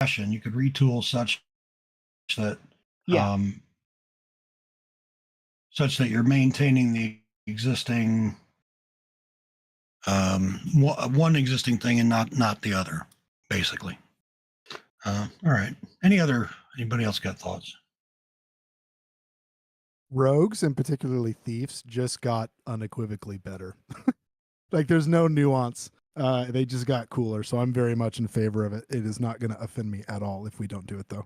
discretion. You could retool such that such that you're maintaining the existing one existing thing and not the other, basically. All right. Anybody else got thoughts? Rogues, and particularly thieves, just got unequivocally better. Like there's no nuance. They just got cooler. So I'm very much in favor of it. It is not going to offend me at all if we don't do it, though.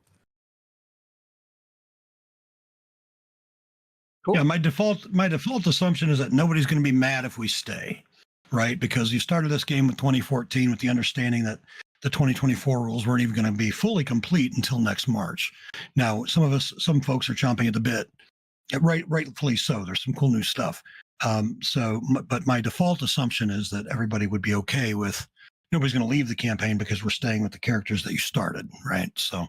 Cool. Yeah, my default assumption is that nobody's going to be mad if we stay, right? Because you started this game with 2014 with the understanding that the 2024 rules weren't even going to be fully complete until next March. Now, some folks are chomping at the bit, rightfully so. There's some cool new stuff. But my default assumption is that everybody would be okay with nobody's going to leave the campaign because we're staying with the characters that you started, right? So, I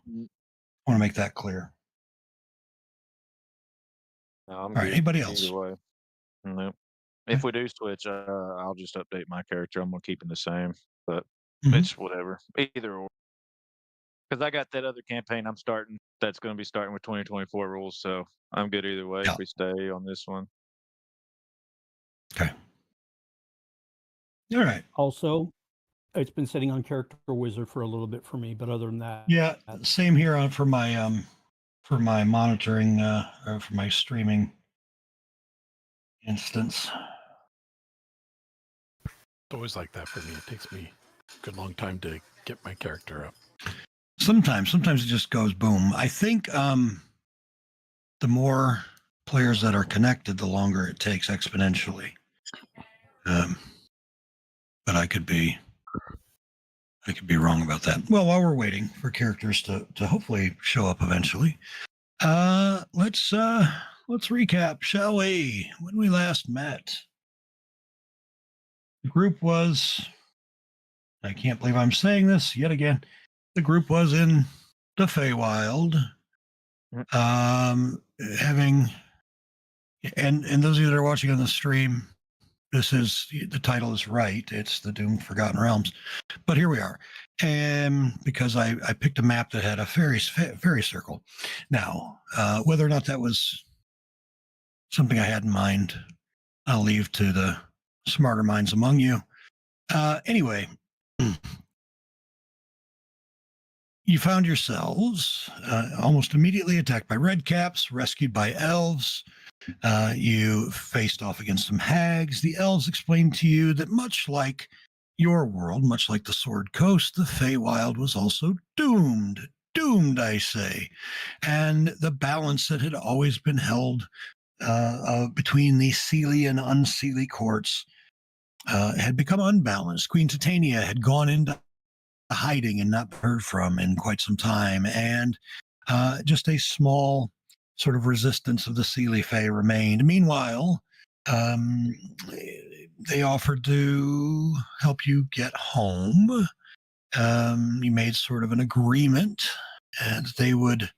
want to make that clear. No, I'm all good. right. Anybody else? Either way. No. If we do switch, I'll just update my character. I'm gonna keep him the same, but it's whatever. Either or. Because I got that other campaign I'm starting. That's going to be starting with 2024 rules, so I'm good either way if we stay on this one. Okay. All right. Also, it's been sitting on Character Wizard for a little bit for me, but other than that, yeah, same here for my monitoring or for my streaming instance. It's always like that for me. It takes me a good long time to get my character up. Sometimes it just goes boom. I think the more players that are connected, the longer it takes exponentially. But I could be wrong about that. Well, while we're waiting for characters to hopefully show up eventually, let's recap, shall we? When we last met, the group was, I can't believe I'm saying this yet again, the group was in the Feywild, having, and those of you that are watching on the stream, the title is right. It's the Doomed Forgotten Realms. But here we are. And because I picked a map that had a fairy circle. Now, whether or not that was something I had in mind, I'll leave to the smarter minds among you. Anyway, you found yourselves almost immediately attacked by redcaps, rescued by elves. You faced off against some hags. The elves explained to you that much like your world, much like the Sword Coast, the Feywild was also doomed. Doomed, I say. And the balance that had always been held between the Seelie and Unseelie courts had become unbalanced. Queen Titania had gone into hiding and not heard from in quite some time. And just a small sort of resistance of the Seelie Fae remained. Meanwhile, they offered to help you get home. You made sort of an agreement, and they would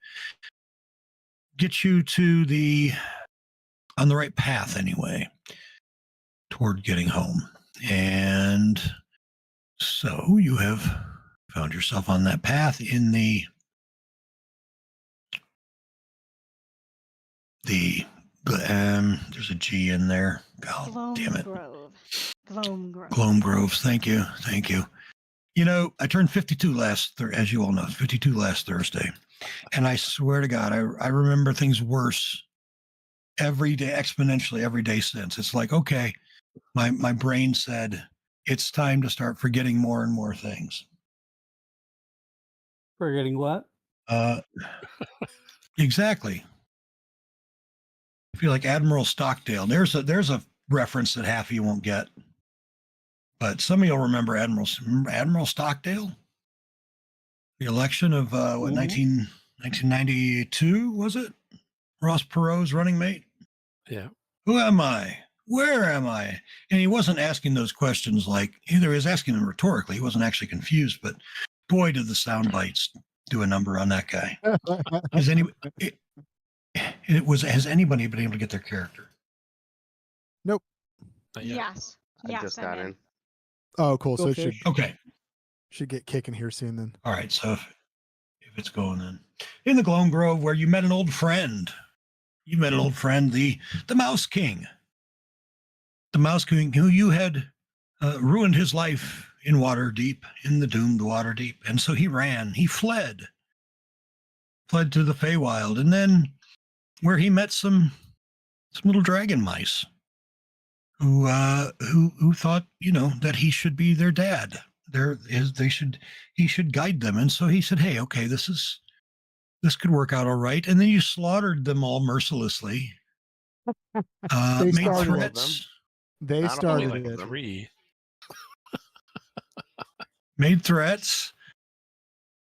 get you on the right path anyway, toward getting home. And so you have found yourself on that path in there's a G in there. God damn it. Gloam Groves. Thank you. You know, I turned 52 as you all know, 52 last Thursday. And I swear to God, I remember things worse every day, exponentially every day since. It's like, okay, my brain said, it's time to start forgetting more and more things. Forgetting what? Exactly. I feel like Admiral Stockdale. There's a reference that half of you won't get, but some of you'll remember Admiral Stockdale. The election of 1992 was it? Ross Perot's running mate. Yeah. Who am I? Where am I? And he wasn't asking those questions like either he was asking them rhetorically. He wasn't actually confused, but boy, did the sound bites do a number on that guy. Has anybody been able to get their character? Nope. Yes. I just got in. Oh, cool. So Okay. it should get kicking here soon then. All right. So if it's going in. In the Gloam Grove, where you met an old friend. You met an old friend, the Mouse King. The Mouse King, who you had ruined his life in Waterdeep, in the doomed Waterdeep. And so he ran, he fled to the Feywild. And then where he met some little dragon mice who thought, that he should be their dad. He should guide them. And so he said, hey, okay, this could work out all right. And then you slaughtered them all mercilessly. They Made started threats. They Not only started like it. 3. Made threats,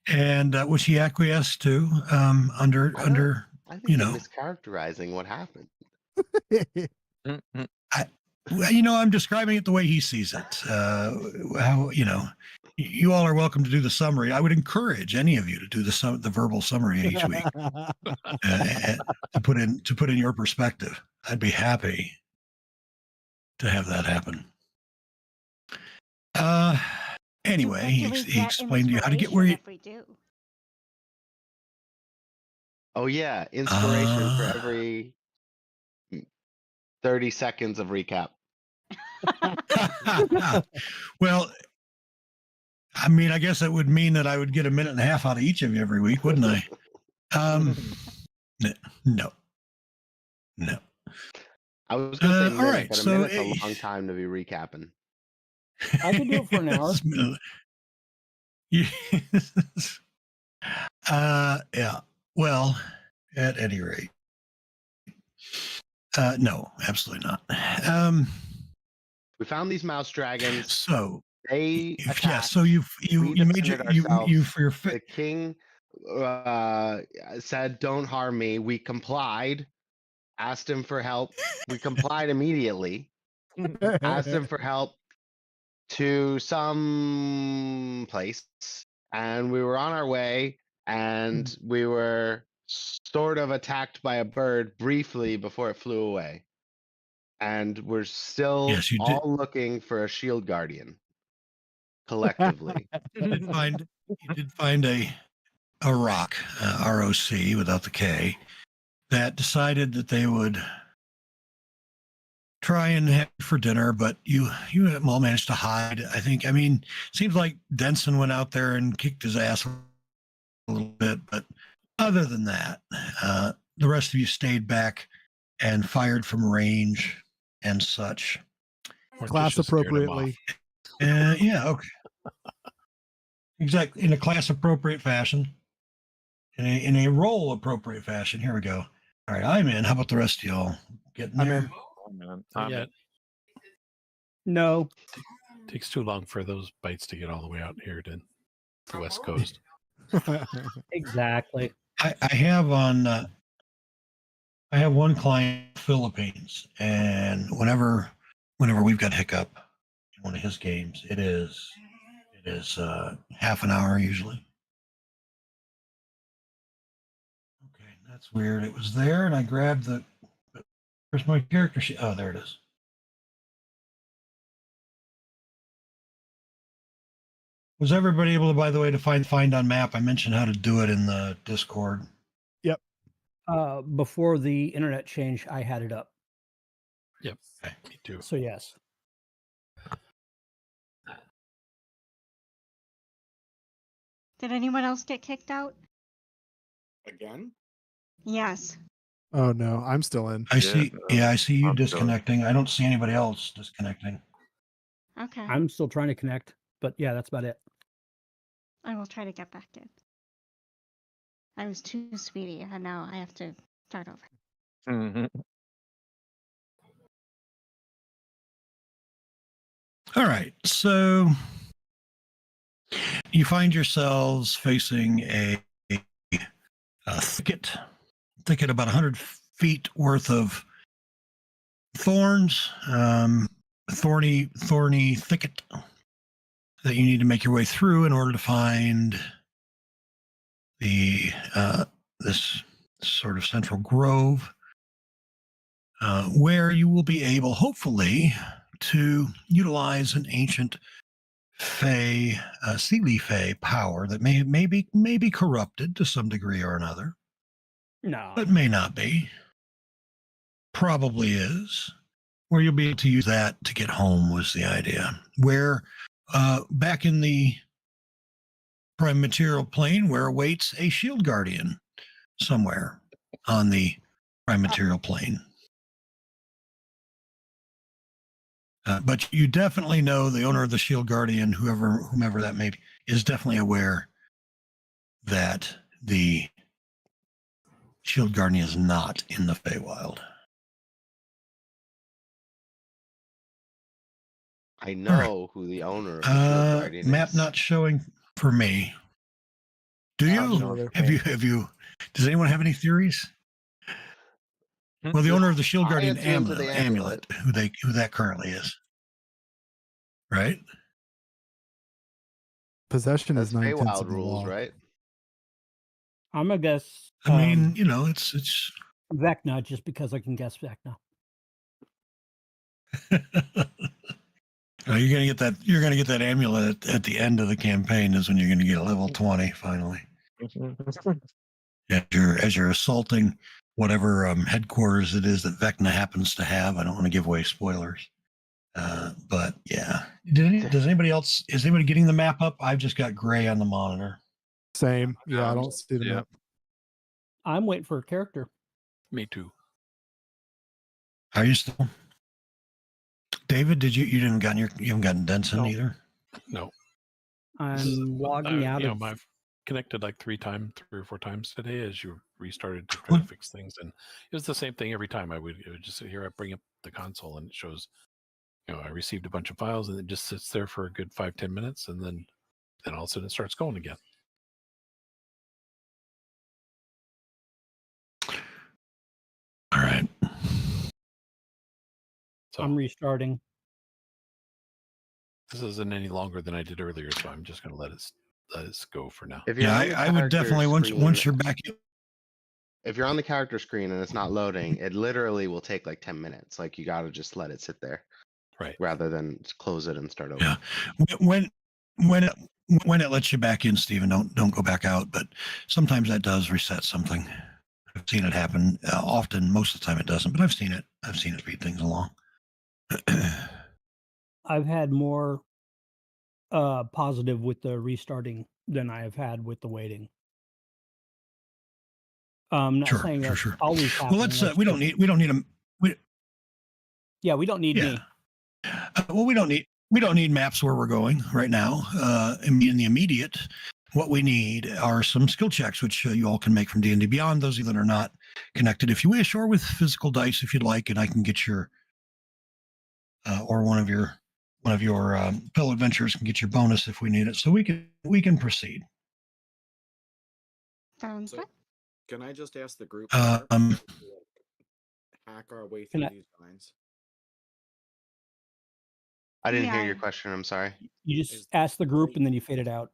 and which he acquiesced to under I think you you're know. mischaracterizing what happened. Mhm. Well, I'm describing it the way he sees it. How you all are welcome to do the summary. I would encourage any of you to do the verbal summary each week to put in your perspective. I'd be happy to have that happen. Anyway, he explained to you how to get where you. If we do. Oh yeah, inspiration for Ah. every 30 seconds of recap. Well, I mean, I guess that would mean that I would get a minute and a half out of each of you every week, wouldn't I? No. I was going to say all minute, right, but a so, minute's a long time to be recapping. I can do it for an hour. Yes. Yeah. Well, at any rate, no, absolutely not. We found these mouse dragons. So They yeah, attacked. so you made your defended ourselves. you for your The king said, "Don't harm me." We complied. Asked him for help. We complied immediately. Asked him for help to some place, and we were on our way, and we were sort of attacked by a bird briefly before it flew away. And we're still Yes, you did. all looking for a shield guardian collectively. You did find a rock, ROC without the K, that decided that they would try and have you for dinner, but you all managed to hide. I mean, seems like Denson went out there and kicked his ass a little bit, but other than that, the rest of you stayed back and fired from range and such. Or Class just scared 'em appropriately. off. Yeah, okay. Exactly, in a class appropriate fashion, in a role appropriate fashion. Here we go. All right, I'm in. How about the rest of y'all? Getting I'm there? in. Oh, man. Not yet. No. Takes too long for those bites to get all the way out here to the West Coast. Exactly. I have I have one client, Philippines, and whenever we've got hiccup in one of his games, it is half an hour usually. Okay, that's weird. It was there, and I grabbed the. Where's my character sheet? Oh, there it is. Was everybody able to, by the way, to find on map? I mentioned how to do it in the Discord. Before the internet change, I had it up. Yep, me too. So yes. Did anyone else get kicked out? Again? Yes. Oh no, I'm still in. I see. Yeah, I see you I'm done. disconnecting. I don't see anybody else disconnecting. Okay. I'm still trying to connect, but yeah, that's about it. I will try to get back in. I was too speedy, and now I have to start over. Mhm. All right, so you find yourselves facing a thicket about 100 feet worth of thorns, thorny thicket that you need to make your way through in order to find the this sort of central grove, where you will be able, hopefully, to utilize an ancient Fey, Seelie Fey power that may be corrupted to some degree or another, No. but may not be. Probably is. Where you'll be able to use that to get home was the idea. Where back in the prime material plane, where awaits a shield guardian somewhere on the prime material plane. But you definitely know the owner of the shield guardian, whomever that may be, is definitely aware that the shield guardian is not in the Feywild. I know who the owner of the Shield Guardian Map is. not showing for me. Do you? no. Have you? Does anyone have any theories? Well, the owner of the shield I guardian attuned to the amulet, who that currently is, right? Possession That's is 9/10 Feywild of the rules, law. right? I'm gonna guess. I mean, it's. Vecna, just because I can guess Vecna. You're gonna get that. You're gonna get that amulet at the end of the campaign. Is when you're gonna get a level 20 finally. As you're assaulting whatever headquarters it is that Vecna happens to have. I don't want to give away spoilers. But yeah, does anybody else? Is anybody getting the map up? I've just got gray on the monitor. Same. Yeah, I don't see the Yeah. map. I'm waiting for a character. Me too. Are you still? David, you haven't gotten Denson No. either? No. I'm logging out of. I've connected like 3 or 4 times today as you restarted to try to fix things, and it was the same thing every time. It would just sit here, I bring up the console, and it shows, I received a bunch of files, and it just sits there for a good 5-10 minutes, and then all of a sudden it starts going again. All right. So I'm restarting. this isn't any longer than I did earlier, so I'm just going to let it go for now. If you're Yeah, on the I would character definitely screen- once you're back. If you're on the character screen and it's not loading, it literally will take like 10 minutes. Like you got to just let it sit there Right. rather than just close it and start over. Yeah. When it lets you back in, Stephen, don't go back out. But sometimes that does reset something. I've seen it happen. Often, most of the time, it doesn't. But I've seen it speed things along. I've had more positive with the restarting than I have had with the waiting. I'm not Sure, saying that's sure. always happening. Well, let's. that's We don't just- need them. Yeah, we don't need Yeah. me. Well, we don't need maps where we're going right now. In the immediate, what we need are some skill checks, which you all can make from D&D Beyond. Those of you that are not connected, if you wish, or with physical dice, if you'd like, and I can get your, or one of your fellow adventurers can get your bonus if we need it. So we can proceed. Sounds So, good. can I just ask the group? Um, hack our way Can through I- these vines. I didn't hear Yeah. your question. I'm sorry. You just Is- ask the group and then you fade it out.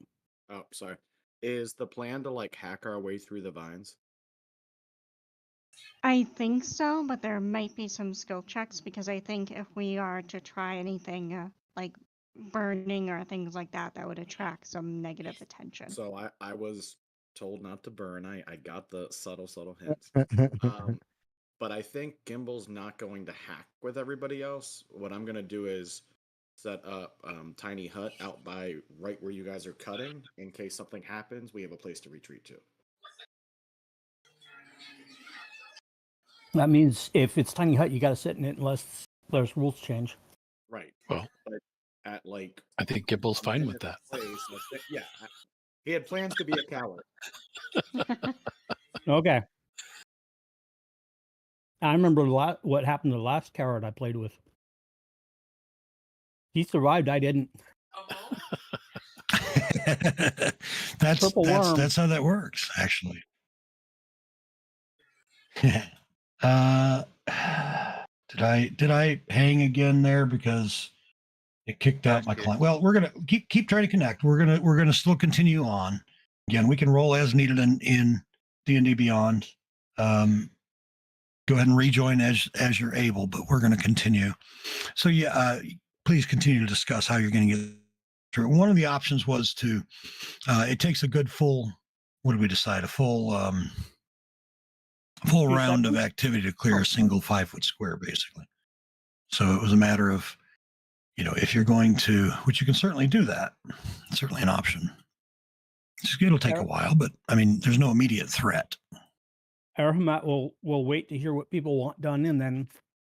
Oh, sorry. Is the plan to like hack our way through the vines? I think so, but there might be some skill checks because I think if we are to try anything like burning or things like that, that would attract some negative attention. So I was told not to burn. I got the subtle hints. But I think Gimble's not going to hack with everybody else. What I'm gonna do is set up tiny hut out by right where you guys are cutting in case something happens. We have a place to retreat to. That means if it's tiny hut, you got to sit in it unless there's rules change. Right. Well, but at like I think Gibble's a fine with minute that. place, yeah, he had plans to be a coward. Okay. I remember what happened to the last coward I played with. He survived. I didn't. Purple worm. That's how that works, actually. Did I hang again there because it kicked out my client? Well, we're gonna keep trying to connect. We're gonna still continue on. Again, we can roll as needed in D&D Beyond. Go ahead and rejoin as you're able, but we're gonna continue. So yeah, please continue to discuss how you're going to get through. One of the options was to, it takes a good full, what did we decide? A full full 2 round of seconds? activity to clear Oh, a single 5-foot square, basically. So it was a matter of, if you're going to, which you can certainly do that, it's certainly an option. It'll take a Eric? while, but I mean, there's no immediate threat. Arahamat will wait to hear what people want done, and then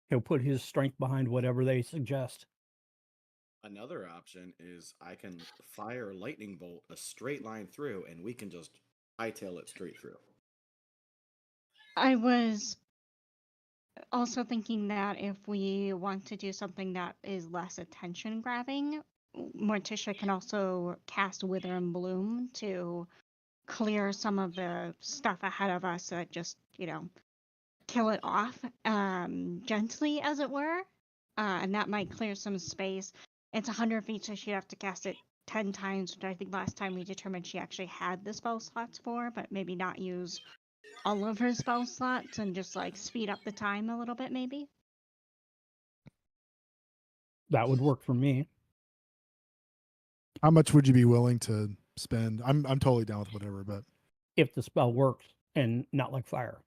he'll put his strength behind whatever they suggest. Another option is I can fire lightning bolt a straight line through, and we can just hightail it straight through. I was also thinking that if we want to do something that is less attention grabbing, Morticia can also cast Wither and Bloom to clear some of the stuff ahead of us that just, kill it off gently, as it were. And that might clear some space. It's 100 feet, so she'd have to cast it 10 times, which I think last time we determined she actually had the spell slots for, but maybe not use all of her spell slots and just like speed up the time a little bit, maybe. That would work for me. How much would you be willing to spend? I'm totally down with whatever, but If the spell works and not like fire.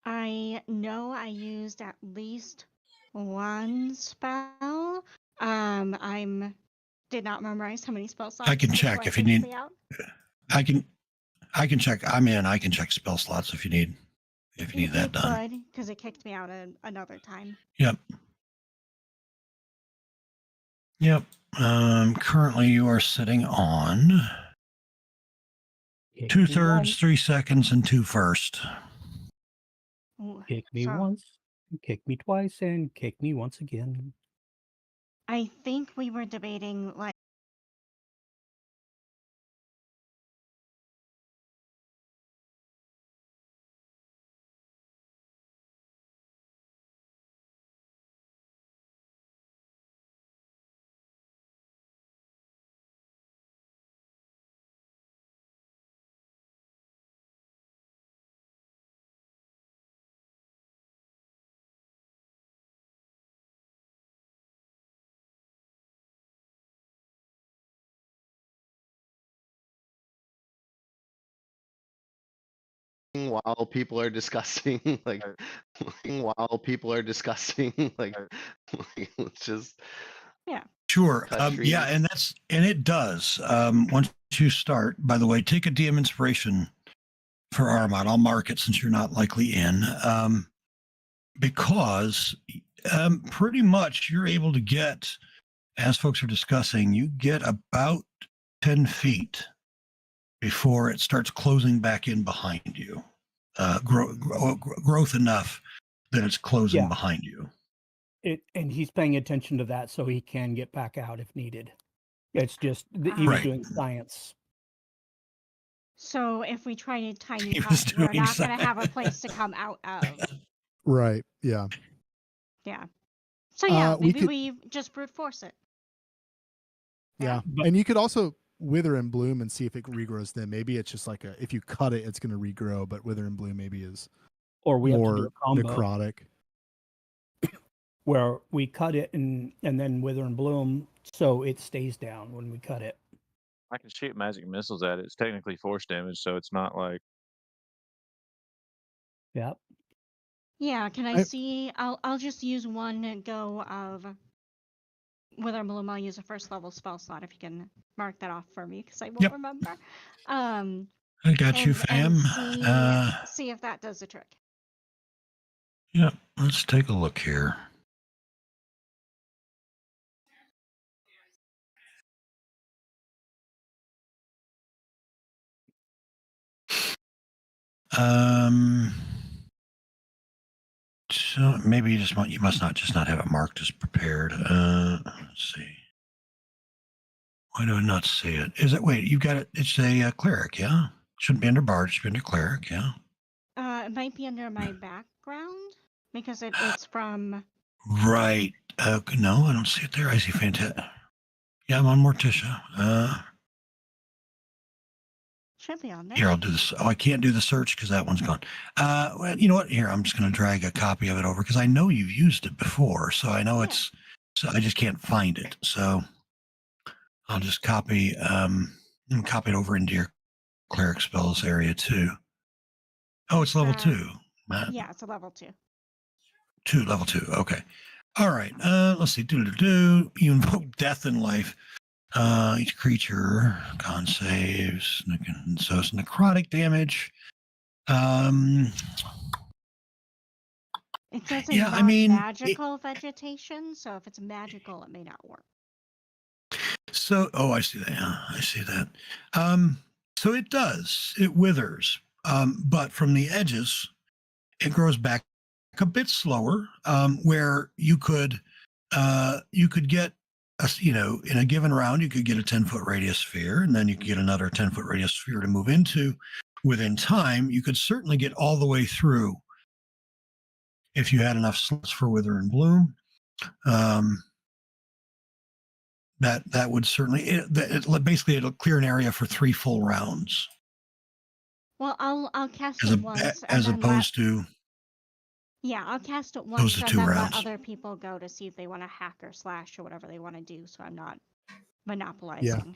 I know I used at least one spell. I'm did not memorize how many spell slots. I can before check I if you finish need. the out. I can check. I'm in. I can check spell slots if you need. If you need that done. Could, because it kicked me out another time. Yep. Yep. Currently, you are sitting on Kick 2/3, me 3 seconds, and 2 first. Ooh, Kick me so once, kick me twice, and kick me once again. I think we were debating like. While people are discussing, like, while people are discussing, like, let's just. Sure. Cut Yeah, trees. and it does. Once you start, by the way, take a DM inspiration for Armad. I'll mark it since you're not likely in, because pretty much you're able to get, as folks are discussing, you get about 10 feet before it starts closing back in behind you. Growth enough that it's closing Yeah. behind you. And he's paying attention to that so he can get back out if needed. It's just that he was Right. doing science. So if we try to tiny He was hut, we're doing not going to have a science. place to come out of. right, yeah. Yeah. So yeah, we maybe could- we just brute force it. Yeah. But- And you could also Wither and Bloom and see if it regrows then. Maybe it's just like if you cut it, it's going to regrow, but Wither and Bloom maybe is Or we have to do more a combo necrotic. where we cut it and then Wither and Bloom so it stays down when we cut it. I can shoot magic missiles at it. It's technically force damage, so it's not like Yep. Yeah, can I I- see? I'll just use one go of Wither and Bloom. I'll use a first level spell slot if you can mark that off for me because I won't Yep. remember. I got you, and fam. see if that does the trick. Yep. Let's take a look here. So maybe you must not have it marked as prepared. Let's see. Why do I not see it? Is it? Wait, you've got it. It's a cleric, yeah. Shouldn't be under bard. It should be under cleric, yeah. It might be under my background because it's from. Right. No, I don't see it there. I see fantastic. Yeah, I'm on Morticia. Should be on there. Here, I'll do this. Oh, I can't do the search because that one's gone. Well, you know what? Here, I'm just going to drag a copy of it over because I know you've used it before, so I know Yeah. it's. So I just can't find it. So I'll just copy and copy it over into your cleric spells area too. Oh, it's level 2. Yeah, it's a level 2. Level 2. Okay. All right. Let's see. You invoke death and life. Each creature con saves. So it's necrotic damage. It says it's Yeah, not I mean, magical vegetation, so if it's magical, it may not work. So, I see that. Yeah, I see that. So it does. It withers, but from the edges, it grows back a bit slower. Where you could get in a given round, you could get a 10-foot radius sphere, and then you could get another 10-foot radius sphere to move into. Within time, you could certainly get all the way through if you had enough slots for Wither and Bloom. That would certainly basically it'll clear an area for 3 full rounds. Well, I'll cast as it once, as and then opposed to I'll cast it once to and 2 then let rounds. other people go to see if they want to hack or slash or whatever they want to do. So I'm not monopolizing.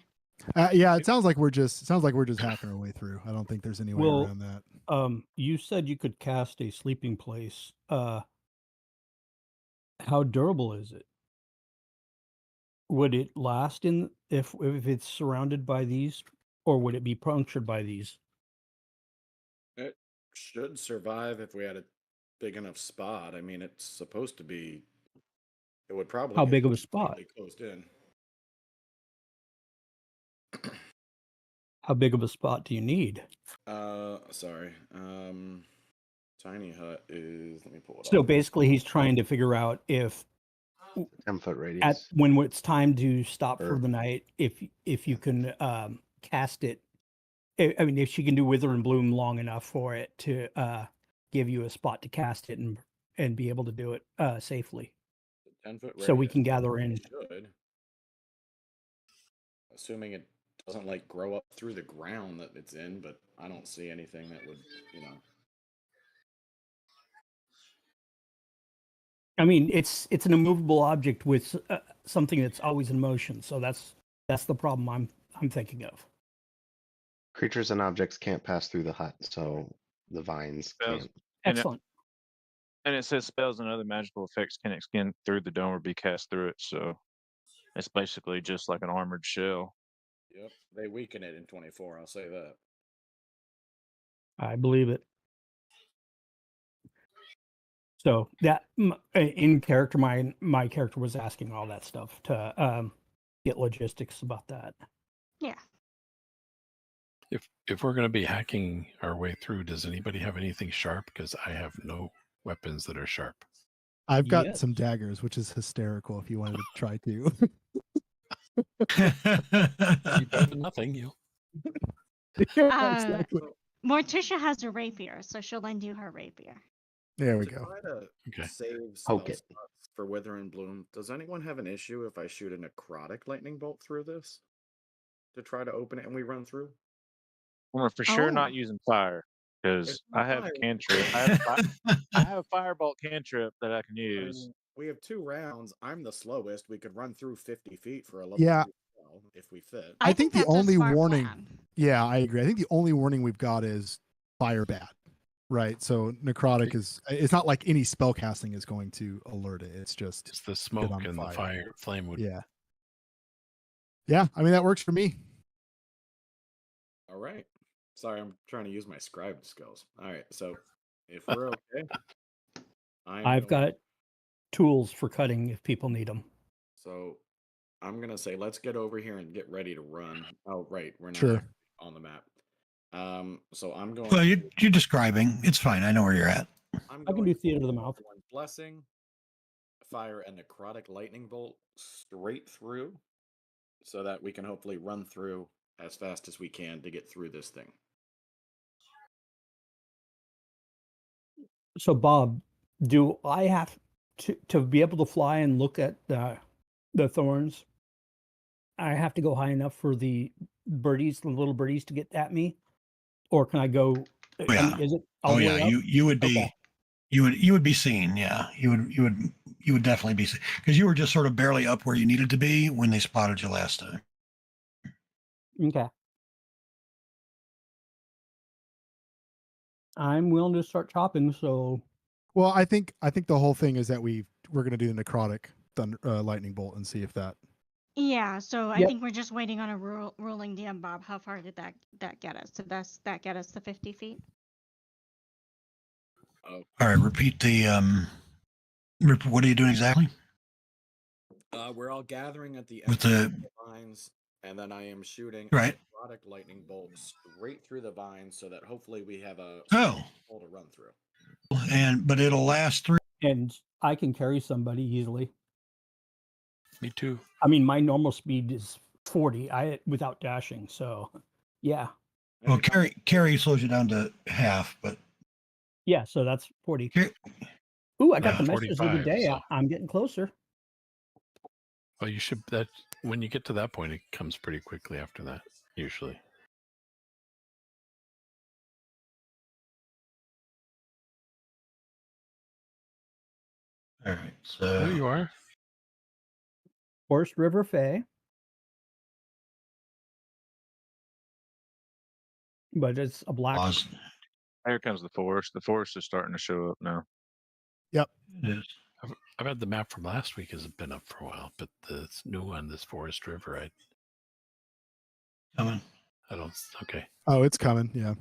Yeah, it sounds like we're just hacking our way through. I don't think there's any way around that. You said you could cast a sleeping place. How durable is it? Would it last if it's surrounded by these, or would it be punctured by these? It should survive if we had a big enough spot. I mean, it's supposed to be. It would probably. How get big of a spot? completely closed in. How big of a spot do you need? Sorry. Tiny hut is. Let me pull it So up. basically, he's trying to figure out if 10-foot radius. when it's time to stop for Sure. the night, if you can cast it. I mean, if she can do Wither and Bloom long enough for it to give you a spot to cast it and be able to do it safely. 10-foot. So we can gather in. Should. Assuming it doesn't like grow up through the ground that it's in, but I don't see anything that would, I mean, it's an immovable object with something that's always in motion. So that's the problem I'm thinking of. Creatures and objects can't pass through the hut, so the vines Spells. can't. Excellent. And it says spells and other magical effects can extend through the dome or be cast through it. So it's basically just like an armored shell. Yep, they weaken it in 24. I'll say that. I believe it. So that in character, my character was asking all that stuff to get logistics about that. Yeah. If we're going to be hacking our way through, does anybody have anything sharp? Because I have no weapons that are sharp. I've got Yes. some daggers, which is hysterical. If you wanted to try to. You better than nothing. You. Yeah, exactly. Morticia has a rapier, so she'll lend you her rapier. There we To go. try to Okay. save spell Poke it. slots for Wither and Bloom, does anyone have an issue if I shoot a necrotic lightning bolt through this to try to open it and we run through? We're for sure Oh. not using fire because It's not I have fire. cantrip. I have firebolt cantrip that I can I use. mean, we have 2 rounds. I'm the slowest. We could run through 50 feet for a level Yeah. 3 spell if we fit. I think the that's a only smart warning- plan. Yeah, I agree. I think the only warning we've got is fire bad, right? So necrotic it's not like any spell casting is going to alert it. It's just It's the smoke on and the fire. flame would. yeah. Yeah, I mean that works for me. All right. Sorry, I'm trying to use my scribe skills. All right, so if we're okay, I've got tools for cutting if people need them. So I'm gonna say let's get over here and get ready to run. Oh, right, we're not Sure. actually on the map. So I'm going. Well, you're describing. It's fine. I know where you're at. I'm I can going do to theater of the use mouth. Everyone's blessing, fire a necrotic lightning bolt straight through, so that we can hopefully run through as fast as we can to get through this thing. So Bob, do I have to be able to fly and look at the thorns? I have to go high enough for the little birdies to get at me, or can I go? I mean, Yeah. is it? all Oh the yeah, way up? you would be Okay. you would be seen. Yeah, you would definitely be seen because you were just sort of barely up where you needed to be when they spotted you last time. Okay. I'm willing to start chopping, so Well, I think the whole thing is that we're gonna do the necrotic thunder lightning bolt and see if that. Yeah, so I Yep. think we're just waiting on a ruling DM, Bob. How far did that get us? Did that get us to 50 feet? Oh, All right, repeat the what are you doing exactly? we're all gathering at the With entrance the of the vines, and then I am shooting right. a product lightning bolt straight through the vines, so that hopefully we have a Oh, hole to run through. but it'll last 3. and I can carry somebody easily. Me too. I mean, my normal speed is 40. Without dashing, so yeah, Well, carry slows you down to half, but yeah. So that's 40. Car- Ooh, I got Yeah, the messages of the 45, day. so. I'm getting closer. Well, you should. That when you get to that point, it comes pretty quickly after that. Usually. all right. There So you are. Forest River Fay. But it's a black. pause. Here comes the forest. The forest is starting to show up now. Yep. It is. I've had the map from last week has been up for a while, but the new one, this Forest River, Coming. I don't. Okay. Oh, it's coming. Yeah.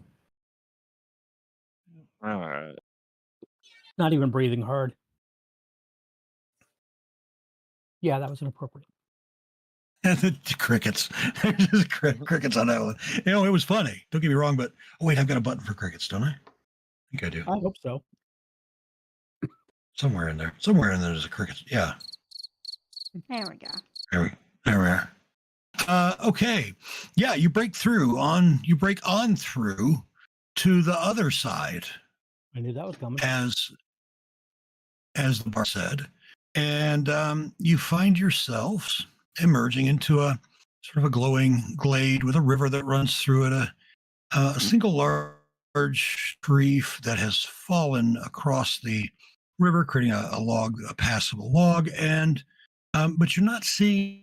All right. Not even breathing hard. Yeah, that was inappropriate. The crickets. There's just crickets on that one. You know, it was funny. Don't get me wrong, but oh wait, I've got a button for crickets, don't I? I think I do. I hope so. Somewhere in there. Somewhere in there's a cricket. Yeah. There we go. There we are. Okay. Yeah, you break on through to the other side, I knew that was coming. as the bar said, and you find yourselves emerging into a sort of a glowing glade with a river that runs through it, a single large tree that has fallen across the river, creating a passable log, and but you're not seeing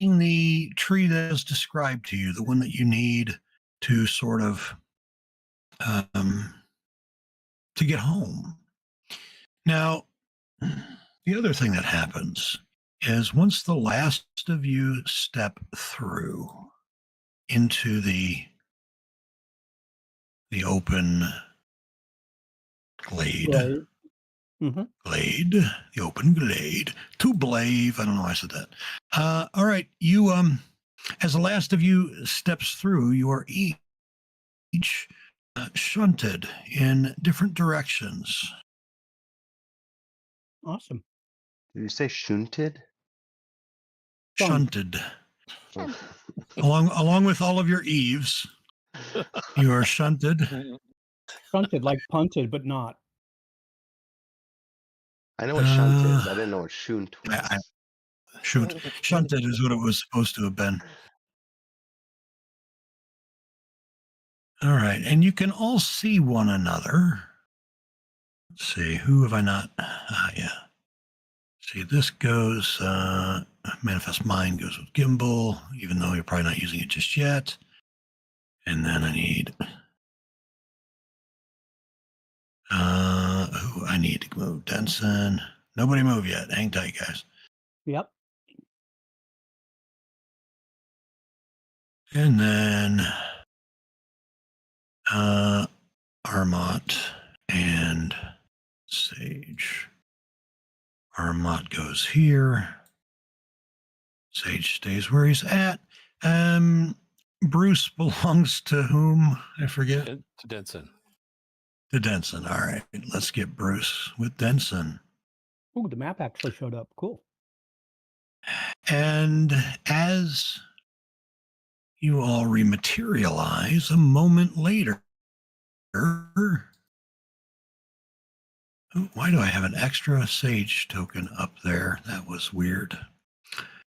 the tree that is described to you, the one that you need to sort of to get home. Now, the other thing that happens is once the last of you step through into the open glade, Right. Mm-hmm. the open glade, to blave. I don't know why I said that. All right, you as the last of you steps through, you are each shunted in different directions. Awesome. Did you say shunted? Shunted. Shunted. Along with all of your eaves, you are shunted. Shunted, like punted, but not. I know what shunt is. I didn't know what shunt was. Shunted is what it was supposed to have been. All right, and you can all see one another. Let's see, who have I not? Yeah. See, this goes, Manifest Mind goes with Gimbal, even though you're probably not using it just yet. And then I need, I need to move Denson. Nobody move yet. Hang tight, guys. Yep. And then, Armot and Sage. Armot goes here. Sage stays where he's at. Bruce belongs to whom? I forget. To Denson. To Denson. All right. Let's get Bruce with Denson. Ooh, the map actually showed up. Cool. And as you all rematerialize a moment later, why do I have an extra Sage token up there? That was weird.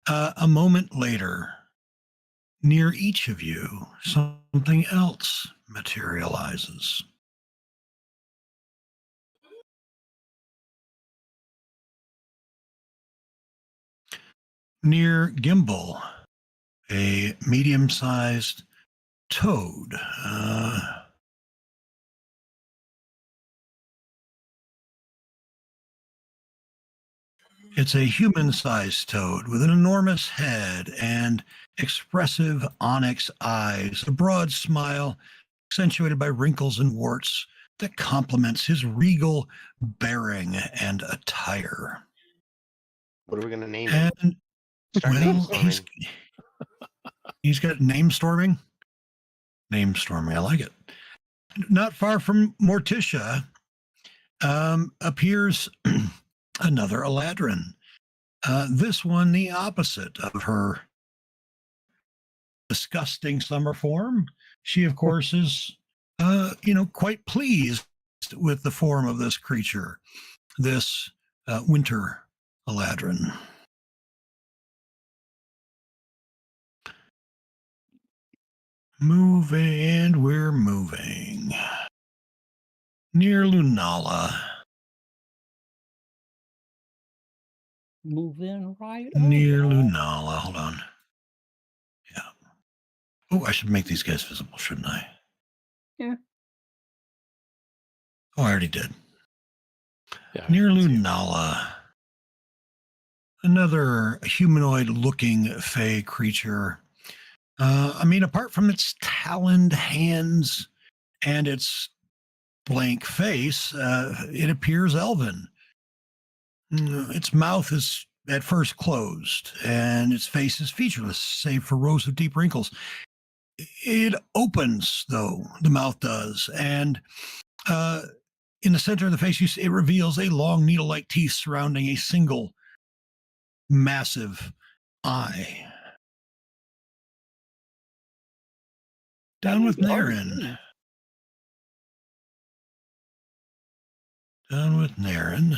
A moment later, near each of you, something else materializes. Near Gimbal, a medium-sized toad. It's a human-sized toad with an enormous head and expressive onyx eyes, a broad smile accentuated by wrinkles and warts that complements his regal bearing and attire. What are we gonna name him? And Start name well, storming. he's got name storming. Name storming, I like it. Not far from Morticia appears another Eladrin. This one, the opposite of her disgusting summer form. She, of course, is, quite pleased with the form of this creature, this winter Eladrin. Moving, and we're moving near Lunala. Moving right Near along. Lunala. Hold on. Yeah. Oh, I should make these guys visible, shouldn't I? Yeah. Oh, I already did. Yeah, I Near can see it. Lunala. Another humanoid-looking fey creature. Apart from its taloned hands and its blank face, it appears elven. Its mouth is at first closed, and its face is featureless, save for rows of deep wrinkles. It opens, though, the mouth does, and in the center of the face, it reveals a long needle-like teeth surrounding a single massive eye. Down with Naren. Down with Naren.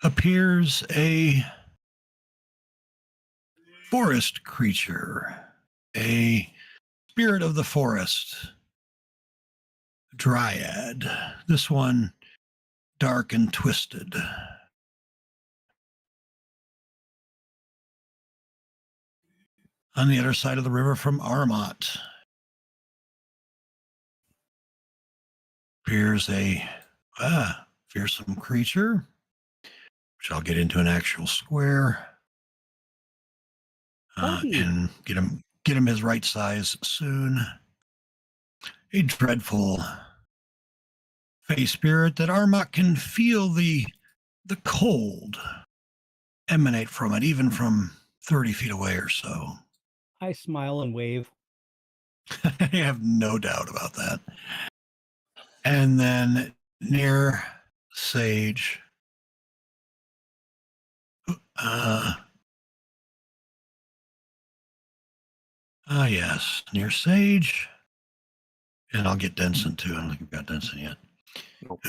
Appears a forest creature, a spirit of the forest, dryad. This one dark and twisted. On the other side of the river from Armat appears a fearsome creature, which I'll get into an actual square and get him his right size soon. A dreadful fey spirit that Armat can feel the cold emanate from it, even from 30 feet away or so. I smile and wave. I have no doubt about that. And then near Sage, yes, near Sage, and I'll get Denson too. I don't think we've got Denson yet. Nope.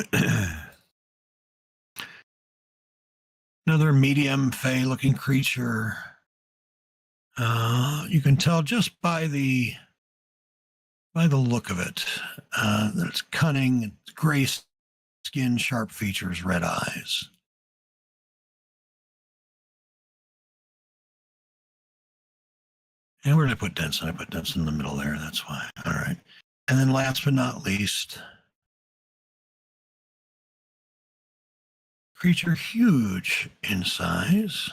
Another medium fey-looking creature. You can tell just by the look of it that it's cunning, gray skin, sharp features, red eyes. And where did I put Denson? I put Denson in the middle there. That's why. All right. And then last but not least, creature huge in size.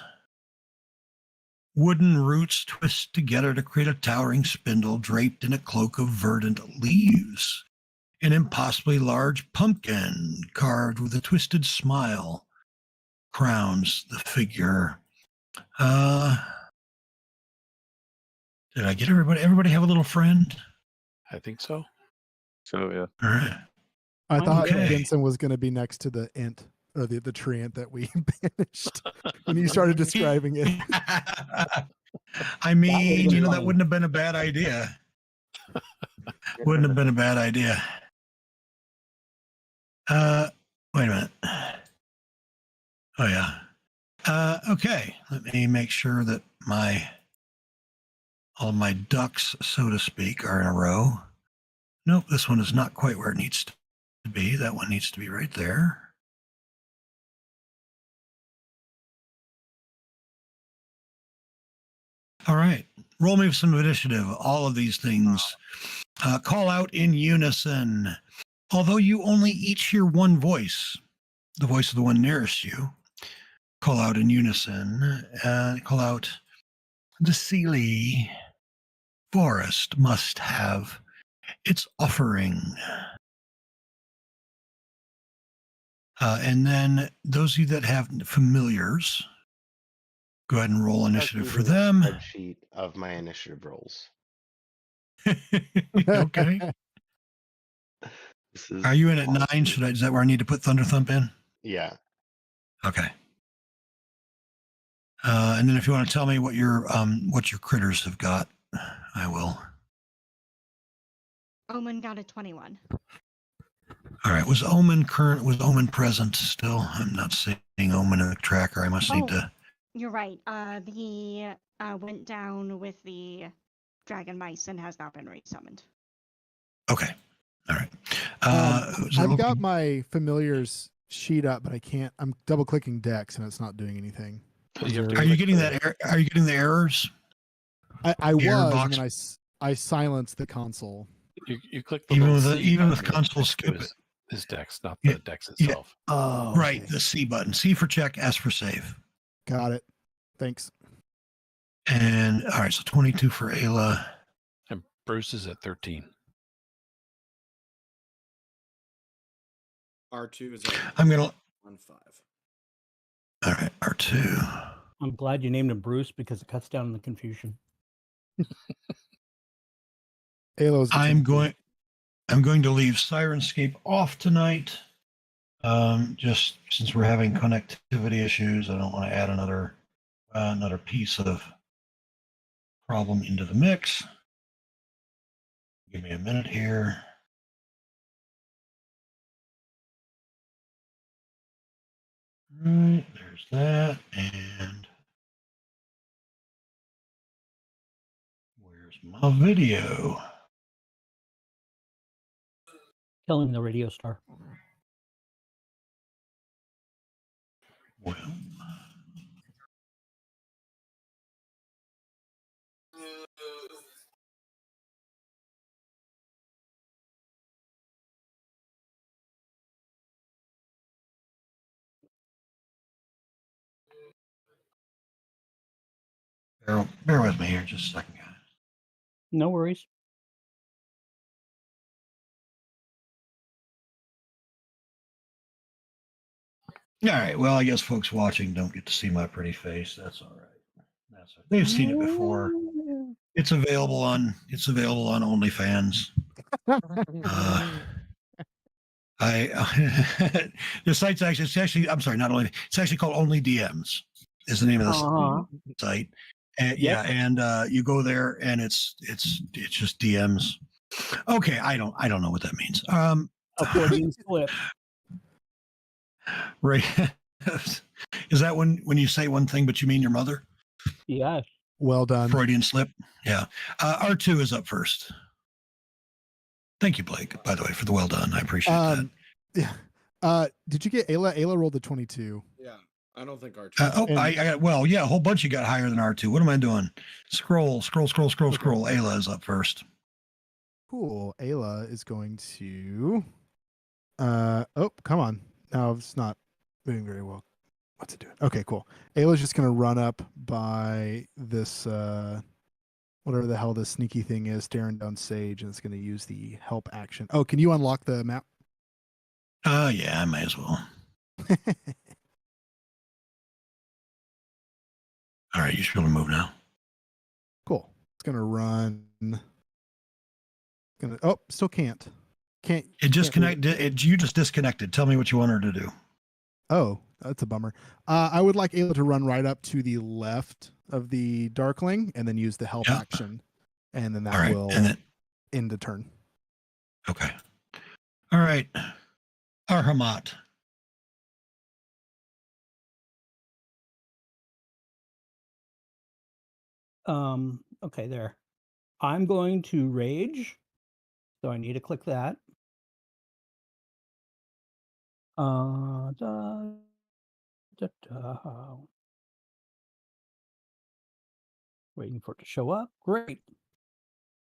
Wooden roots twist together to create a towering spindle draped in a cloak of verdant leaves. An impossibly large pumpkin carved with a twisted smile crowns the figure. Did I get everybody? Everybody have a little friend? I think so. So yeah. All right. I thought Okay. Vincent was going to be next to the ant or the tree ant that we banished when you started describing it. I mean, been that fun. wouldn't have been a bad idea. Wouldn't have been a bad idea. Wait a minute. Oh yeah. Okay. Let me make sure that all my ducks, so to speak, are in a row. Nope, this one is not quite where it needs to be. That one needs to be right there. All right. Roll me some initiative. All of these things. Call out in unison. Although you only each hear one voice, the voice of the one nearest you, call out in unison. Call out, the Sealy forest must have its offering. And then those of you that have familiars, go ahead and roll initiative for Calculating a them. Spreadsheet of my initiative rolls. Okay. This is Are you in at awesome. 9? Is that where I need to put Thunder Thump in? Yeah. Okay. And then if you want to tell me what your critters have got, I will. Omen got a 21. All right. Was Omen present still? I'm not seeing Omen in the tracker. I must need to. You're right. He went down with the dragon mice and has not been resummoned. Okay. All right. I've got my familiars sheet up, but I can't. I'm double clicking Dex and it's not doing anything. Are you getting that? Are you getting the errors? I Error was, box? and then I silenced the console. You click the Even little with C button, console next to skip it. His Dex, not Yeah, the Dex yeah. itself. Oh, Right. The C button. C for check. S for save. Got it. Thanks. And all right. So 22 for Ayla. And Bruce is at 13. R2 is at I'm gonna. 1-5. All right. R2. I'm glad you named him Bruce because it cuts down on the confusion. Halo's. I'm going to leave Sirenscape off tonight. Just since we're having connectivity issues, I don't want to add another piece of problem into the mix. Give me a minute here. Right, there's that. And where's my video? Killing the radio star. Well, bear with me here just a second, guys. No worries. All right. Well, I guess folks watching don't get to see my pretty face. That's all right. They've seen it before. It's available on OnlyFans. The site's actually I'm sorry, not only it's actually called Only DMs is the name of the site. And yeah, and you go there and it's just DMs. Okay, I don't know what that means. Accordion slip. Right. Is that when you say one thing but you mean your mother? Yes. Well done. Freudian slip. Yeah. R2 is up first. Thank you, Blake, by the way, for the well done. I appreciate that. Yeah. Did you get Ayla? Ayla rolled a 22. Yeah, I don't think R2. I got, well, yeah, a whole bunch of you got higher than R2. What am I doing? Scroll. Ayla is up first. Cool. Ayla is going to. Oh, come on. No, it's not moving very well. What's it doing? Okay, cool. Ayla's just going to run up by this, whatever the hell this sneaky thing is, staring down Sage, and it's going to use the help action. Oh, can you unlock the map? Yeah, I may as well. All right, you should be able to move now. Cool. It's going to run. Oh, still can't. Can't. It disconnected. You just disconnected. Tell me what you want her to do. Oh, that's a bummer. I would like Ayla to run right up to the left of the Darkling and then use the help action. And then that will end the turn. Okay. All right. Arhamat. Okay, there. I'm going to rage. So I need to click that. Waiting for it to show up. Great.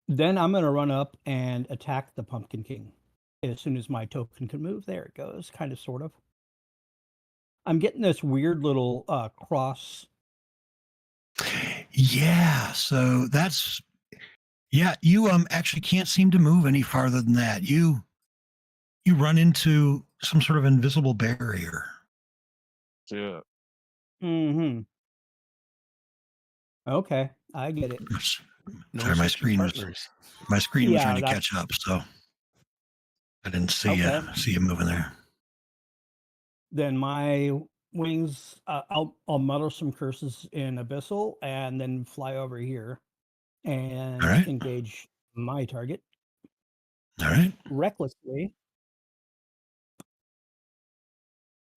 Then I'm going to run up and attack the Pumpkin King. As soon as my token can move, there it goes, kind of, sort of. I'm getting this weird little cross. Yeah, so that's you actually can't seem to move any farther than that. You run into some sort of invisible barrier. Yeah. Mm-hmm. Okay, I get it. No Sorry, my switching screen was partners. Yeah, trying to that's- catch up, so I didn't see Okay. you moving there. Then my wings, I'll mutter some curses in Abyssal and then fly over here and All right. engage my target All right. recklessly.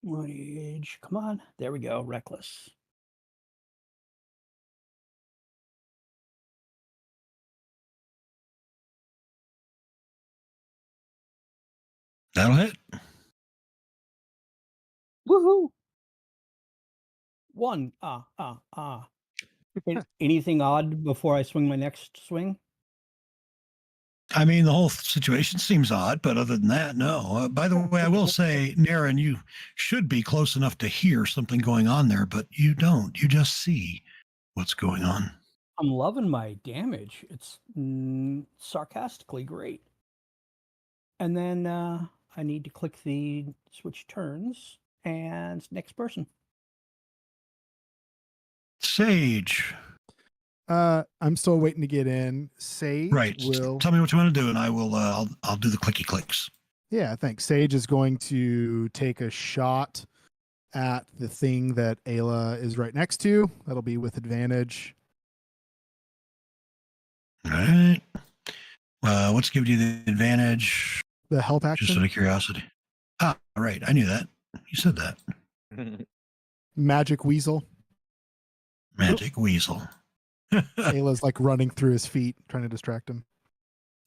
Rage, come on. There we go, reckless. That'll hit. Woohoo! One. Anything odd before I swing my next swing? I mean, the whole situation seems odd, but other than that, no. By the way, I will say, Naren, you should be close enough to hear something going on there, but you don't. You just see what's going on. I'm loving my damage. It's sarcastically great. And then I need to click the switch turns and next person. Sage. I'm still waiting to get in. Sage Right. will. Tell me what you want to do, and I will. I'll do the clicky clicks. Yeah, thanks. Sage is going to take a shot at the thing that Ayla is right next to. That'll be with advantage. All right. What's giving you the advantage? The help Just action. out of curiosity. Ah, right. I knew that. You said that. Magic Weasel. Magic Weasel. Ayla's like running through his feet, trying to distract him.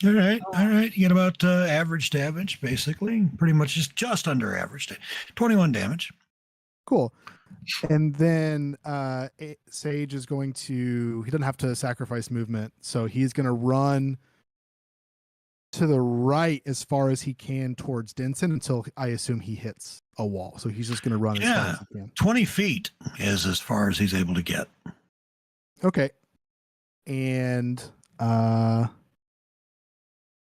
All right. All right. You get about average damage, basically. Pretty much just under average. 21 damage. Cool. And then Sage is going to, he doesn't have to sacrifice movement. So he's going to run to the right as far as he can towards Denson until I assume he hits a wall. So he's just going to run as far as he can. 20 feet is as far as he's able to get. Okay. And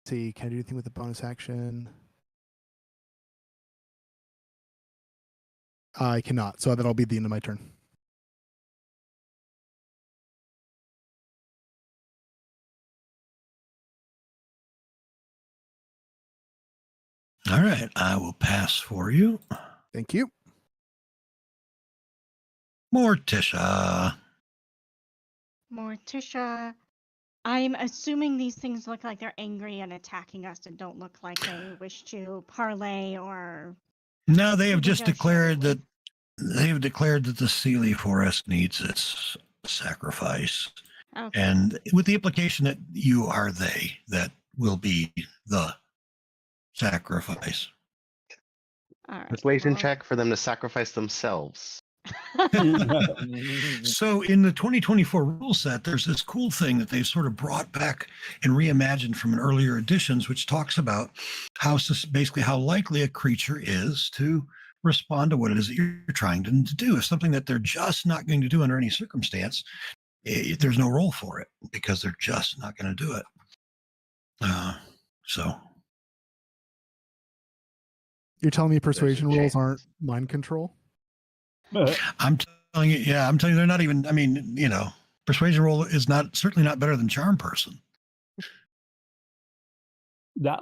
see, can I do anything with the bonus action? I cannot. So that'll be the end of my turn. All right. I will pass for you. Thank you. Morticia. Morticia, I'm assuming these things look like they're angry and attacking us and don't look like they wish to parlay or. No, they have just negotiate. declared that the Sealy Forest needs its sacrifice. Okay. And with the implication that you are they that will be the sacrifice. All right. Persuasion well, check for them to sacrifice themselves. So in the 2024 rule set, there's this cool thing that they've sort of brought back and reimagined from an earlier editions, which talks about how basically how likely a creature is to respond to what it is that you're trying to do. If something that they're just not going to do under any circumstance, there's no role for it because they're just not going to do it. So You're telling me persuasion There's a rules aren't chance. mind control? I'm telling you, they're not even, I mean, persuasion roll is certainly not better than charm person.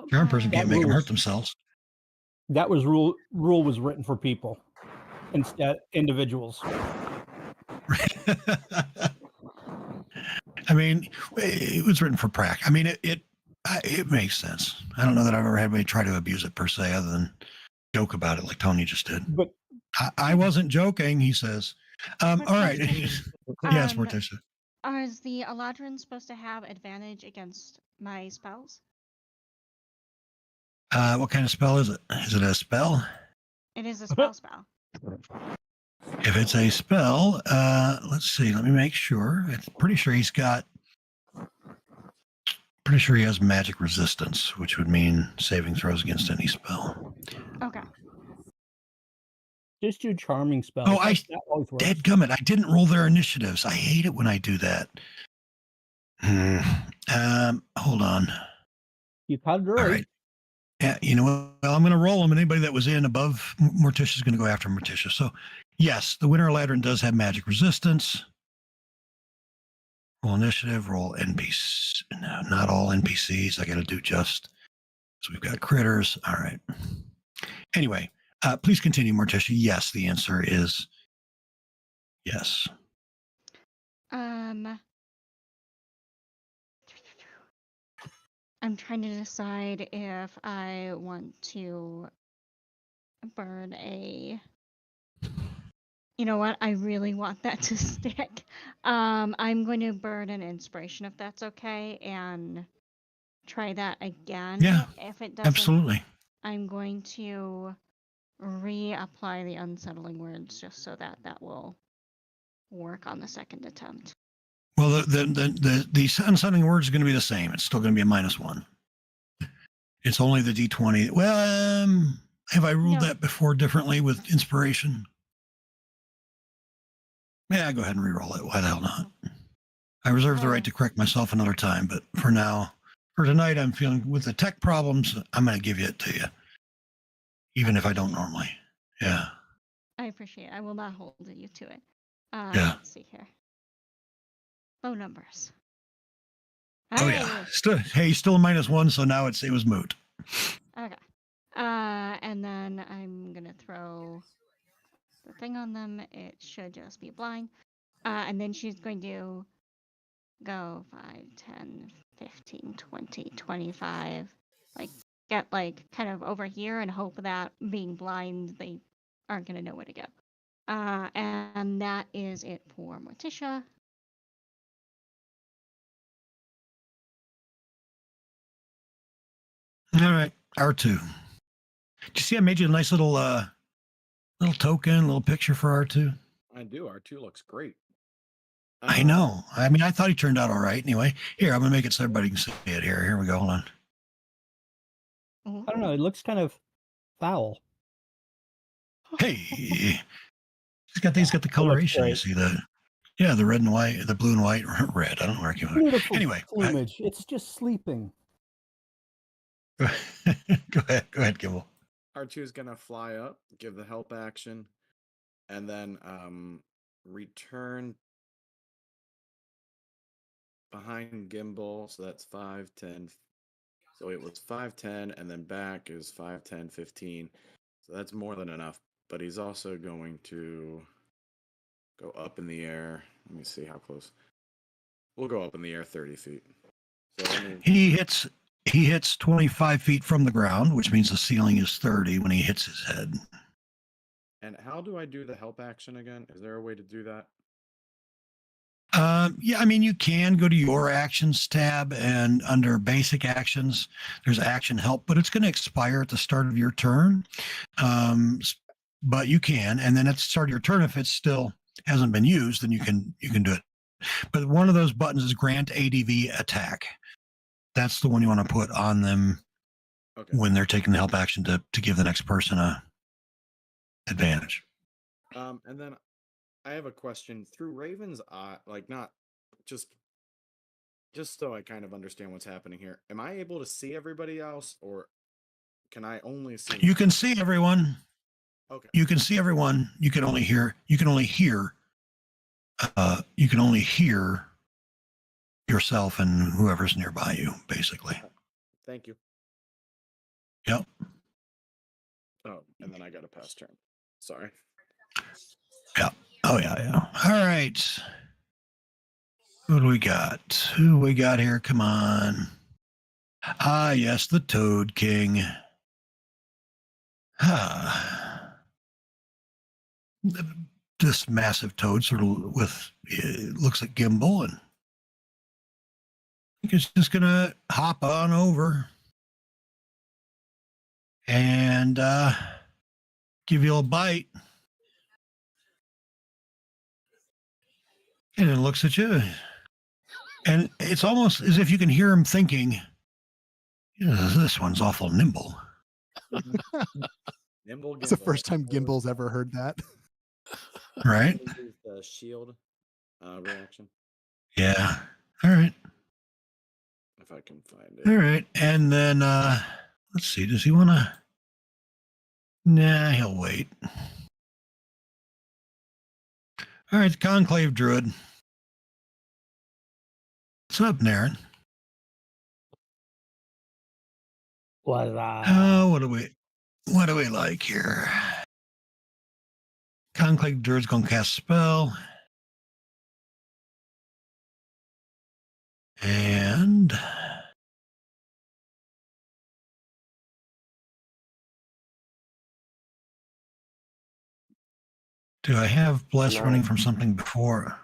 Charm person That can't make them rules. hurt themselves. That was rule was written for people instead individuals. I mean, it was written for prac. I mean, it makes sense. I don't know that I've ever had anybody try to abuse it per se, other than joke about it like Tony just did. But I wasn't joking, he says. All right. Yes, Um, Morticia. Is the Eladrin supposed to have advantage against my spells? What kind of spell is it? Is it a spell? It is a spell. If it's a spell, let's see. Let me make sure. I'm pretty sure he's got. Pretty sure he has magic resistance, which would mean saving throws against any spell. Okay. Just do charming spells. Oh, I that always works. Dadgummit, I didn't roll their initiatives. I hate it when I do that. Hold on. You cut it All right. right. Yeah, you know what? Well, I'm going to roll them, and anybody that was in above Morticia is going to go after Morticia. So, yes, the Winter Eladrin does have magic resistance. Roll initiative, roll NPC. No, not all NPCs. I got to do just. So we've got critters. All right. Anyway, please continue, Morticia. Yes, the answer is yes. I'm trying to decide if I want to burn a. You know what? I really want that to stick. I'm going to burn an inspiration if that's okay, and try that again. Yeah, If it doesn't, Absolutely. I'm going to reapply the unsettling words just so that that will work on the second attempt. Well, the unsettling word is going to be the same. It's still going to be a -1. It's only the D20. Well, have I ruled No. that before differently with inspiration? Yeah, go ahead and re-roll it. Why the hell not? I reserve the right to correct myself another time, but for now, for tonight, I'm feeling with the tech problems, I'm going to give it to you, even if I don't normally. Yeah. I appreciate it. I will not hold you to it. Yeah. Let's see here. Phone numbers. Oh yeah. Still, hey, still a -1, so now it was moot. Okay. And then I'm gonna throw the thing on them. It should just be blind. And then she's going to go 5, 10, 15, 20, 25. Like, get, like, kind of over here and hope that being blind, they aren't gonna know where to go. And that is it for Morticia. All right, R2. Did you see I made you a nice little token, little picture for R2? I do. R2 looks great. I know. I mean, I thought he turned out all right. Anyway, here, I'm going to make it so everybody can see it here. Here we go. Hold on. I don't know. It looks kind of foul. Hey, he's got the coloration. You see the red and white, the blue and white, red. I don't know where I came from. Beautiful Anyway, plumage. It's just sleeping. go ahead, Gibble. R2 is gonna fly up, give the help action, and then return behind Gimbal. So that's 5, 10. So it was 5, 10, and then back is 5, 10, 15. So that's more than enough. But he's also going to go up in the air. Let me see how close. We'll go up in the air 30 feet. So He hits 25 feet from the ground, which means the ceiling is 30 when he hits his head. And how do I do the help action again? Is there a way to do that? Yeah, I mean, you can go to your actions tab, and under basic actions, there's action help, but it's going to expire at the start of your turn. But you can, and then at the start of your turn, if it still hasn't been used, then you can do it. But one of those buttons is grant ADV attack. That's the one you want to put on them when they're taking the help action to give the next person a advantage. And then I have a question through Raven's eye, like not just so I kind of understand what's happening here. Am I able to see everybody else, or can I only see? You can see everyone. Okay. You can see everyone. You can only hear. You can only hear yourself and whoever's nearby you, basically. Thank you. Yep. Oh, and then I got a pass turn. Sorry. Yeah. Oh yeah. All right. Who do we got? Who we got here? Come on. Ah, yes, the Toad King. This massive toad sort of looks at Gimbal, and I think it's just gonna hop on over and give you a bite. And it looks at you. And it's almost as if you can hear him thinking, this one's awful nimble. Nimble It's the Gimbal. first time Gimbals ever heard that. Right? Use the shield reaction Yeah. All right. if I can find All it. right. And then let's see, does he want to? Nah, he'll wait. All right, the Conclave Druid. What's up, Naren? Oh, what do we like here? Conclave Druid's gonna cast spell. And do I have Bless No. running from something before?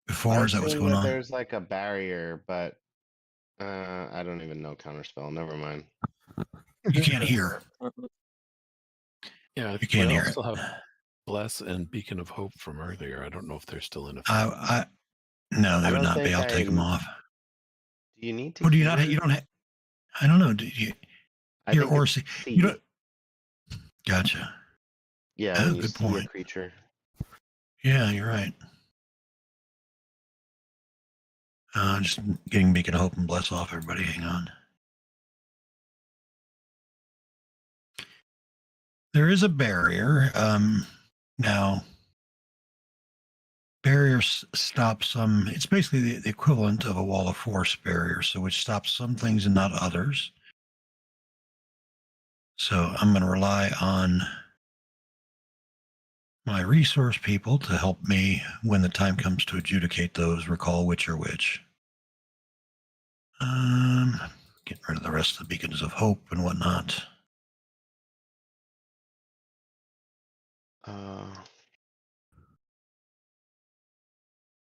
I Is that what's assume going that on? there's like a barrier, but I don't even know counterspell. Never mind. You can't hear. Yeah, You can't we hear it. also have Bless and Beacon of Hope from earlier. I don't know if they're still in effect. No, they I would don't not be. think I'll take them off. Do you need to? Or do you not? hear? You don't have. I don't know. Do you? I Hear think or it's see? see. You don't. Gotcha. Yeah, Oh, when you good see a point. creature. Yeah, you're right. Just getting Beacon of Hope and Bless off everybody. Hang on. There is a barrier. Now, barriers stop some. It's basically the equivalent of a wall of force barrier, so which stops some things and not others. So I'm going to rely on my resource people to help me when the time comes to adjudicate those, recall which are which. Getting rid of the rest of the beacons of hope and whatnot.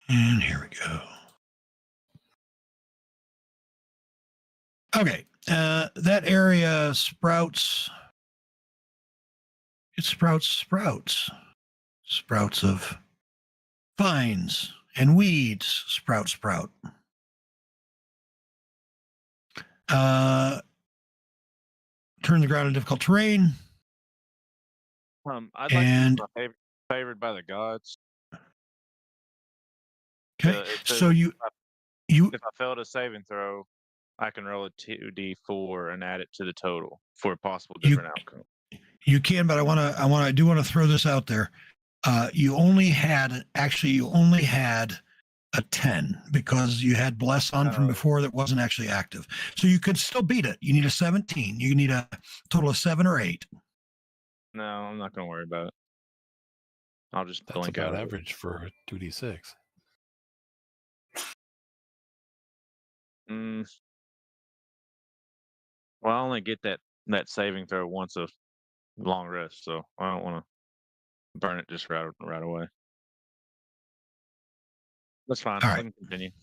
And here we go. Okay, that area sprouts. It sprouts of vines and weeds. Sprout. Turn the ground into difficult terrain. I'd like And to be favored by the gods. okay, It says so you if I failed a saving throw, I can roll a 2d4 and add it to the total for a possible different outcome. You can, but I do want to throw this out there. You only had a 10 because you had Bless on from before that wasn't actually active. So you could still beat it. You need a 17. You need a total of 7 or 8. No, I'm not going to worry about it. I'll just That's blink about out. average for a 2d6. Well, I only get that saving throw once a long rest, so I don't want to burn it just right away. That's fine. All I right. can continue. All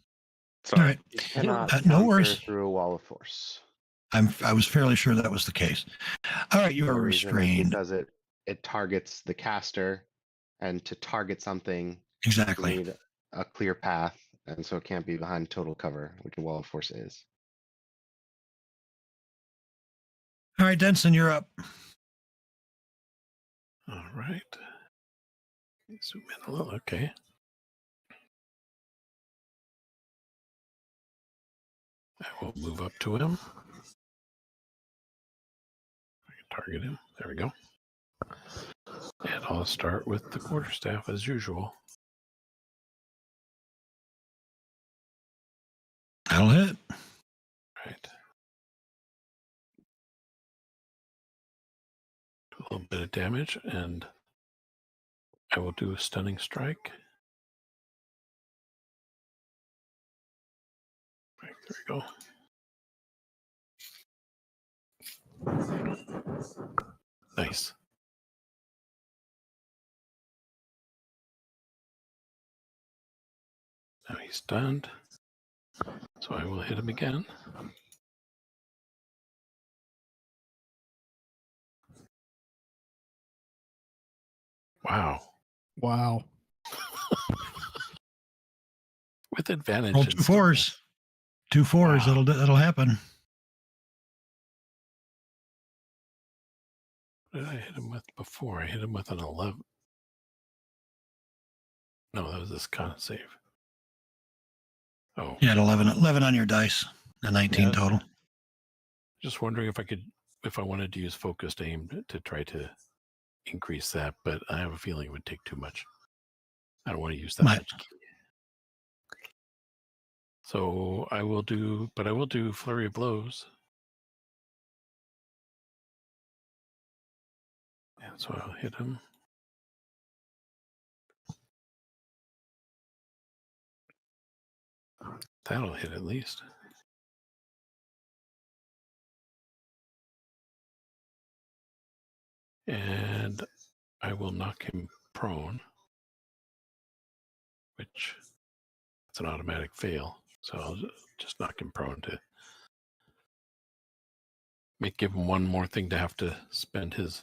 Sorry. right. You cannot No counter worries. through a wall of force. I was fairly sure that was the case. All right, you The are reason is restrained. because it targets the caster, and to target something, you Exactly. need a clear path, and so it can't be behind total cover, which a wall of force is. All right, Denson, you're up. All right. Zoom in a little. Okay. I will move up to him. I can target him. There we go. And I'll start with the quarterstaff as usual. That'll hit. Right. Do a little bit of damage, and I will do a stunning strike. Right, there we go. Nice. Now he's stunned. So I will hit him again. Wow. Wow. with advantage. Roll and 2 stuff. 4s. 2 4s. Wow. That'll happen. What did I hit him with before? I hit him with an 11. No, that was this con save. Oh, You had 11 on your dice. A 19 Yeah. total. just wondering if I wanted to use focused aim to try to increase that, but I have a feeling it would take too much. I don't want to use that Might. much key. So I will do flurry of blows. Yeah, so I'll hit him. That'll hit at least. And I will knock him prone, which it's an automatic fail. So I'll just knock him prone to give him one more thing to have to spend his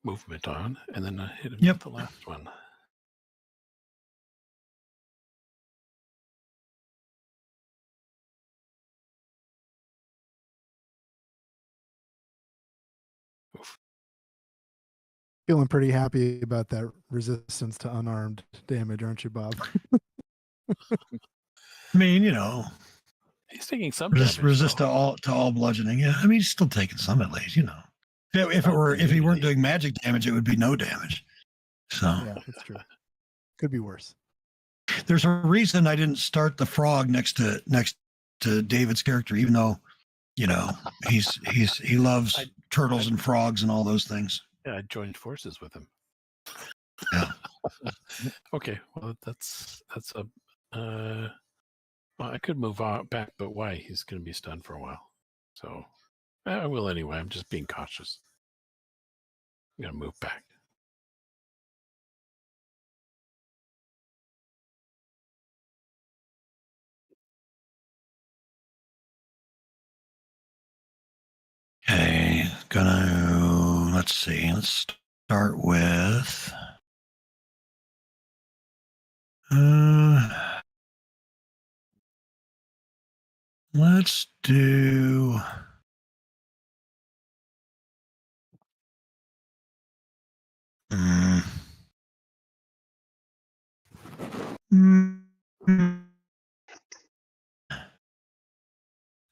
movement on, and then I hit him Yep. with the last one. Oof. Feeling pretty happy about that resistance to unarmed damage, aren't you, Bob? I mean, you know, He's taking some resist damage. to all bludgeoning. Yeah, I mean, he's still taking some at least. You know, if he weren't doing magic damage, it would be no damage. So Yeah, that's true. Could be worse. there's a reason I didn't start the frog next to David's character, even though, you know, he loves turtles and frogs and all those things. Yeah, I joined forces with him. Yeah. Okay, well that's a well, I could move on back, but why? He's going to be stunned for a while. So I will anyway. I'm just being cautious. I'm going to move back. Okay, let's see. Let's start with let's do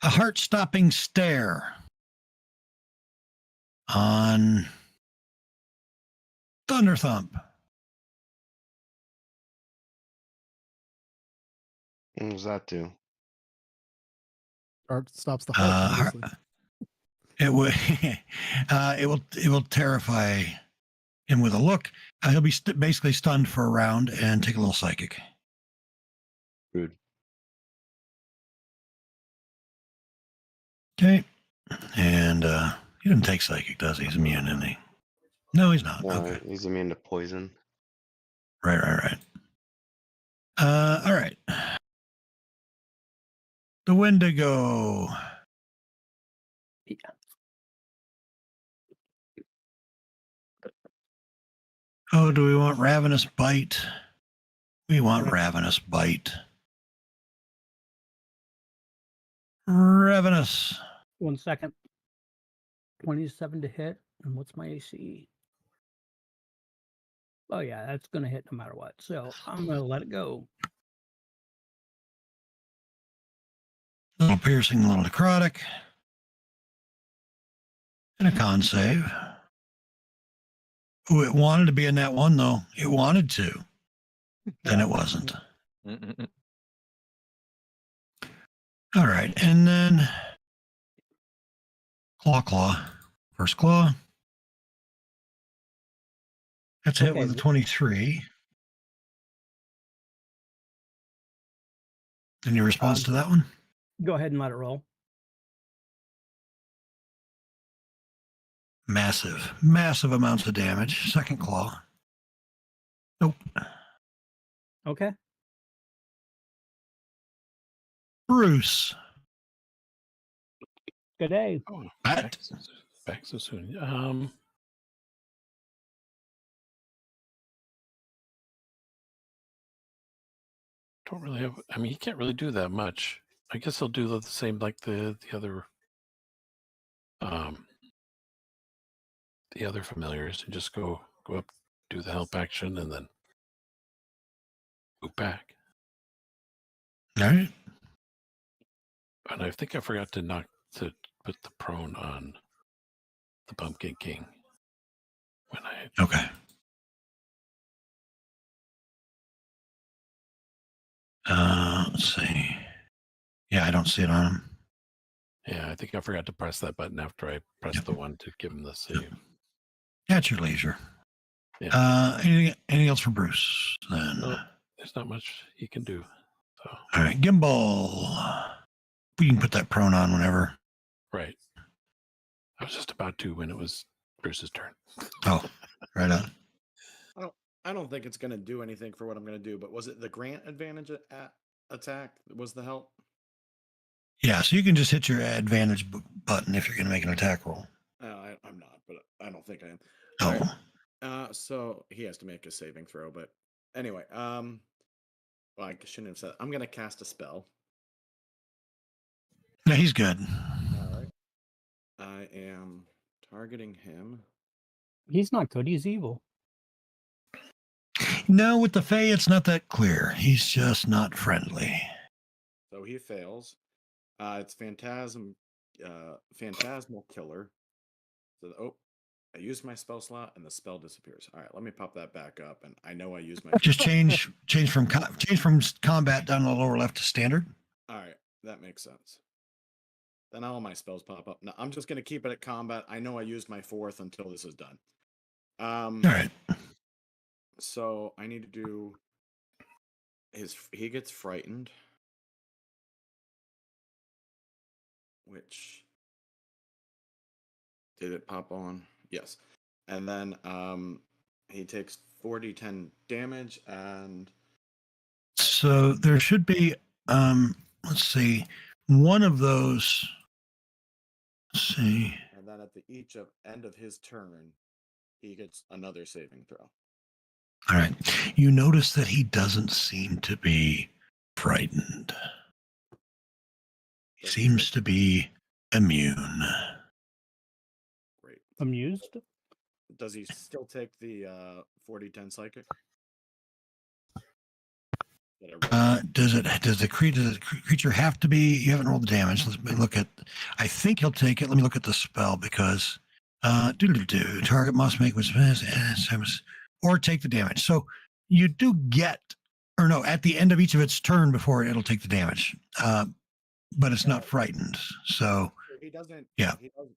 a heart-stopping stare on Thunderthump. What does that do? Or stops the heart. Obviously. It will it will terrify him with a look. He'll be basically stunned for a round and take a little psychic. Rude. Okay, and he didn't take psychic, does he? He's immune, isn't he? No, he's not. Okay, He's immune to poison. right. All right. The Wendigo. Yeah. Oh, do we want Ravenous Bite? We want Ravenous Bite. Ravenous. 1 second. 27 to hit. And what's my AC? Oh, yeah, that's going to hit no matter what. So I'm going to let it go. Little piercing, little necrotic. And a con save. Oh, it wanted to be in that one, though. It wanted to. Then it wasn't. All right. And then Claw. First claw. That's hit with a 23. Any response to that one? Go ahead and let it roll. Massive amounts of damage. Second claw. Nope. Okay. Bruce. Good day. Oh, Back. back so soon. don't really have. I mean, he can't really do that much. I guess he'll do the same like the other familiars, and just go up, do the help action, and then move back. All right. And I think I forgot to put the prone on the Pumpkin King when I. Okay. Let's see. Yeah, I don't see it on him. Yeah, I think I forgot to press that button after I pressed the one to give him the save. At your leisure. Yeah. Anything else for Bruce then? No, there's not much he can do. So. All right, Gimbal. We can put that prone on whenever. Right. I was just about to when it was Bruce's turn. Oh, right on. I don't think it's going to do anything for what I'm going to do, but was it the grant advantage attack was the help? Yeah, so you can just hit your advantage button if you're going to make an attack roll. I'm not, but I don't think I am. Oh. Right. So he has to make a saving throw, but anyway, well, I shouldn't have said I'm going to cast a spell. No, he's good. All right. I am targeting him. He's not good. He's evil. No, with the Fae, it's not that clear. He's just not friendly. So he fails. It's phantasmal killer. So I used my spell slot and the spell disappears. All right, let me pop that back up. And I know I used my. Just change from combat down the lower left to standard. All right, that makes sense. Then all my spells pop up. Now I'm just gonna keep it at combat. I know I used my 4th until this is done. All right. So I need to do he gets frightened. Which did it pop on? Yes. And then he takes 4d10 damage and so there should be let's see, one of those. Let's see. And then at the end of his turn, he gets another saving throw. All right. You notice that he doesn't seem to be frightened. He seems to be immune. Great. Amused? Does he still take the 4d10 psychic? Does the creature have to be? You haven't rolled the damage. Let me look at. I think he'll take it. Let me look at the spell because target must make or take the damage. So you do get, or no, at the end of each of its turn before it'll take the damage, but it's not frightened. So he doesn't. Yeah. He doesn't.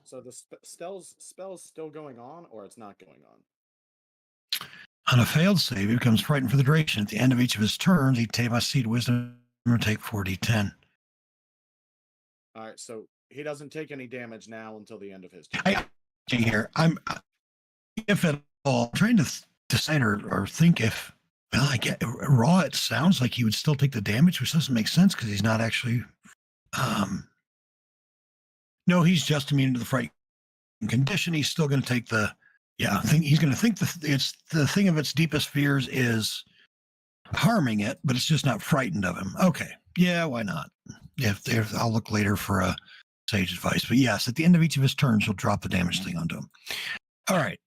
So the spell's still going on, or it's not going on. On a failed save, he becomes frightened for the duration. At the end of each of his turns, he must see wisdom or take 4d10. All right, so he doesn't take any damage now until the end of his turn. I'm if at all trying to decide or think if. Well, I get raw. It sounds like he would still take the damage, which doesn't make sense because he's not actually. No, he's just immune to the fright condition. He's still going to take the. Yeah, he's going to think it's the thing of its deepest fears is harming it, but it's just not frightened of him. Okay, yeah, why not? If I'll look later for a sage advice, but yes, at the end of each of his turns, he'll drop the damage thing onto him. All right.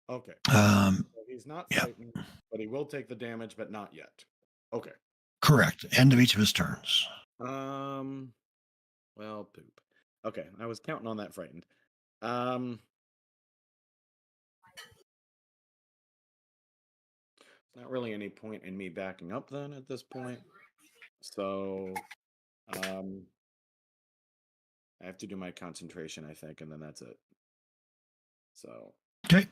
Okay. So he's not frightened, but he will take the damage, but not yet. Okay. Correct. End of each of his turns. Well, poop. Okay, I was counting on that frightened. Not really any point in me backing up then at this point. So I have to do my concentration, I think, and then that's it. So okay.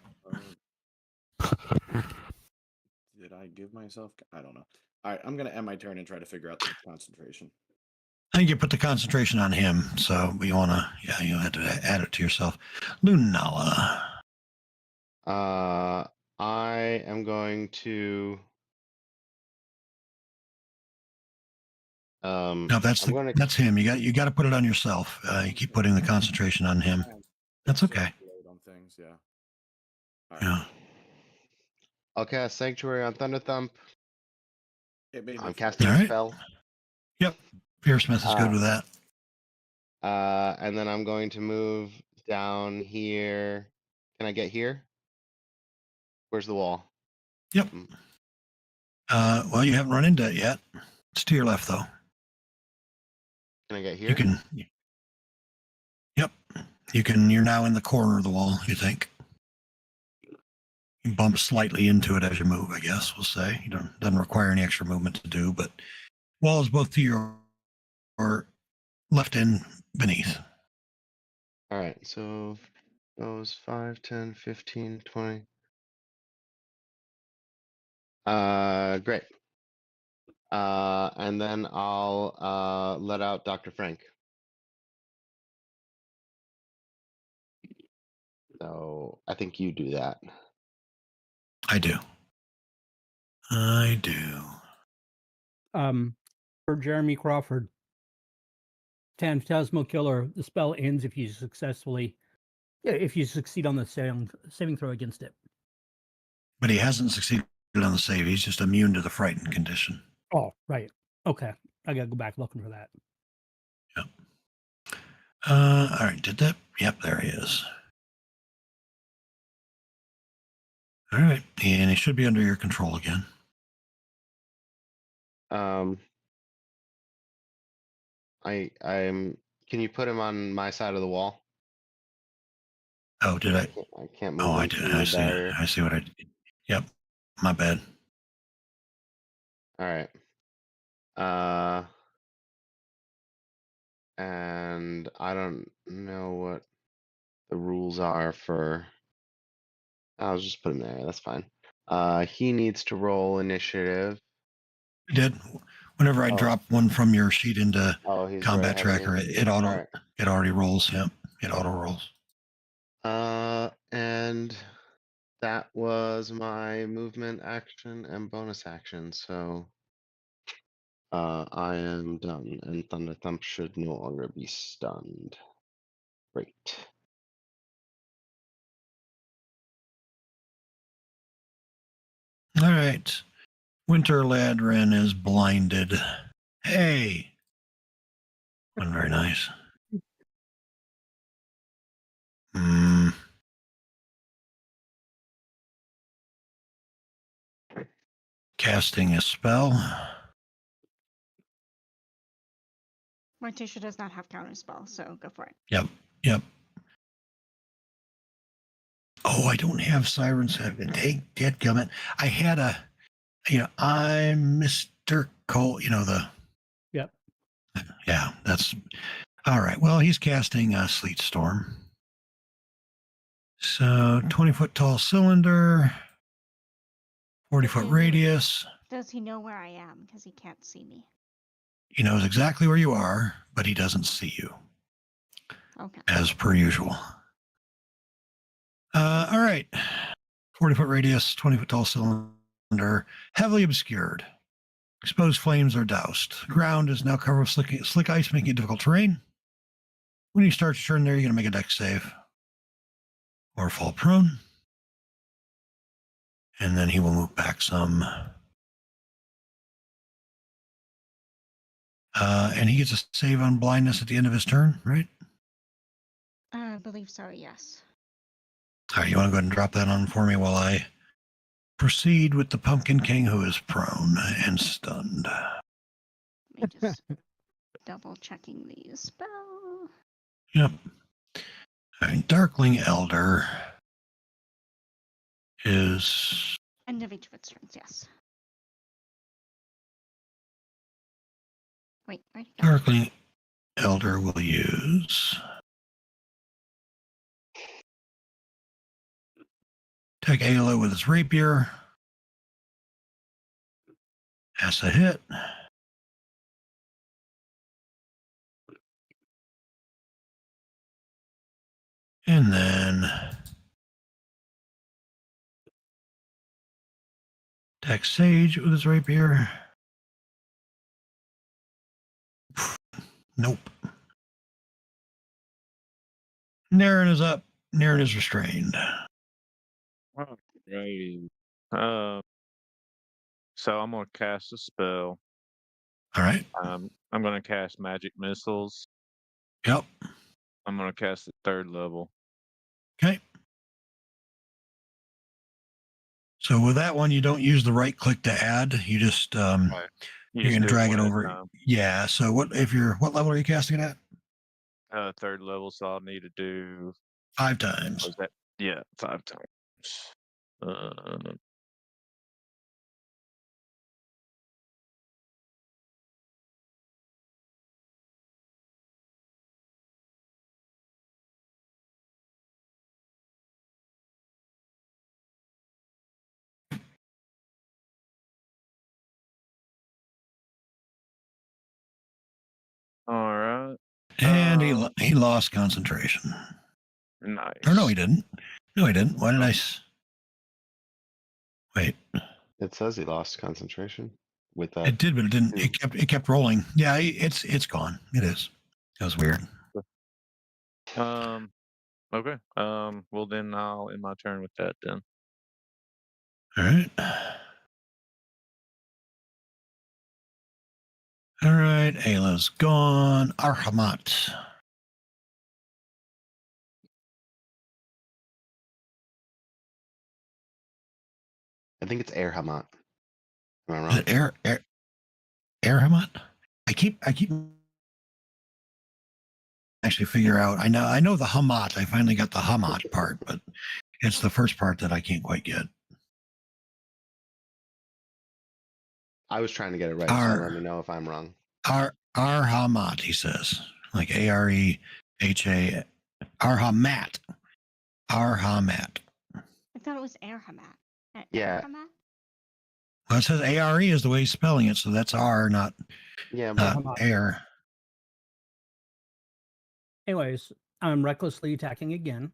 Did I give myself? I don't know. All right, I'm gonna end my turn and try to figure out the concentration. I think you put the concentration on him, so you wanna, you have to add it to yourself. Lunala. I am going to. No, that's him. You got to put it on yourself. You keep putting the concentration on him. That's okay. On things, yeah. Yeah. I'll cast Sanctuary on Thunder Thump. It made me I'm feel casting All a right. spell. Yep. Fearsmith is good with that. And then I'm going to move down here. Can I get here? Where's the wall? Yep. Well, you haven't run into it yet. It's to your left, though. Can I get here? You can. Yep. You can. You're now in the corner of the wall. You think. You bump slightly into it as you move. I guess we'll say. You don't. Doesn't require any extra movement to do, but wall is both to your or left and beneath. All right. So those 5, 10, 15, 20. Great. And then I'll let out Dr. Frank. So I think you do that. I do. I do. For Jeremy Crawford, Phantasmal Killer, the spell ends if you succeed on the saving throw against it. But he hasn't succeeded on the save. He's just immune to the frightened condition. Oh, right. Okay. I gotta go back looking for that. Yep. All right. Did that? Yep. There he is. All right. And he should be under your control again. I'm. Can you put him on my side of the wall? Oh, did I? I can't move. Oh, I him did. through I the see. barrier. I see what I did. Yep. My bad. All right. And I don't know what the rules are for. I'll just put him there. That's fine. He needs to roll initiative. I did. Whenever I Oh. drop one from your sheet into Oh, he's Combat right ahead of Tracker, me. it auto All right. it already rolls. Yep. It auto rolls. And that was my movement action and bonus action. So I am done, and Thunder Thump should no longer be stunned. Great. All right. Winter Ladrin is blinded. Hey. Wasn't very nice. Casting a spell. Morticia does not have counterspell, so go for it. Yep. Yep. Oh, I don't have Sirens. Take dadgummit. I had I'm Mr. Cole, Yep. Yeah, that's all right. Well, he's casting a Sleet Storm. So 20-foot tall cylinder, 40-foot radius. Does he know where I am? Because he can't see me. He knows exactly where you are, but he doesn't see you, Okay. as per usual. All right. 40-foot radius, 20-foot tall cylinder, heavily obscured. Exposed flames are doused. The ground is now covered with slick ice, making it difficult terrain. When you start to turn there, you're going to make a dex save or fall prone. And then he will move back some. And he gets a save on blindness at the end of his turn, right? I believe so, yes. All right, you want to go ahead and drop that on for me while I proceed with the Pumpkin King, who is prone and stunned. Let me just double checking the spell. Yep. All right, Darkling Elder is... End of each of its turns, yes. Wait, where'd it go? Darkling Elder will use... Attack Ayla with his rapier. That's a hit. And then attack Sage with his rapier. Nope. Naren is up. Naren is restrained. Alrighty. So I'm gonna cast a spell. All right. I'm gonna cast magic missiles. Yep. I'm gonna cast the 3rd level. Okay. So with that one, you don't use the right click to add. You just Right. You you're just gonna do drag it one at a over. time. Yeah. So what level are you casting it at? 3rd level, so I'll need to do 5 times. was that? Yeah, 5 times. Uh, all right. And Um, he lost concentration. Nice. Or no, he didn't. No, he didn't. Why did I? Wait, It says he lost concentration with that. it did, but it didn't. two. It kept rolling. Yeah, it's gone. It is. That was weird. Okay. Well then I'll end my turn with that then. All right. All right. Ayla's gone. Arhamat. I think it's Air Hamat. Am I Is wrong? it Arhamat? I keep actually figure out. I know the Hamat. I finally got the Hamat part, but it's the first part that I can't quite get. I was trying to get it right, so let me know if I'm wrong. Arhamat, he says, like Areha, Arhamat, Arhamat. I thought it was Erhamat. Yeah. Erhamat? Well, it says ARE is the way he's spelling it, so that's R, not Yeah, but Hamat. air. Anyways, I'm recklessly attacking again.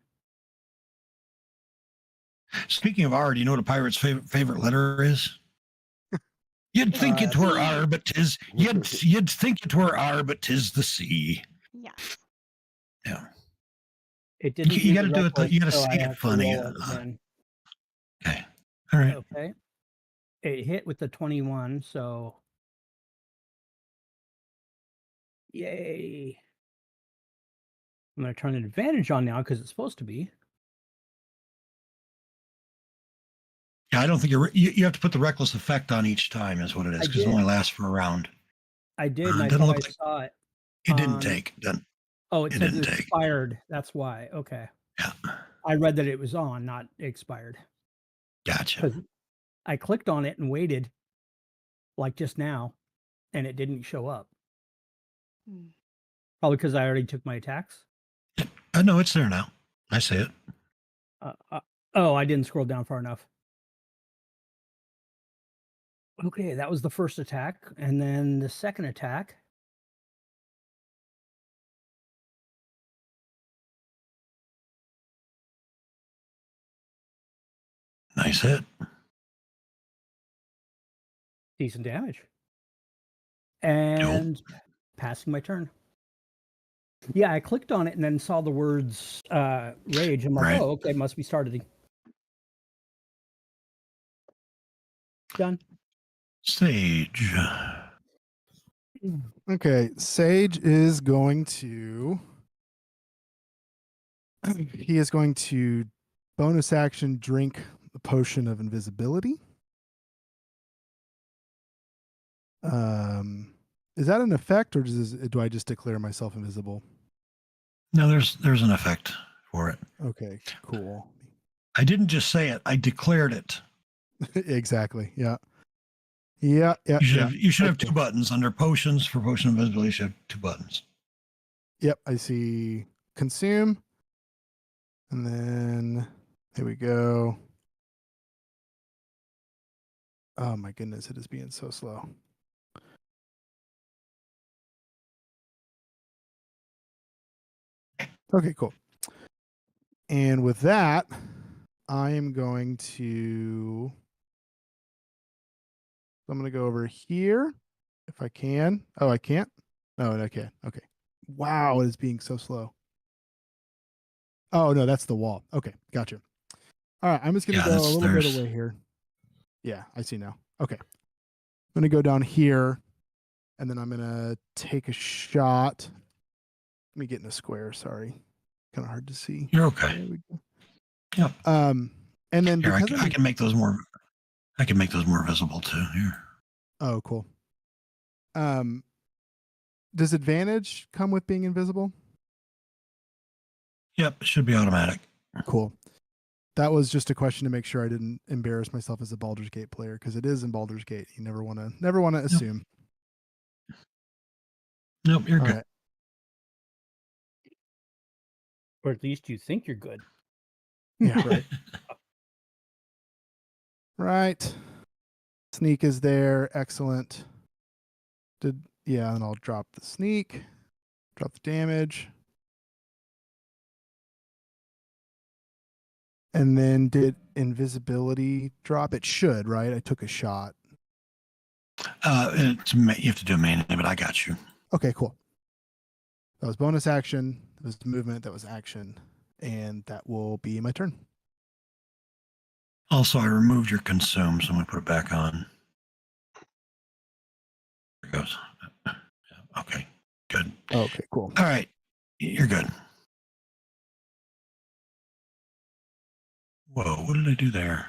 Speaking of R, do you know what a pirate's favorite letter is? You'd think it were R, but tis you'd think it were R, but tis the C. Yes. Yeah. It didn't. You do got to the do it. reckless, You got to so I say have it to funny. roll it again. Okay. All right. Okay. It hit with the 21, so yay. I'm going to turn an advantage on now because it's supposed to be. Yeah, I don't think you have to put the reckless effect on each time, is what it is, I because it did. only lasts for a round. I did, and I doesn't thought look I like- saw it. It didn't on- take. Done. Oh, it It says didn't it's take. expired. That's why. Okay. Yeah. I read that it was on, not expired. Gotcha. Because I clicked on it and waited, like just now, and it didn't show up. Hmm. Probably because I already took my attacks. No, it's there now. I see it. Oh, I didn't scroll down far enough. Okay, that was the first attack, and then the second attack. Nice hit. Decent damage. And passing my turn. Yeah, I clicked on it and then saw the words rage. I'm like, Right. oh, okay, must be starting. Done. Sage. Okay, Sage is going to. He is going to bonus action drink the potion of invisibility. Is that an effect, or do I just declare myself invisible? No, there's an effect for it. Okay, cool. I didn't just say it. I declared it. Exactly. Yeah. Yeah. You should have Okay. 2 buttons under potions. For potion of invisibility, you should have 2 buttons. Yep. I see consume. And then here we go. Oh my goodness, it is being so slow. Okay, cool. And with that, I am going to. I'm going to go over here if I can. Oh, I can't. Oh, I can. Okay. Wow, it is being so slow. Oh no, that's the wall. Okay, gotcha. All right, I'm just going to Yeah, go a little bit there's- away here. Yeah, I see now. Okay. I'm gonna go down here, and then I'm gonna take a shot. Let me get in a square. Sorry, kind of hard to see. You're okay. There we go. Yep. And then Here, because I can make those more. I can make those more visible too. Here. oh, cool. Does advantage come with being invisible? Yep, it should be automatic. Cool. That was just a question to make sure I didn't embarrass myself as a Baldur's Gate player, because it is in Baldur's Gate. You never want to assume. Nope, you're All good. right. Or at least you think you're good. Yeah, right. Right. Sneak is there. Excellent. And I'll drop the sneak. Drop the damage. And then did invisibility drop? It should, right? I took a shot. You have to do a main, but I got you. Okay, cool. That was bonus action. That was movement. That was action. And that will be my turn. Also, I removed your consume, so I'm going to put it back on. There it goes. Okay, good. Okay, cool. All right, you're good. Whoa, what did I do there?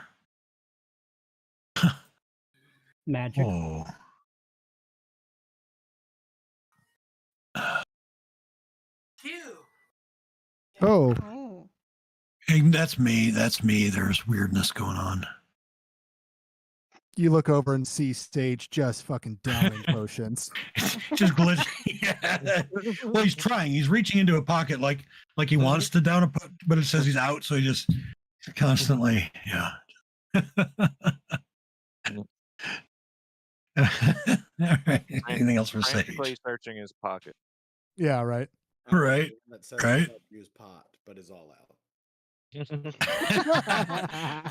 Magic. Whoa. Oh, Oh. Hey, that's me. That's me. There's weirdness going on. you look over and see Sage just fucking downing potions. Just glitching. Yeah. Well, he's trying. He's reaching into a pocket like he wants to down but it says he's out, so he just constantly, yeah. All right. Anything else for Frantically Sage? searching his pocket. Yeah, right. Right, That says right. use pot, but is all out.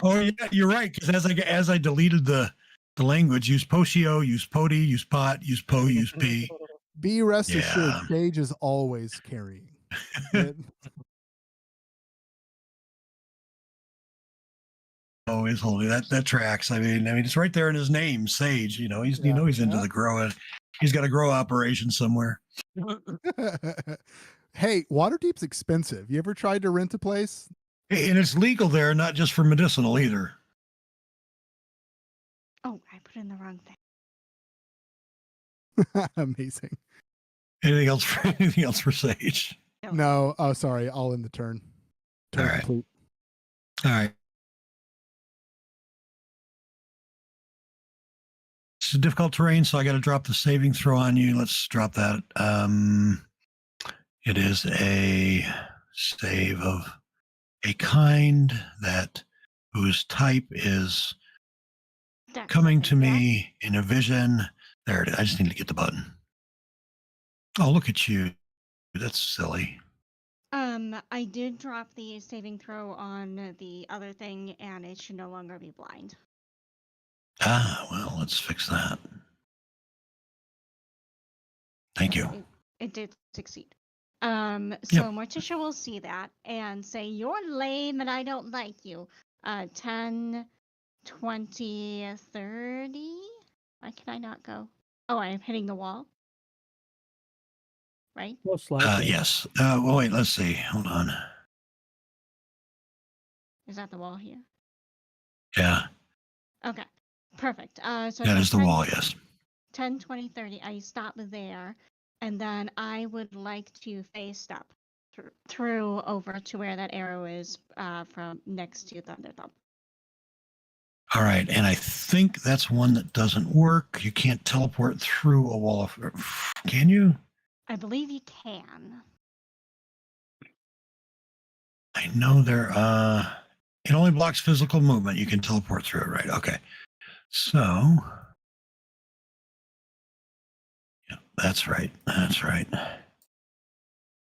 Oh yeah, you're right. Because as I deleted the language, use potio, use poti, use pot, use po, use p. Be rest assured, Yeah. Sage is always carrying. Always holding that tracks. I mean, it's right there in his name, Sage. You know, he's into the grow. He's got a grow operation somewhere. Hey, Waterdeep's expensive. You ever tried to rent a place? And it's legal there, not just for medicinal either. Oh, I put in the wrong thing. Amazing. Anything else for Sage? No, oh sorry, all in the turn. Turn All right. complete. All right. It's a difficult terrain, so I got to drop the saving throw on you. Let's drop that. It is a save of a kind whose type is Dex coming to saving throw. me in a vision. There it is. I just need to get the button. Oh, look at you. That's silly. I did drop the saving throw on the other thing, and it should no longer be blind. Ah, well, let's fix that. Thank you. It did succeed. So Morticia will see that and say, "You're lame and I don't like you." 10, 20, 30. Why can I not go? Oh, I'm hitting the wall. Right? Most likely. Yes. Well, wait, let's see. Hold on. Is that the wall here? Yeah, Okay. Perfect. So that for is the 10, wall, yes. 10, 20, 30. I stop there, and then I would like to face step through over to where that arrow is from next to Thunder Thump. All right, and I think that's one that doesn't work. You can't teleport through a wall of... Can you? I believe you can. I know there... It only blocks physical movement. You can teleport through it, right? Okay. So... Yeah, that's right. That's right.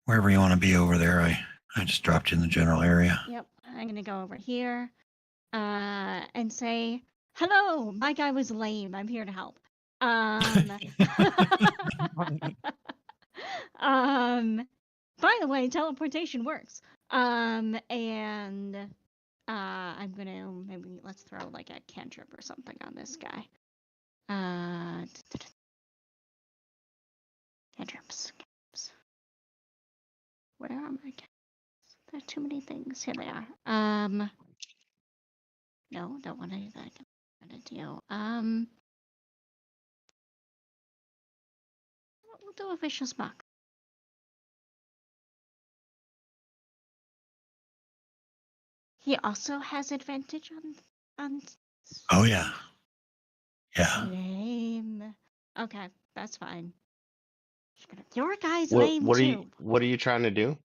Wherever you want to be over there, I just dropped you in the general area. Yep. I'm going to go over here and say, "Hello, my guy was lame. I'm here to help." By the way, teleportation works. And I'm gonna maybe let's throw like a cantrip or something on this guy. Cantrips. Where are my cantrips? There are too many things. Here they are. No, don't want to do that. Don't want to do. We'll do a vicious mock. He also has advantage on. Oh yeah. Yeah. Lame. Okay, that's fine. Your guy's What lame what are too. you what are you trying to do?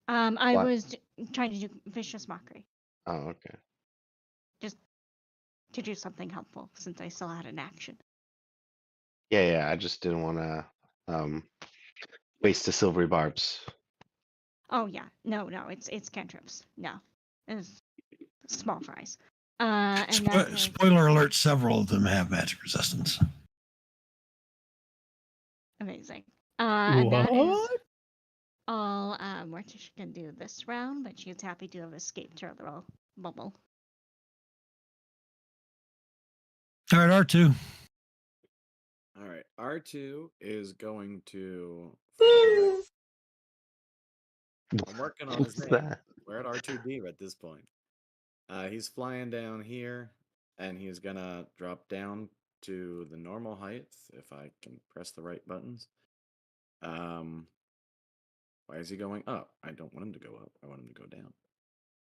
I What? was trying to do vicious mockery, Oh, okay. just to do something helpful since I still had an action. Yeah, I just didn't want to waste the silvery barbs. Oh yeah, no, it's cantrips. No, it's small fries. And that is Spoiler alert: several of them have magic resistance. amazing. And that is What? all Morticia can do this round, but she's happy to have escaped her little bubble. All right, R2. All right, R2 is going to. I'm working on his What's name. that? We're at R2D at this point. He's flying down here, and he's gonna drop down to the normal height if I can press the right buttons. Why is he going up? I don't want him to go up. I want him to go down.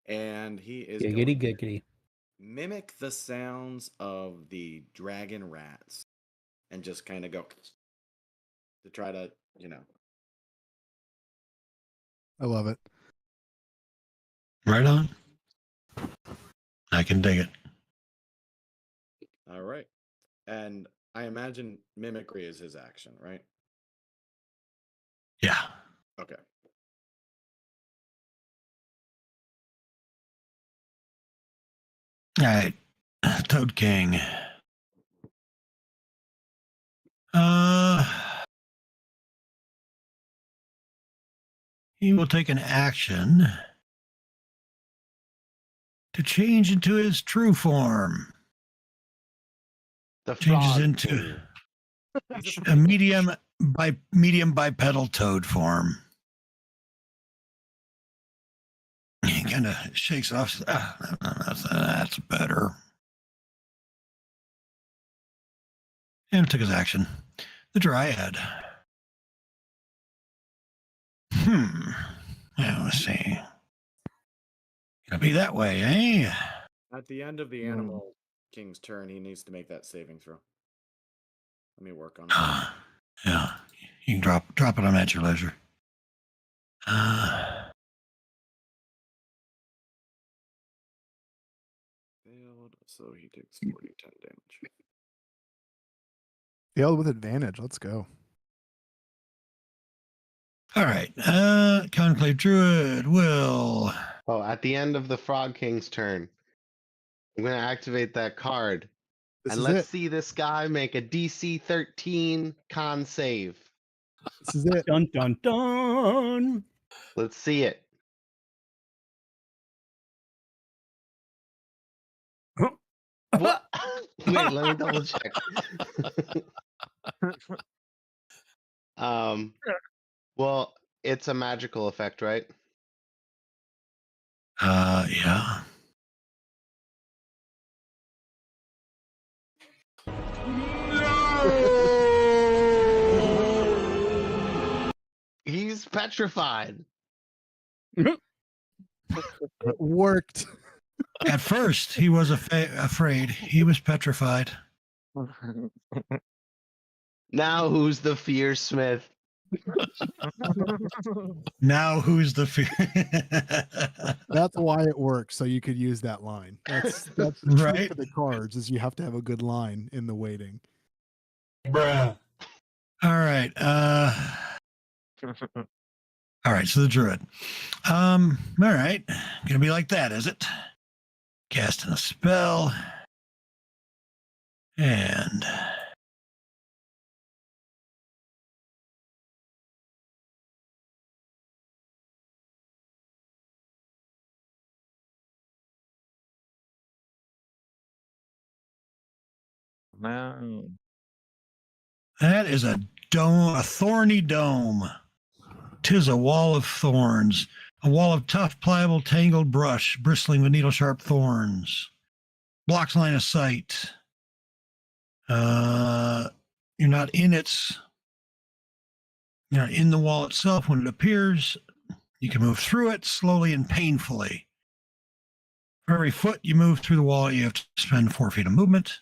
And he is Giggity going giggity. to mimic the sounds of the dragon rats and just kind of go to try to, I love it. Right on. I can dig it. All right. And I imagine mimicry is his action, right? Yeah. Okay. All right. Toad King. He will take an action to change into his true form. The Changes frog into king. a medium bipedal toad form. He kind of shakes it off. That's better. And took his action. The Dryad. Yeah, let's see. Gonna be that way, eh? At the end of the animal king's turn, he needs to make that saving throw. Let me work on it. Yeah. You can drop it on at your leisure. Failed, so he takes 10 damage. Failed with advantage. Let's go. All right. Conclave Druid will. Oh, at the end of the frog king's turn, I'm gonna activate that card. This And is let's it. see this guy make a DC 13 con save. This is it. Dun dun dun. Let's see it. What? Wait, let me double check. Well, it's a magical effect, right? Yeah. He's petrified. It worked. At first, he was afraid. He was petrified. Now who's the fearsmith? Now who's the fear? That's why it works. So you could use that line. That's the trick Right. for the cards is you have to have a good line in the waiting. Bruh. All right. All right. So the druid. All right. Gonna be like that, is it? Casting a spell. And No. That is a dome, a thorny dome. 'Tis a wall of thorns, a wall of tough, pliable, tangled brush, bristling with needle-sharp thorns. Blocks line of sight. You're not in its. You're not in the wall itself when it appears. You can move through it slowly and painfully. For every foot you move through the wall, you have to spend 4 feet of movement.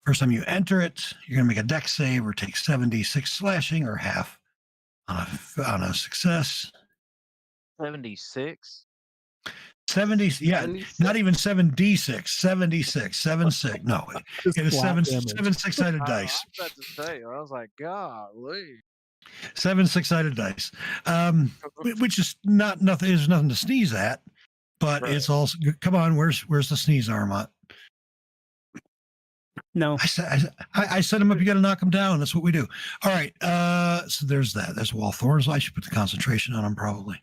First time you enter it, you're going to make a dex save or take 76 slashing or half on a success. 76. 70, yeah, 76. not even 7d6, 76, 76. No, Just it is flat seven damage. six-sided I dice. was about to say, I was like, golly. 7 6-sided dice, which is not nothing. There's nothing to sneeze at, but Right. it's also. Come on, where's the sneeze armot? No. I set him up. You got to knock him down. That's what we do. All right. So there's that. There's wall thorns. I should put the concentration on him probably.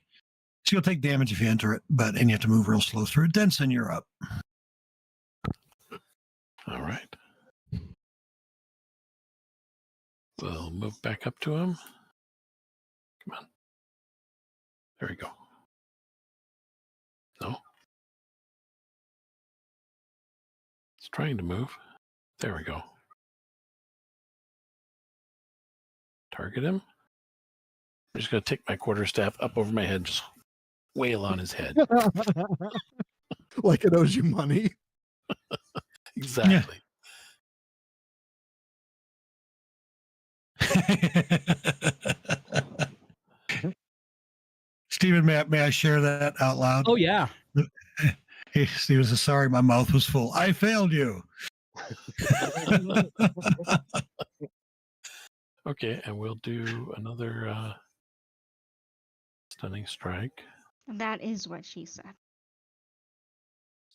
So you'll take damage if you enter it, and you have to move real slow through it. Denson, you're up. All right. We'll move back up to him. Come on. There we go. No. It's trying to move. There we go. Target him. I'm just going to take my quarterstaff up over my head, just wail on his head. Like it owes you money. Exactly. Stephen, may I share that out loud? Oh yeah. Hey, Stephen says, sorry, my mouth was full. I failed you. Okay, and we'll do another stunning strike. That is what she said.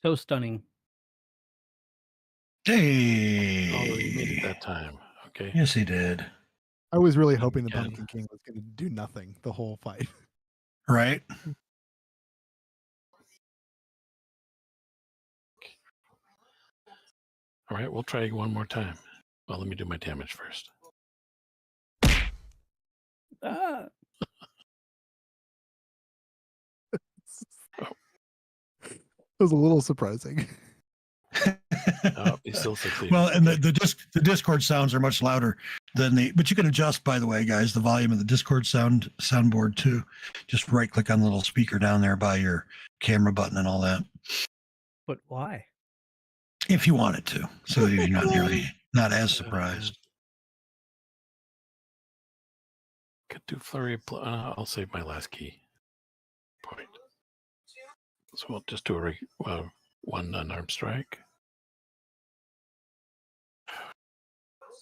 So stunning. Hey. Oh, he made it that time. Okay. Yes, he did. I was really hoping the Again. Pumpkin King was going to do nothing the whole fight. Right? All right, we'll try one more time. Well, let me do my damage first. Ah. It was a little surprising. Oh, he still succeeded. Well, and the Discord sounds are much louder than but you can adjust, by the way, guys, the volume of the Discord soundboard too. Just right click on the little speaker down there by your camera button and all that. But why? If you wanted to, so you're not as surprised. Could do flurry. I'll save my last key point. So we'll just do a one unarmed strike.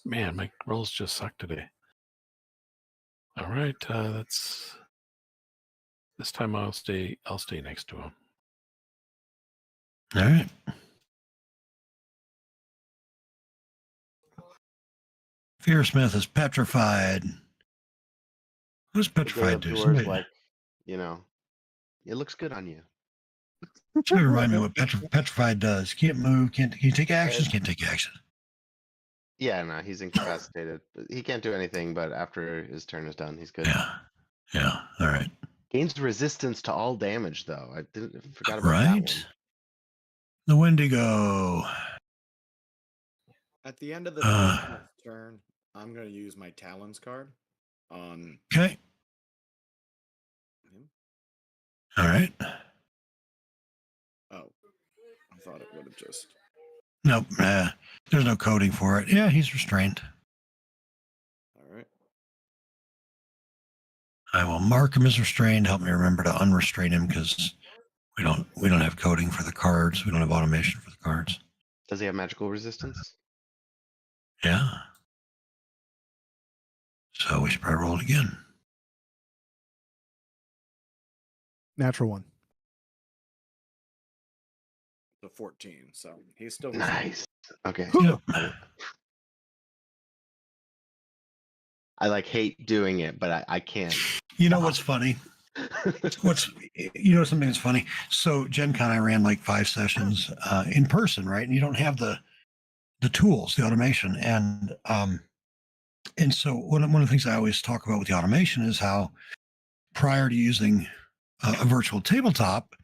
Man, my rolls just suck today. All right, that's this time. I'll stay next to him. All right. Fearsmith is petrified. Who's The day petrified of do? doors, Somebody, like, it looks good on you. somebody remind me what petrified does. Can't move. Can you take actions? Can't take action. Yeah, no, he's incapacitated. But he can't do anything, but after his turn is done, he's good. Yeah. All right. Gains resistance to all damage, though. I forgot about that one. Right. The Wendigo. At the end of the turn, I'm going to use my Talons card on Okay. him. All right. Oh, I thought it would have just. Nope. There's no coding for it. Yeah, he's restrained. All right. I will mark him as restrained. Help me remember to unrestrain him because we don't have coding for the cards. We don't have automation for the cards. Does he have magical resistance? Yeah. So we should probably roll it again. Natural one. The 14, so he's still Nice. Okay. Yep. I hate doing it, but I can't. You know what's funny? Something that's funny. So Gen Con, I ran like 5 sessions in person, right? And you don't have the the tools, the automation, and so one of the things I always talk about with the automation is how prior to using a virtual tabletop,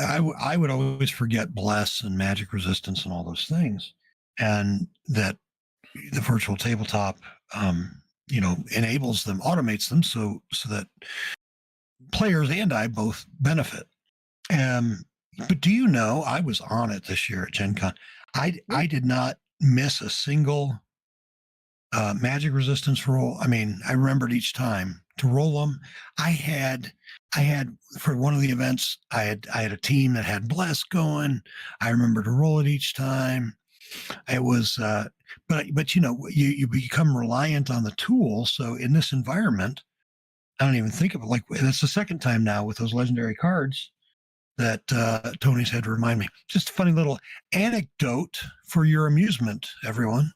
I would always forget bless and magic resistance and all those things, and that the virtual tabletop, enables them, automates them, so that players and I both benefit. But do you know, I was on it this year at Gen Con. I did not miss a single magic resistance roll. I mean, I remembered each time to roll them. I had for one of the events, I had a team that had bless going. I remember to roll it each time. It was, but you become reliant on the tool. So in this environment, I don't even think of it like that's the second time now with those legendary cards that Tony's had to remind me. Just a funny little anecdote for your amusement, everyone.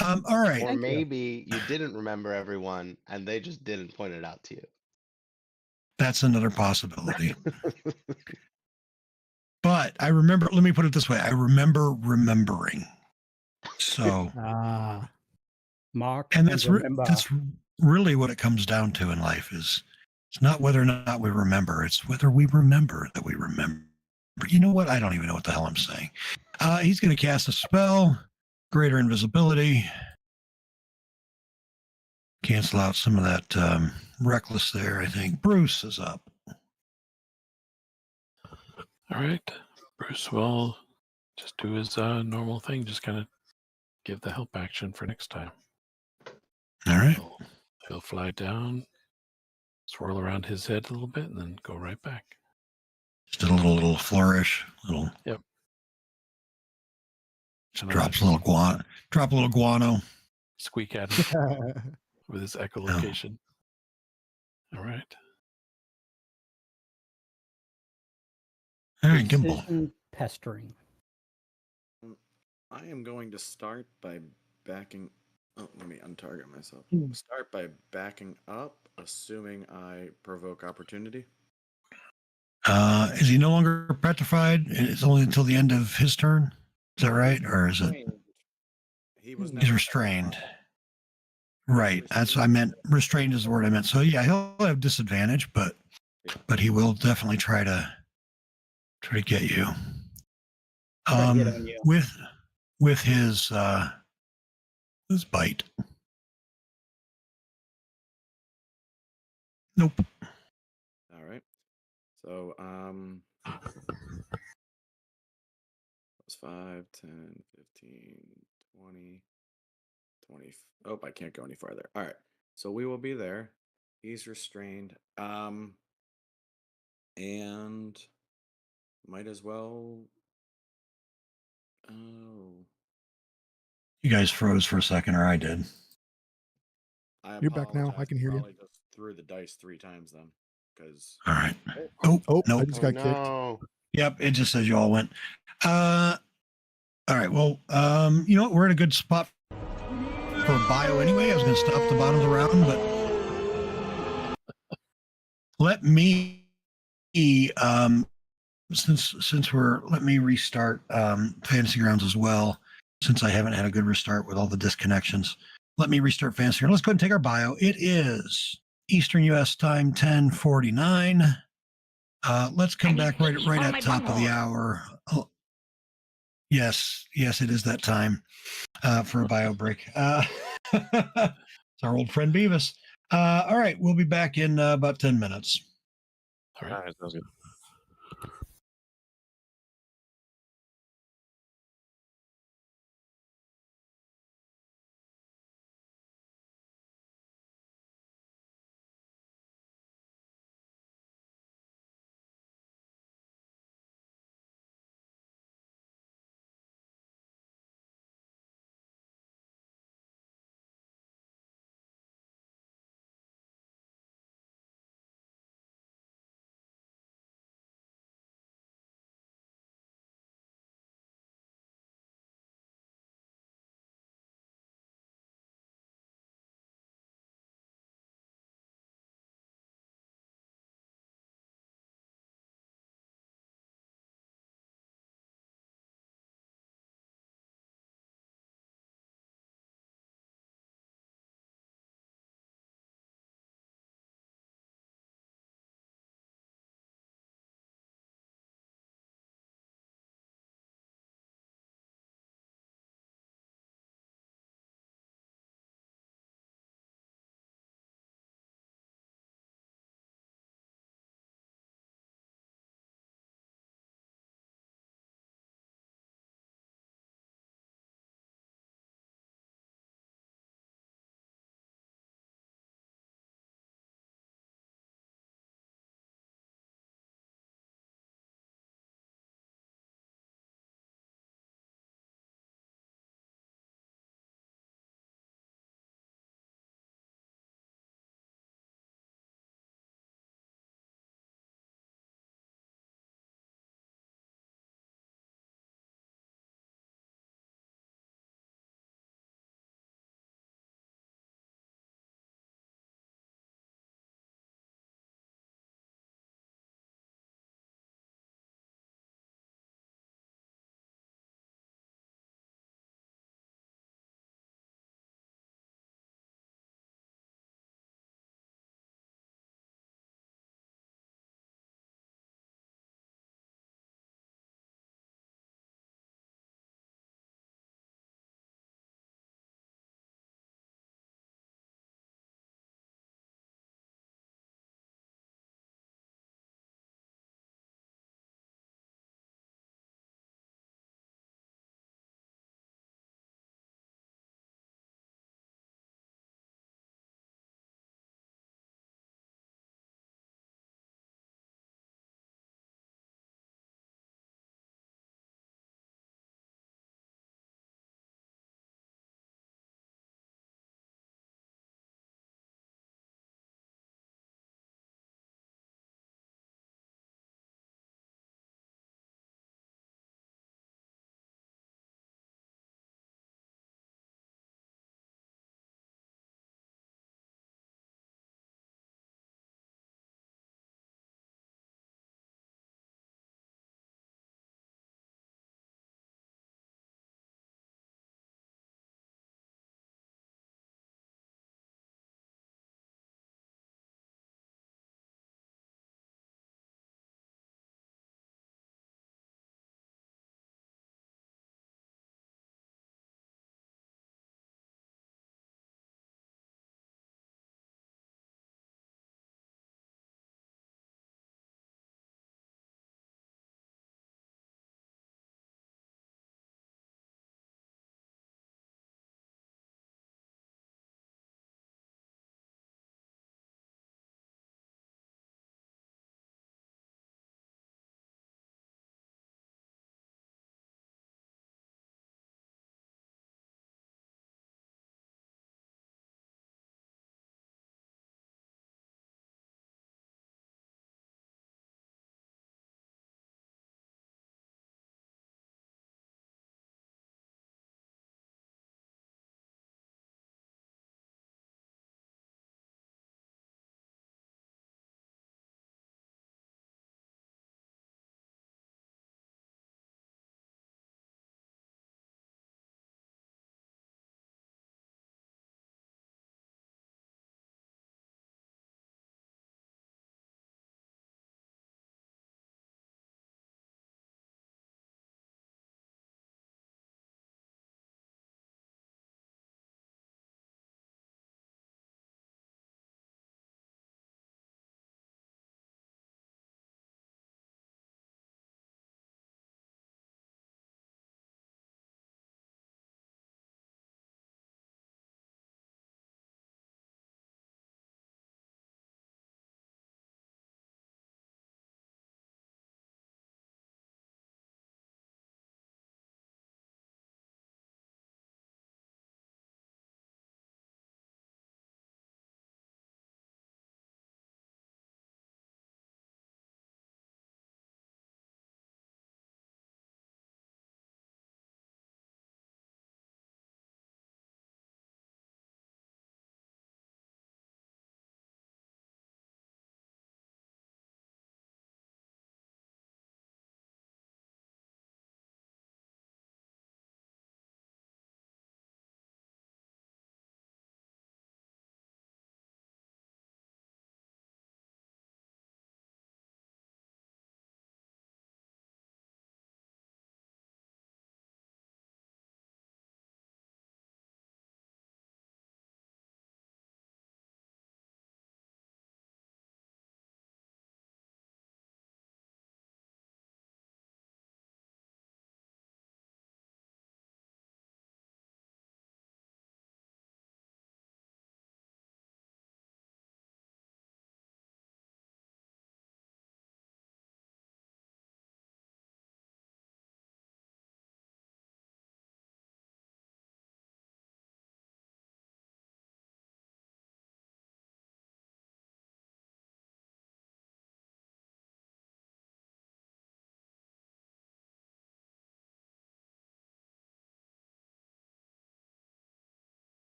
All right. Or Thank you. maybe you didn't remember everyone and they just didn't point it out to you. That's another possibility. But I remember, let me put it this way. I remember remembering. So, Mark, and that's remember. that's really what it comes down to in life is it's not whether or not we remember, it's whether we remember that we remember. You know what? I don't even know what the hell I'm saying. He's going to cast a spell, greater invisibility. Cancel out some of that reckless there, I think. Bruce is up. All right. Bruce will just do his normal thing, just kind of give the help action for next time. All right. He'll fly down, swirl around his head a little bit, and then go right back. Just a little flourish, little. Yep. Drops a little guano. Squeak at him with his echolocation. All right. All right, Gimbal. Precision pestering. I am going to start by backing. Oh, let me untarget myself. Start by backing up, assuming I provoke opportunity. Is he no longer petrified? It's only until the end of his turn. Is that right, or is it? He was. He's restrained. Right. That's what I meant. Restrained is the word I meant. So yeah, he'll have disadvantage, but he will definitely try to get you. Try to get on you. With his bite. Nope. All right. So that's 5, 10, 15, 20, 20. Oh, I can't go any farther. All right. So we will be there. He's restrained. And might as well. Oh. You guys froze for a second, or I did. You're back now. I can hear you. I just threw the dice 3 times then, because. All right. Oh, nope. I just got kicked. No. Yep, it just says you all went. All right. Well, you know what? We're in a good spot for a bio anyway. I was going to stop the bottom of the round, but let me let me restart Fantasy Grounds as well, since I haven't had a good restart with all the disconnections. Let me restart Fantasy Grounds. Let's go ahead and take our bio. It is Eastern US time 10:49. Let's come back right at top of the hour. Oh, yes, it is that time for a bio break. It's our old friend Beavis. All right, we'll be back in about 10 minutes. All right. Sounds good.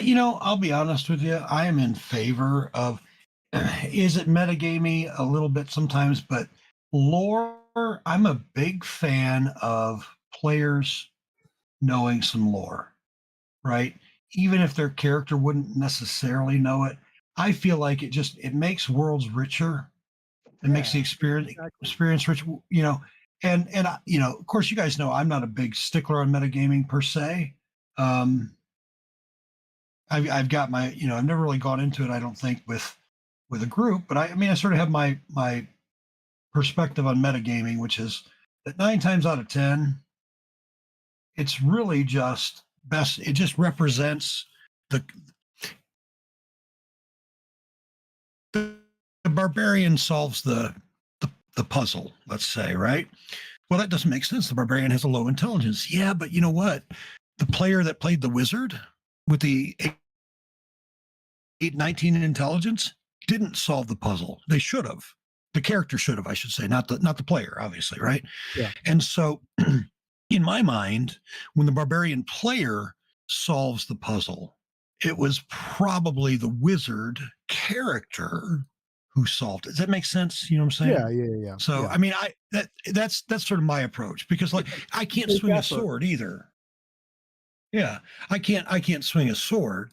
I'll be honest with you. I am in favor of. Is it metagamey a little bit sometimes? But lore, I'm a big fan of players knowing some lore, right? Even if their character wouldn't necessarily know it, I feel like it makes worlds richer. It makes the experience rich. And of course, you guys know I'm not a big stickler on metagaming per se. I've got my, I've never really gone into it, I don't think, with a group, but I sort of have my perspective on metagaming, which is that 9 times out of 10, it's really just best. It just represents the barbarian solves the puzzle, let's say, right? Well, that doesn't make sense. The barbarian has a low intelligence. Yeah, but you know what? The player that played the wizard with the 819 in intelligence didn't solve the puzzle. They should have. The character should have, I should say, not the player, obviously, right? Yeah. And so, in my mind, when the barbarian player solves the puzzle, it was probably the wizard character who solved it. Does that make sense? You know what I'm saying? Yeah. So, yeah. that's sort of my approach, because I can't swing a sword either. Yeah, I can't swing a sword.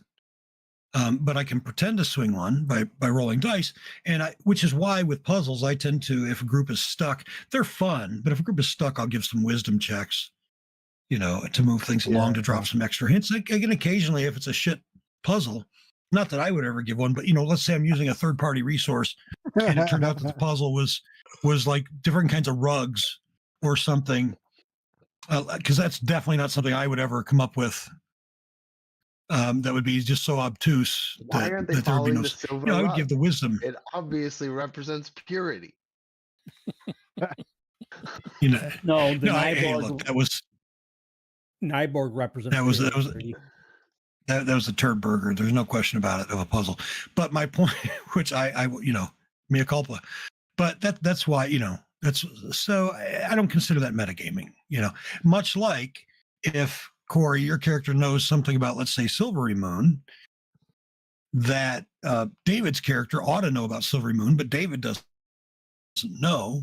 But I can pretend to swing one by rolling dice, which is why with puzzles I tend to, if a group is stuck, they're fun. But if a group is stuck, I'll give some wisdom checks, to move things along, to drop some extra hints. Again, occasionally, if it's a shit puzzle, not that I would ever give one, but let's say I'm using a third-party resource, and it turned out that the puzzle was like different kinds of rugs or something, because that's definitely not something I would ever come up with. That would be just so obtuse. Why aren't they that there would be following no, the silver I would rug? give the wisdom. It obviously represents purity. No, the hey, Nyborg, look, that was Nyborg represents. that was a turd burger. There's no question about it, of a puzzle. But my point, which I mea culpa, but that's why that's so I don't consider that metagaming. Much like if Corey, your character knows something about, let's say, Silvery Moon, that David's character ought to know about Silvery Moon, but David doesn't know.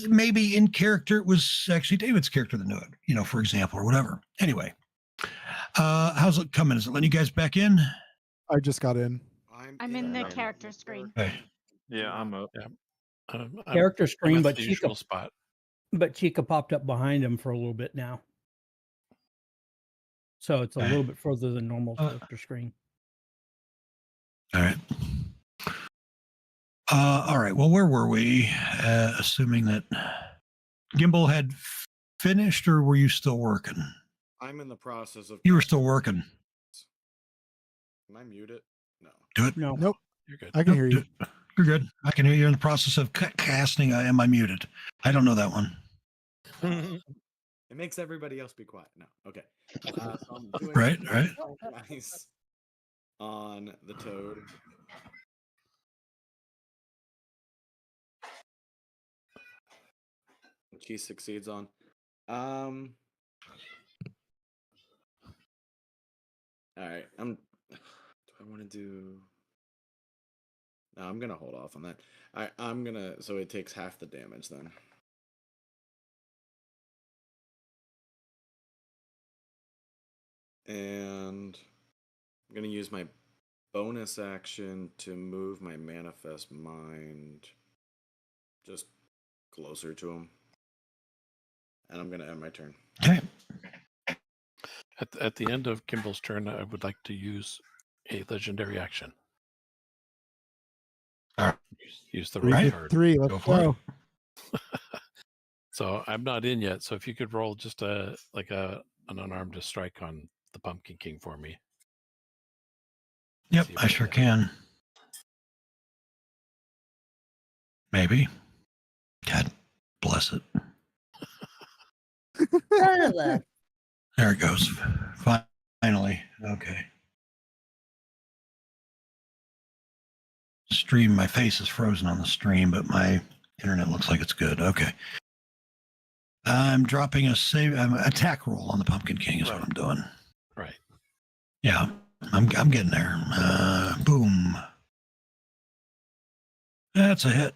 Maybe in character it was actually David's character that knew it, for example, or whatever. Anyway, how's it coming? Is it letting you guys back in? I just got in. I'm in the character screen. Okay. Yeah, I'm up. Character I'm screen, at but the Chica, usual spot. but Chica popped up behind him for a little bit now. So it's a little bit further than normal character screen. All right. All right. Well, where were we? Assuming that Gimbal had finished, or were you still working? I'm in the process of. You were still working. Am I muted? No. Do it. No. Nope. You're good. I can hear you. You're good. I can hear you in the process of casting. Am I muted? I don't know that one. It makes everybody else be quiet. No. Okay. So I'm doing Right. nice on the toad. Which he succeeds on. All right. Do I want to do? No, I'm gonna hold off on that. I'm gonna. So it takes half the damage then. And I'm going to use my bonus action to move my Manifest Mind just closer to him. And I'm going to end my turn. Okay. At the end of Kimbal's turn, I would like to use a legendary action. All right. Use the Three, right card. let's Go for go. So I'm not in yet. So if you could roll just an unarmed to strike on the Pumpkin King for me. Yep, See if I sure can. can. Maybe. God bless it. There it goes. Finally. Okay. Stream, my face is frozen on the stream, but my internet looks like it's good. Okay. I'm dropping attack roll on the Pumpkin King is what I'm doing. Right. Yeah. I'm getting there. Boom. That's a hit.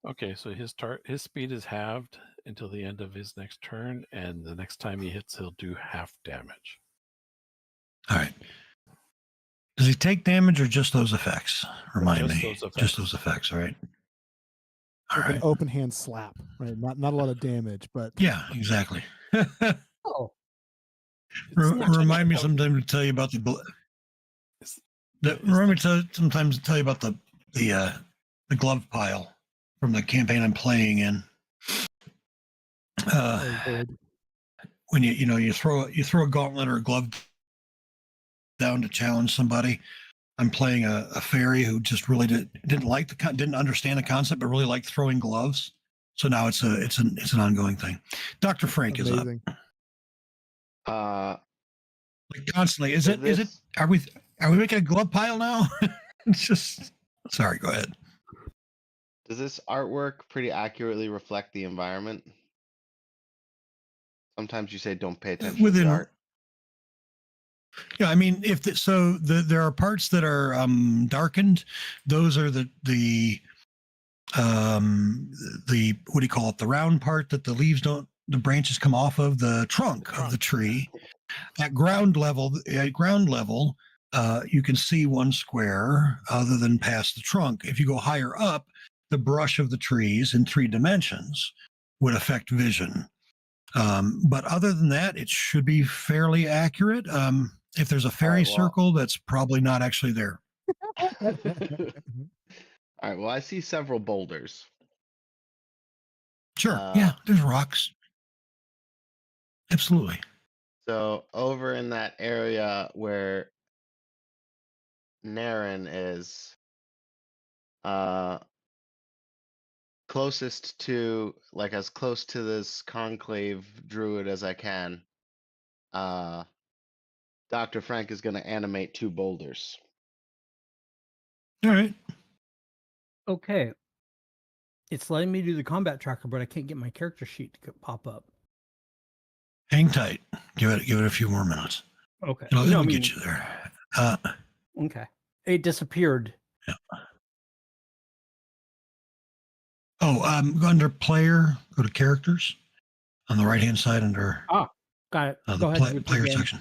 Okay, so his speed is halved until the end of his next turn, and the next time he hits, he'll do half damage. All right. Does he take damage or just those effects? Remind Just me. those effects. Just those effects, all right? All Like an right. open hand slap, right? Not a lot of damage, but Yeah, exactly. Oh, Remind me sometime to tell you about sometimes to tell you about the glove pile from the campaign I'm playing in. oh, Lord. When you throw a gauntlet or a glove down to challenge somebody. I'm playing a fairy who just really didn't understand the concept, but really liked throwing gloves. So now it's an ongoing thing. Dr. Frank Amazing. is Uh, up like constantly. Is it this- are we making a glove pile now? It's just sorry. Go ahead. Does this artwork pretty accurately reflect the environment? Sometimes you say don't pay attention to Within- the art. Yeah, I mean, there are parts that are darkened. Those are the what do you call it? The round part that the branches come off of the trunk of the tree. At ground level, you can see one square other than past the trunk. If you go higher up, the brush of the trees in 3 dimensions would affect vision. But other than that, it should be fairly accurate. If there's a fairy right, well- circle, that's probably not actually there. All right. Well, I see several boulders. Sure. Yeah, there's rocks. Absolutely. So over in that area where Naren is, closest to, like, as close to this conclave druid as I can, Dr. Frank is going to animate 2 boulders. All right. okay. It's letting me do the combat tracker, but I can't get my character sheet to pop up. Hang tight. Give it a few more minutes. Okay. It'll get you there. Okay. It disappeared. Go under player, go to characters on the right hand side under Got it. the Go ahead. player section.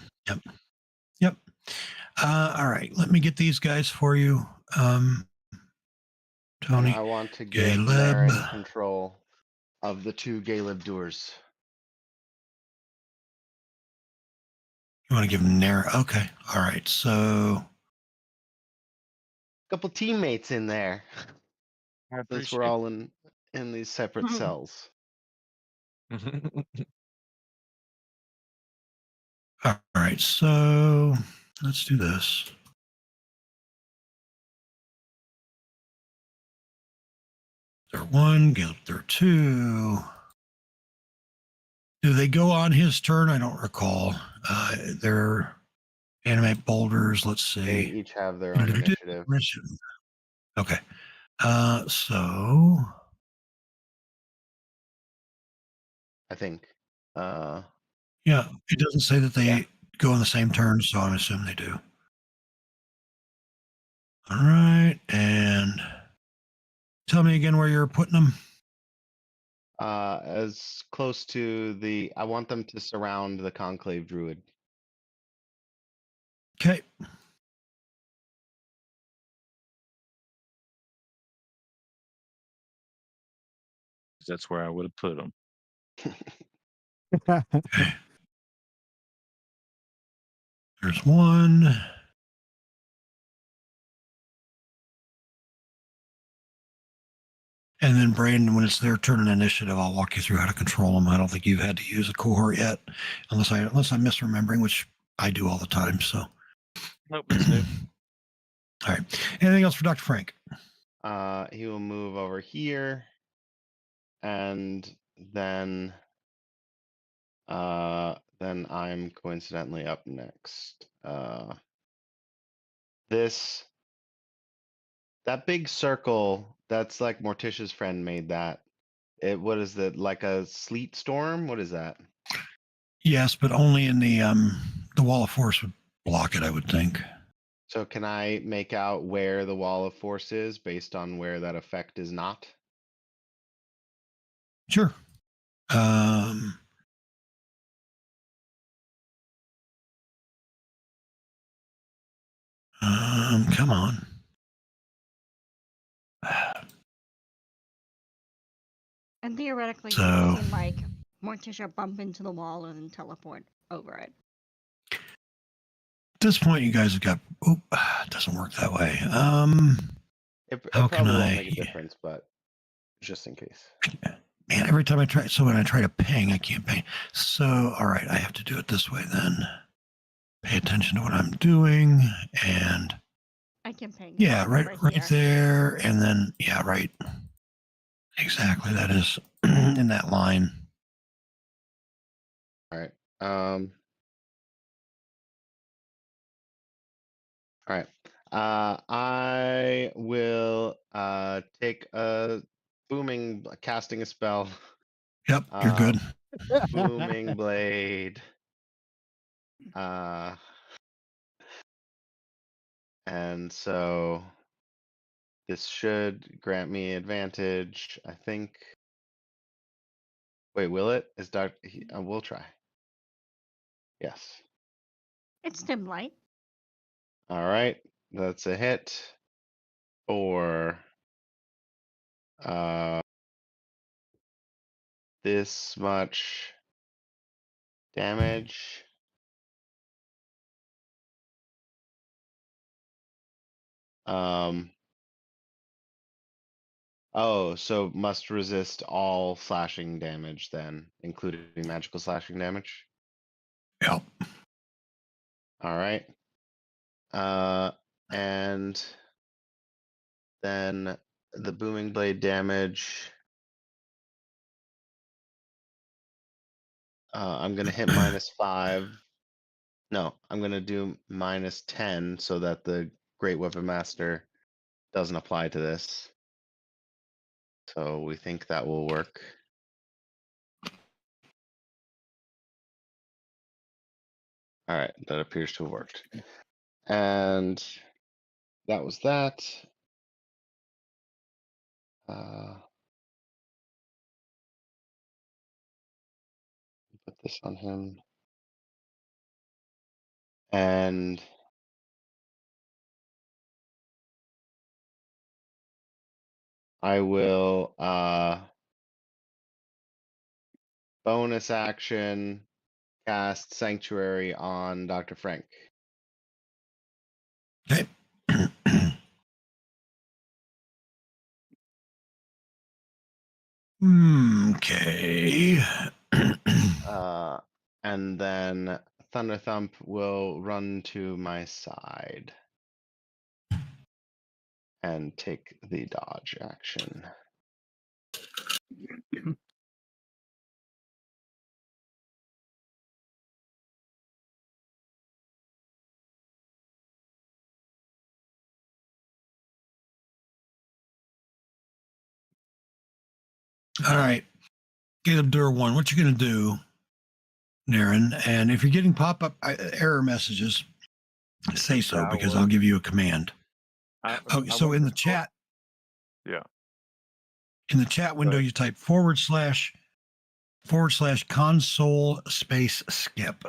Yep. All right. Let me get these guys for you. And Tony. I want to give Caleb. Naren control of the 2 Galeb doers. You want to give them Okay. All right. So Couple teammates in there. I Since appreciate we're all in these separate cells. all right. So let's do this. They're 1, Caleb, they're 2. Do they go on his turn? I don't recall. They're animate boulders. Let's They see. each have their own initiative. Okay. So I think. yeah, it doesn't say that they go on the same turn, so I'm assuming they do. All right, and tell me again where you're putting them. As close to I want them to surround the conclave druid. Okay. That's where I would have put them. There's 1. And then Brandon, when it's their turn in initiative, I'll walk you through how to control them. I don't think you've had to use a cohort yet, unless I'm misremembering, which I do all the time. So, Nope, that's new. all right. Anything else for Dr. Frank? He will move over here, and then I'm coincidentally up next. That big circle, that's like Morticia's friend made that. What is that, like a sleet storm? What is that? Yes, but only in the wall of force would block it, I would think. So can I make out where the wall of force is based on where that effect is not? Sure. Come on. And theoretically, you So- can like Morticia bump into the wall and then teleport over it. At this point, you guys have got. Oh, it doesn't work that way. It How can probably won't I- make a difference, but just in case. Man, every time I try, so when I try to ping, I can't ping. So, all right, I have to do it this way then. Pay attention to what I'm doing, and I can ping. yeah, right here. there, and then yeah, right. Exactly, that is in that line. All right. All right. I will take a casting a spell. Yep, you're good. Booming blade. And so this should grant me advantage, I think. Wait, will it? Is we'll try. Yes. It's dim light. All right. That's a hit for this much damage. Oh, so must resist all slashing damage then, including magical slashing damage. Yep. All right. And then the booming blade damage. I'm gonna hit -5. No, I'm gonna do -10 so that the Great Weapon Master doesn't apply to this. So we think that will work. All right, that appears to have worked. And that was that. Put this on him. And I will bonus action cast Sanctuary on Dr. Frank. Okay. Okay. And then Thunder Thump will run to my side and take the dodge action. All right. Caleb Dur 1, what you going to do, Naren? And if you're getting pop-up error messages, say so, Yeah, I because will. I'll give you a command. I So went in the to scroll- chat, Yeah. in the chat window, Right. you type / console space skip.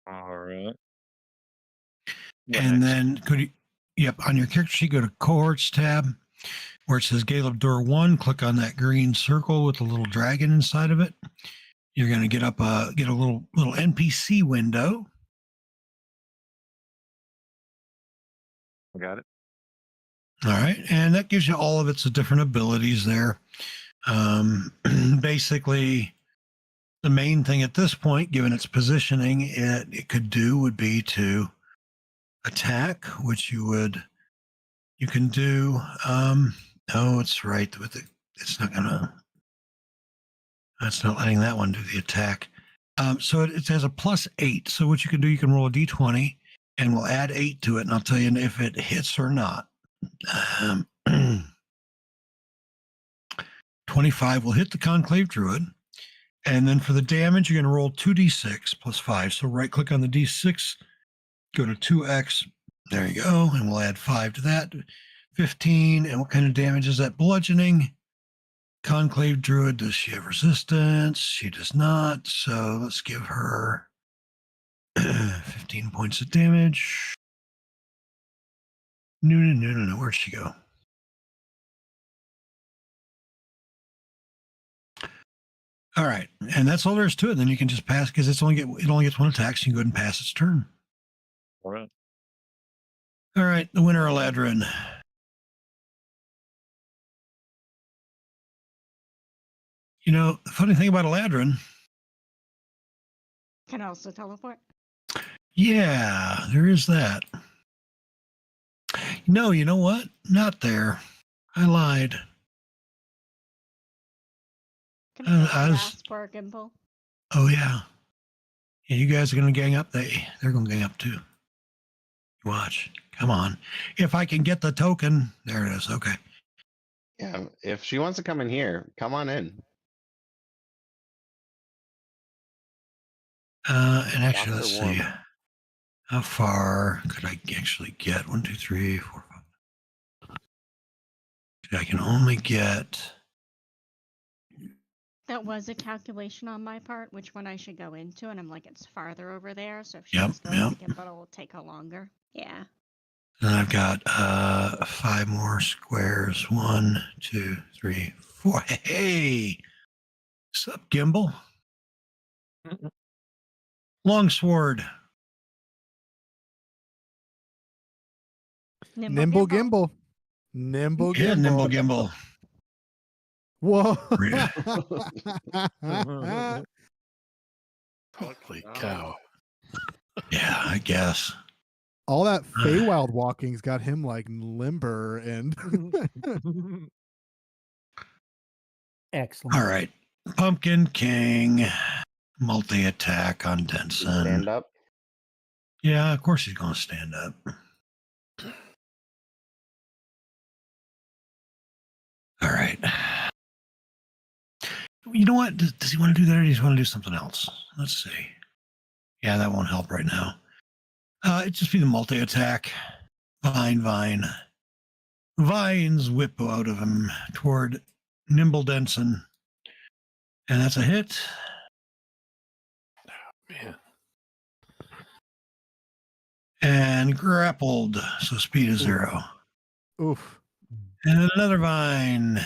All right. And then on your character sheet, go to cohorts tab where it says Caleb Dur 1, click on that green circle with a little dragon inside of it. You're going to get a little NPC window. I got it. All right. And that gives you all of its different abilities there. Basically, the main thing at this point, given its positioning, it could do would be to attack, which you can do. No, it's right with it. It's not letting that one do the attack. So it has a +8. So what you can do, you can roll a d20 and we'll add 8 to it. And I'll tell you if it hits or not. 25 will hit the Conclave Druid. And then for the damage, you're going to roll 2d6 plus 5. So right click on the d6, go to 2x. There you go. And we'll add 5 to that. 15. And what kind of damage is that? Bludgeoning. Conclave Druid, does she have resistance? She does not. So let's give her 15 points of damage. No. Where'd she go? All right. And that's all there is to it. Then you can just pass because it only gets one attack. So you can go ahead and pass its turn. All right. All right. The winner, Eladrin. You know, the funny thing about Eladrin, Can also teleport. yeah, there is that. No, you know what? Not there. I lied. Can I also was- ask for a gimbal. Oh yeah. Yeah, you guys are gonna gang up. They're gonna gang up too. Watch. Come on. If I can get the token, there it is. Okay. Yeah, if she wants to come in here, come on in. And actually, Lots let's are see. warm. How far could I actually get? 1, 2, 3, 4, 5. I can only get. That was a calculation on my part, which one I should go into, and I'm like, it's farther over there. So if she Yep, just goes yep. to gimbal, it will take her longer. Yeah. Then I've got 5 more squares. 1, 2, 3, 4. Hey, what's up, Gimbal? Longsword. Nimble gimbal. Nimble Yeah, gimbal. nimble gimbal. Whoa. Holy Oh. cow. Yeah, I guess. All that Feywild walking's got him like limber and Excellent. All right. Pumpkin King. Multi attack on Denson. Stand up. Yeah, of course he's going to stand up. All right. You know what? Does he want to do that or does he want to do something else? Let's see. Yeah, that won't help right now. It'd just be the multi attack. Vine. Vines whip out of him toward Nimble Denson. And that's a hit. Man. And grappled. So speed is 0. oof. And another vine.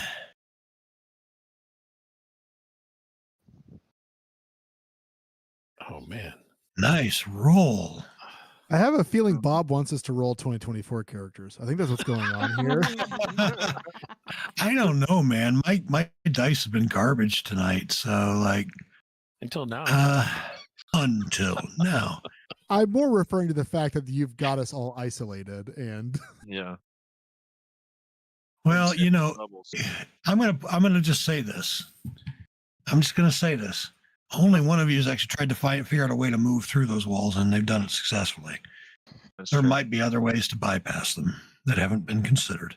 Oh man. Nice roll. I have a feeling Bob wants us to roll 2024 characters. I think that's what's going on here. I don't know, man. My dice have been garbage tonight. So like Until now. until now. I'm more referring to the fact that you've got us all isolated and Yeah. Well, you know, Doubles. I'm gonna just say this. I'm just gonna say this. Only one of you has actually tried to figure out a way to move through those walls, and they've done it successfully. That's There true. might be other ways to bypass them that haven't been considered.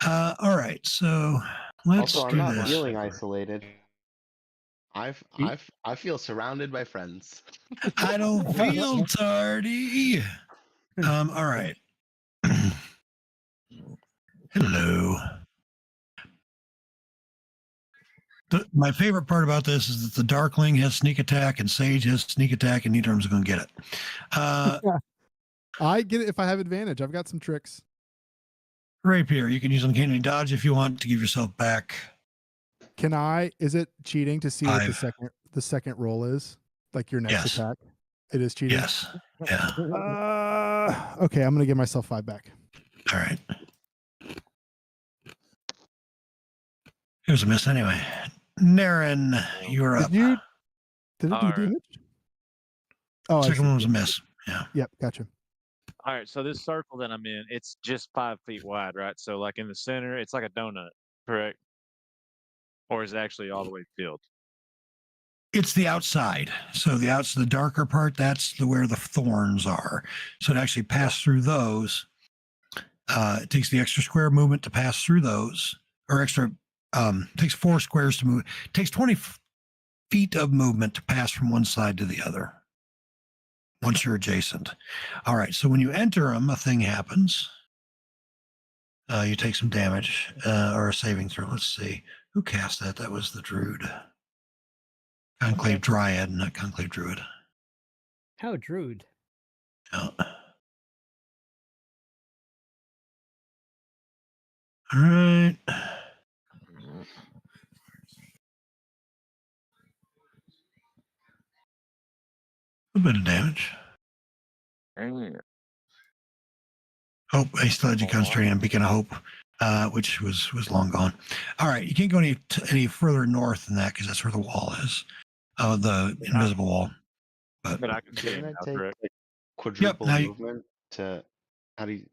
All right, so let's Also, I'm do not this. feeling isolated. I feel surrounded by friends. I don't feel tardy. All right. Hello. My favorite part about this is that the Darkling has sneak attack and Sage has sneak attack, and neither of them's going to get it. I get it if I have advantage. I've got some tricks. Rapier, you can use uncanny dodge if you want to give yourself back. Can I? Is it cheating to see what 5. the second roll is? Like your next Yes. attack? It is cheating. Yes. Yeah. Okay, I'm gonna give myself 5 back. All right. It was a miss anyway. Naren, you're up. Did it do Alright. damage? Oh, I Second see. one was a miss. Yeah. Yep, gotcha. All right, so this circle that I'm in, it's just 5 feet wide, right? So like in the center, it's like a donut, correct? Or is it actually all the way filled? It's the outside. So the darker part, that's where the thorns are. So to actually pass through those, it takes the extra square movement to pass through those, or extra, takes 4 squares to move. It takes 20 feet of movement to pass from one side to the other once you're adjacent. All right. So when you enter them, a thing happens. You take some damage or a saving throw. Let's see. Who cast that? That was the Druid. Conclave Dryad, not Conclave Druid. How Druid? Yeah. All right. A bit of damage. Hope I still had you concentrating on Beacon of Hope, which was long gone. All right, you can't go any further north than that because that's where the wall is, the invisible wall. But I can see Didn't him it now, take correct? like quadruple now you- movement to how do you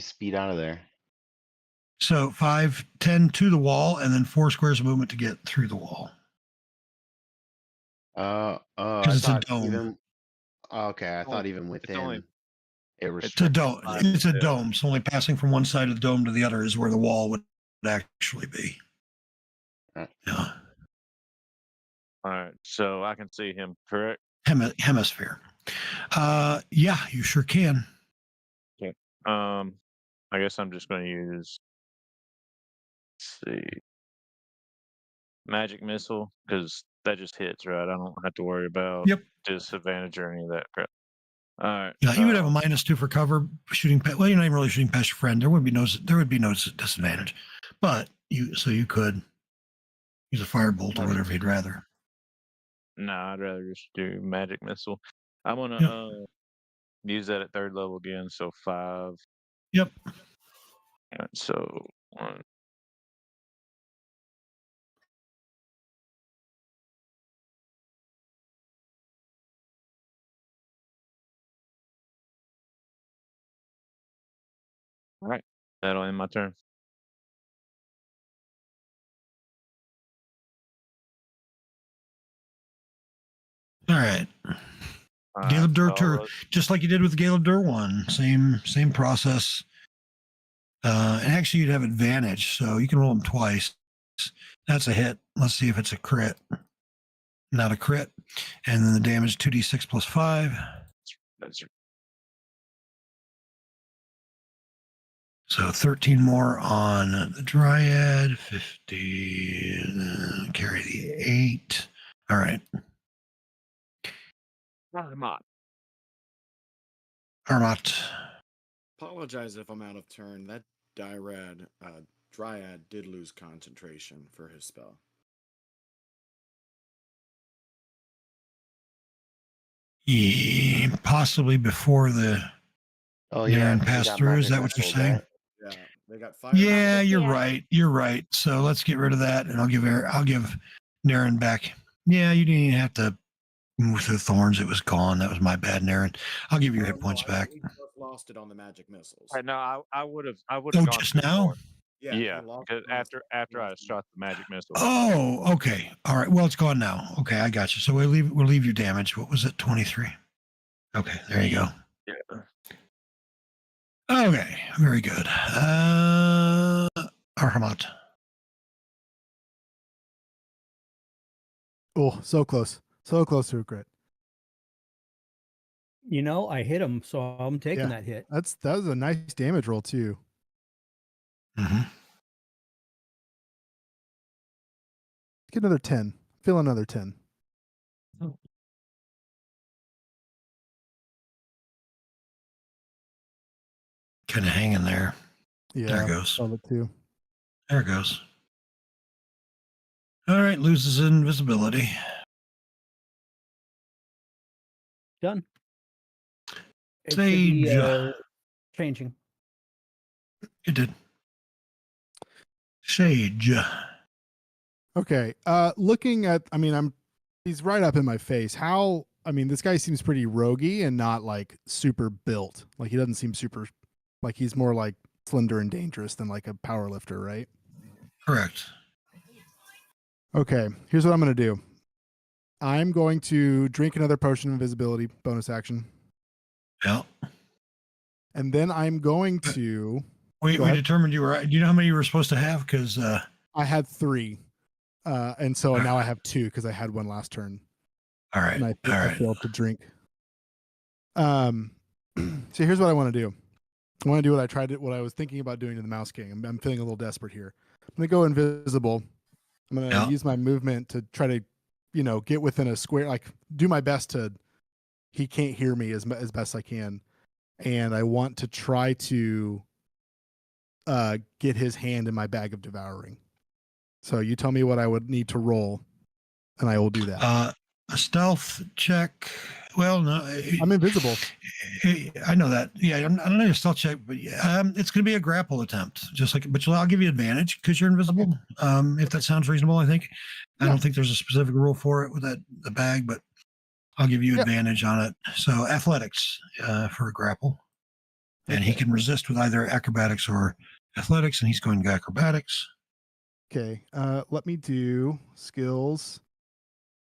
speed out of there? So 5, 10 to the wall, and then 4 squares of movement to get through the wall. I it's a thought dome. even okay, I thought only- even it's within only- it It's a restricted. dome. It's a dome. So only passing from one side of the dome to the other is where the wall would actually be. Right. Yeah. All right, so I can see him, correct? Hemisphere. Yeah, you sure can. I guess I'm just going to use. Let's see, magic missile because that just hits, right? I don't have to worry about Yep. disadvantage or any of that crap. All right. Yeah, you would have a -2 for cover shooting. Well, you're not even really shooting past your friend. There would be no disadvantage, but you could use a firebolt or whatever you'd rather. No, I'd rather just do magic missile. I'm gonna Yep. use that at 3rd level again. So 5. Yep. Alright, so 1. All right, that'll end my turn. All right. All Gale of Dur so I'll Tur, roll- just like you did with Gale of Dur 1. Same process. And actually, you'd have advantage, so you can roll them twice. That's a hit. Let's see if it's a crit. Not a crit. And then the damage 2d6 plus 5. that's- So 13 more on the Dryad, 50, carry the 8. All right. Armat. Apologize if I'm out of turn. That Dryad did lose concentration for his spell. Yeah, possibly before the Oh Naren they passed got through. Is magic that what you're missile, saying? right? Yeah, they got fired. Yeah, you're Yeah. right. You're right. So let's get rid of that, and I'll give Naren back. Yeah, you didn't even have to move through the thorns. It was gone. That was my bad, Naren. I'll give you your hit points back. He just lost it on the magic missiles. Right, no, I would have. Oh, gone just through the now? thorn. Yeah, he Yeah, lost because it on the after I missiles. shot the magic missile. Oh, okay. All right. Well, it's gone now. Okay, I got you. So we'll leave your damage. What was it? 23. Okay, there you go. Yeah. Okay, very good. Arhamat. Oh, so close. So close to a crit. You know, I hit him, so I'm taking Yeah. that hit. That was a nice damage roll too. Mm-hmm. Get another 10. Feel another 10. Kind of hanging there. Yeah. There it goes. Felt it too. There it goes. All right, loses invisibility. Done. It should be, Sage. changing. It did. Sage. Okay. Looking at, he's right up in my face. This guy seems pretty roguey and not like super built. Like he doesn't seem super, like he's more like slender and dangerous than like a power lifter, right? Correct. Okay. Here's what I'm going to do. I'm going to drink another potion of invisibility, bonus action. Yeah. And then I'm going to, We Go ahead. determined you were. Do you know how many you were supposed to have? Because I had 3. And so now I have 2 because I had one last turn. All right. And I All right. failed to drink. So here's what I want to do. I want to do what I was thinking about doing to the Mouse King. I'm feeling a little desperate here. I'm going to go invisible. I'm going to use my movement to try to, get within a square, like do my best to, he can't hear me as best I can. And I want to try to get his hand in my bag of devouring. So you tell me what I would need to roll, and I will do that. A stealth check. Well, no, I'm invisible. I know that. Yeah, I don't know your stealth check, but it's going to be a grapple attempt. But I'll give you advantage because you're invisible. If that sounds reasonable, I think. I don't think there's a specific rule for it with the bag, but I'll give you advantage on it. So athletics for a grapple, and he can resist with either acrobatics or athletics, and he's going to acrobatics. Okay, let me do skills.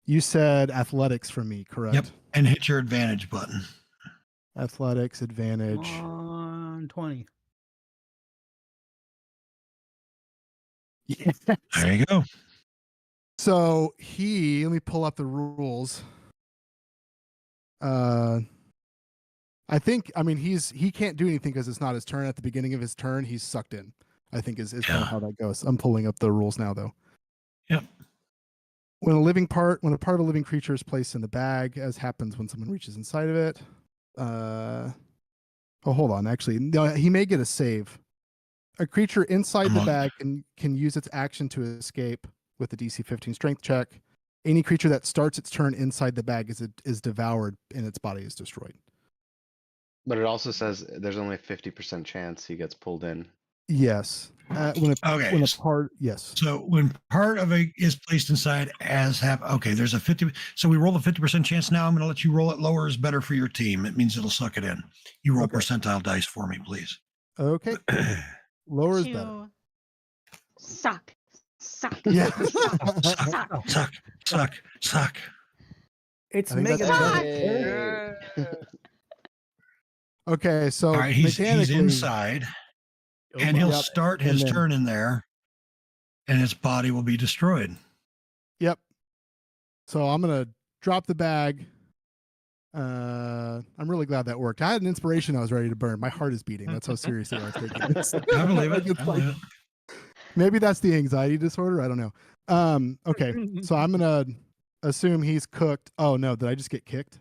You said athletics for me, correct? Yep, and hit your advantage button. Athletics advantage. 20. Yes. There you go. So let me pull up the rules. I think, he can't do anything because it's not his turn. At the beginning of his turn, he's sucked in, I think is kind of how that goes. I'm pulling up the rules now, though. Yep. When a part of a living creature is placed in the bag, as happens when someone reaches inside of it. Hold on. Actually, no, he may get a save. A creature inside the bag can use its action to escape with a DC 15 strength check. Any creature that starts its turn inside the bag is devoured and its body is destroyed. But it also says there's only a 50% chance he gets pulled in. Yes. When a part, yes. So when part of it is placed inside there's a 50. So we roll a 50% chance now. I'm going to let you roll it. Lower is better for your team. It means it'll suck it in. You roll percentile dice for me, please. Okay. Lower is better. Suck. Yeah. Suck. It's I think Mega that's Man. Okay, so all right, he's mechanically, inside, and he'll Yep, start and his then- turn in there, and his body will be destroyed. Yep. So I'm gonna drop the bag. I'm really glad that worked. I had an inspiration I was ready to burn. My heart is beating. That's how seriously I was taking this. I believe it. It's I like- believe it. Maybe that's the anxiety disorder. I don't know. Okay, so I'm gonna assume he's cooked. Oh no, did I just get kicked?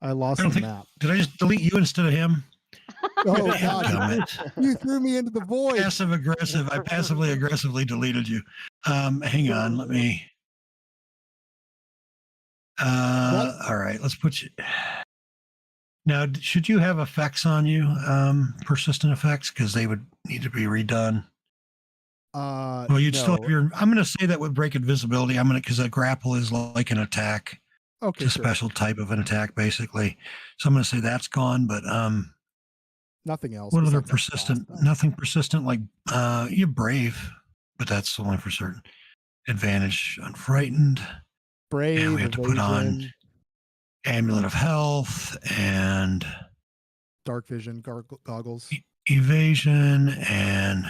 I lost I don't the think- map. Did I just delete you instead of him? Oh Damn God, it. you threw me into the void. Passive aggressive. I passively aggressively deleted you. Hang on. Let me. All right. Let's put you. Now, should you have effects on you? Persistent effects, because they would need to be redone. Well, you'd still have your. I'm going to say that would break invisibility. Because a grapple is like an attack. Okay, It's a sure. special type of an attack, basically. So I'm going to say that's gone. But Nothing else. what other besides that persistent? fast. Nothing persistent like you're brave, but that's only for certain. Advantage unfrightened. Brave. And we have to put on evasion, Amulet of Health and dark vision, goggles, evasion, and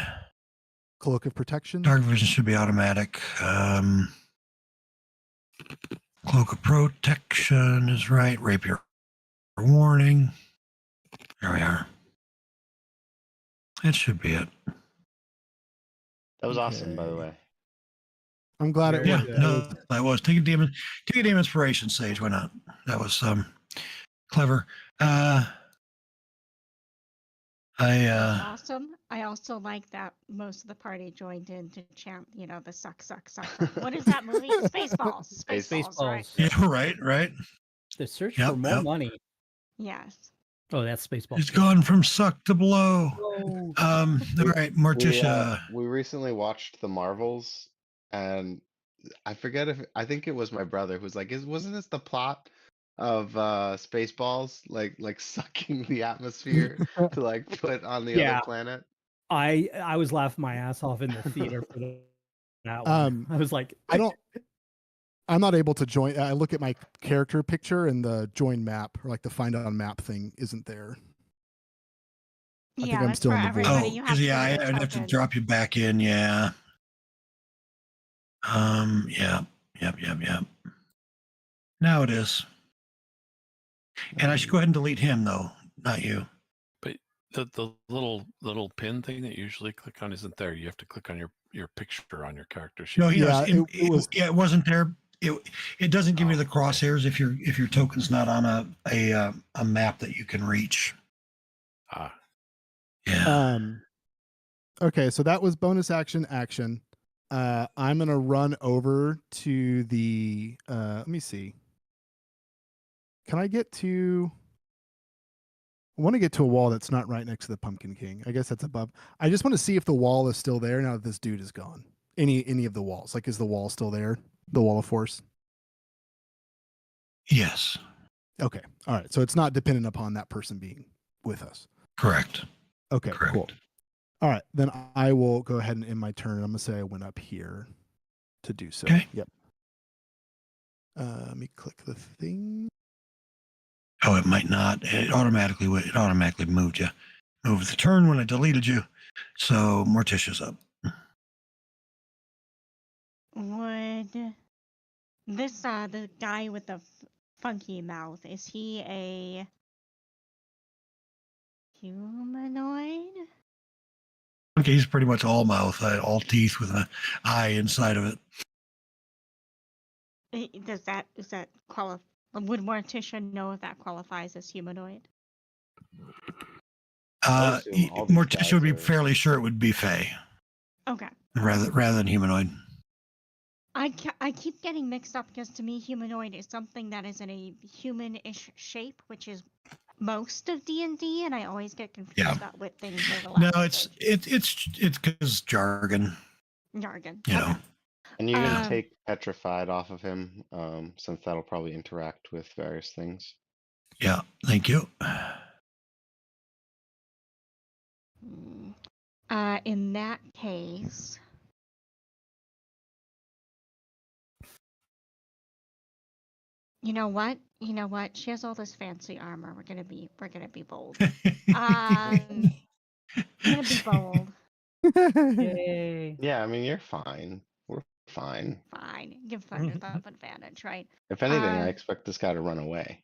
cloak of protection. dark vision should be automatic. Cloak of protection is right. Rapier warning. There we are. That should be it. That was awesome, by the Okay. way. I'm glad it Yeah, worked. no, that was take a demon inspiration, Sage. Why not? That was clever. Awesome. I also like that most of the party joined in to chant, the suck. What is that movie? Spaceballs. Spaceballs, right? Spaceballs. Yeah, right. The search Yep, for more yep. money. Yes. Oh, that's Spaceballs. It's gone from suck to blow. Oh. All right, Morticia. We recently watched The Marvels, and I think it was my brother who was like, wasn't this the plot of Spaceballs, like sucking the atmosphere to like put on the Yeah. other planet? I was laughing my ass off in the theater for that one. I was like, I'm not able to join. I look at my character picture and the join map or like the find on map thing isn't there. I think I'm that's still for in the void. everybody. Oh, You because have I'd have to open. drop you back in. Yeah. Yep. Now it is. And I should go ahead and delete him though, not you. But the little pin thing that you usually click on isn't there. You have to click on your picture on your character sheet. No, you know, Yeah, it was. yeah, it wasn't there. It doesn't give you Oh, the okay. crosshairs if your token's not on a map that you can reach. Ah, Yeah. Okay, so that was bonus action. I'm gonna run over to the. Let me see. Can I get to? I want to get to a wall that's not right next to the Pumpkin King. I guess that's above. I just want to see if the wall is still there now that this dude is gone. Any of the walls? Like, is the wall still there? The wall of force. Yes. Okay. All right. So it's not dependent upon that person being with us. Correct. Okay. Correct. Cool. All right. Then I will go ahead and end my turn. I'm gonna say I went up here to do so. Okay. Yep. Let me click the thing. Oh, it might not. It automatically moved you. Moved the turn when I deleted you. So Morticia's up. Would this the guy with the funky mouth, is he a humanoid? Okay, he's pretty much all mouth, all teeth with an eye inside of it. Does that qualify? Would Morticia know if that qualifies as humanoid? I assume all these Morticia would be guys are- fairly sure it would be Fey Okay. rather than humanoid. I keep getting mixed up because to me humanoid is something that is in a human-ish shape, which is most of D&D, and I always get confused about what things overlap. No, with it's because jargon. jargon. You know. Okay. And you can Um, take petrified off of him, since that'll probably interact with various things. Yeah. Thank you. In that case, you know what? She has all this fancy armor. We're gonna be bold. I'm gonna be bold. Yay. Yeah, I mean, you're fine. We're fine. Fine. Give Thunderthump advantage, right? If anything, I expect this guy to run away.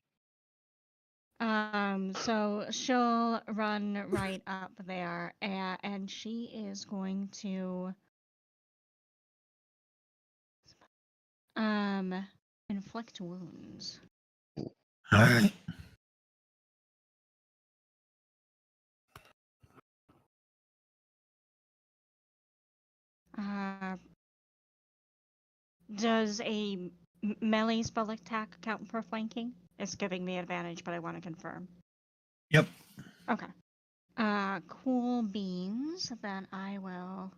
So she'll run right up there, and she is going to inflict wounds. All right. Does a melee spell attack count for flanking? It's giving me advantage, but I want to confirm. Yep. Okay. Cool beans. Then I will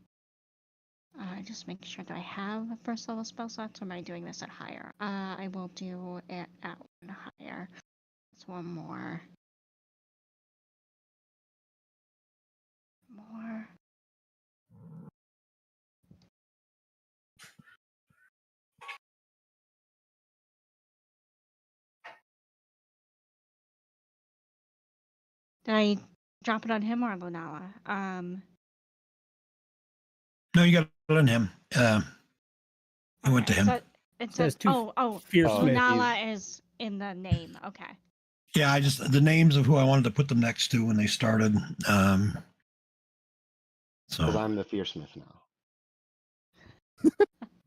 just make sure that I have a first level spell slots. Or am I doing this at higher? I will do it at one higher. It's one more. Did I drop it on him or Lunala? No, you got it on him. I went to him. So it says Fierce Smith. Lunala is in the name. Okay. Yeah, the names of who I wanted to put them next to when they started. Because So I'm the Fearsmith now.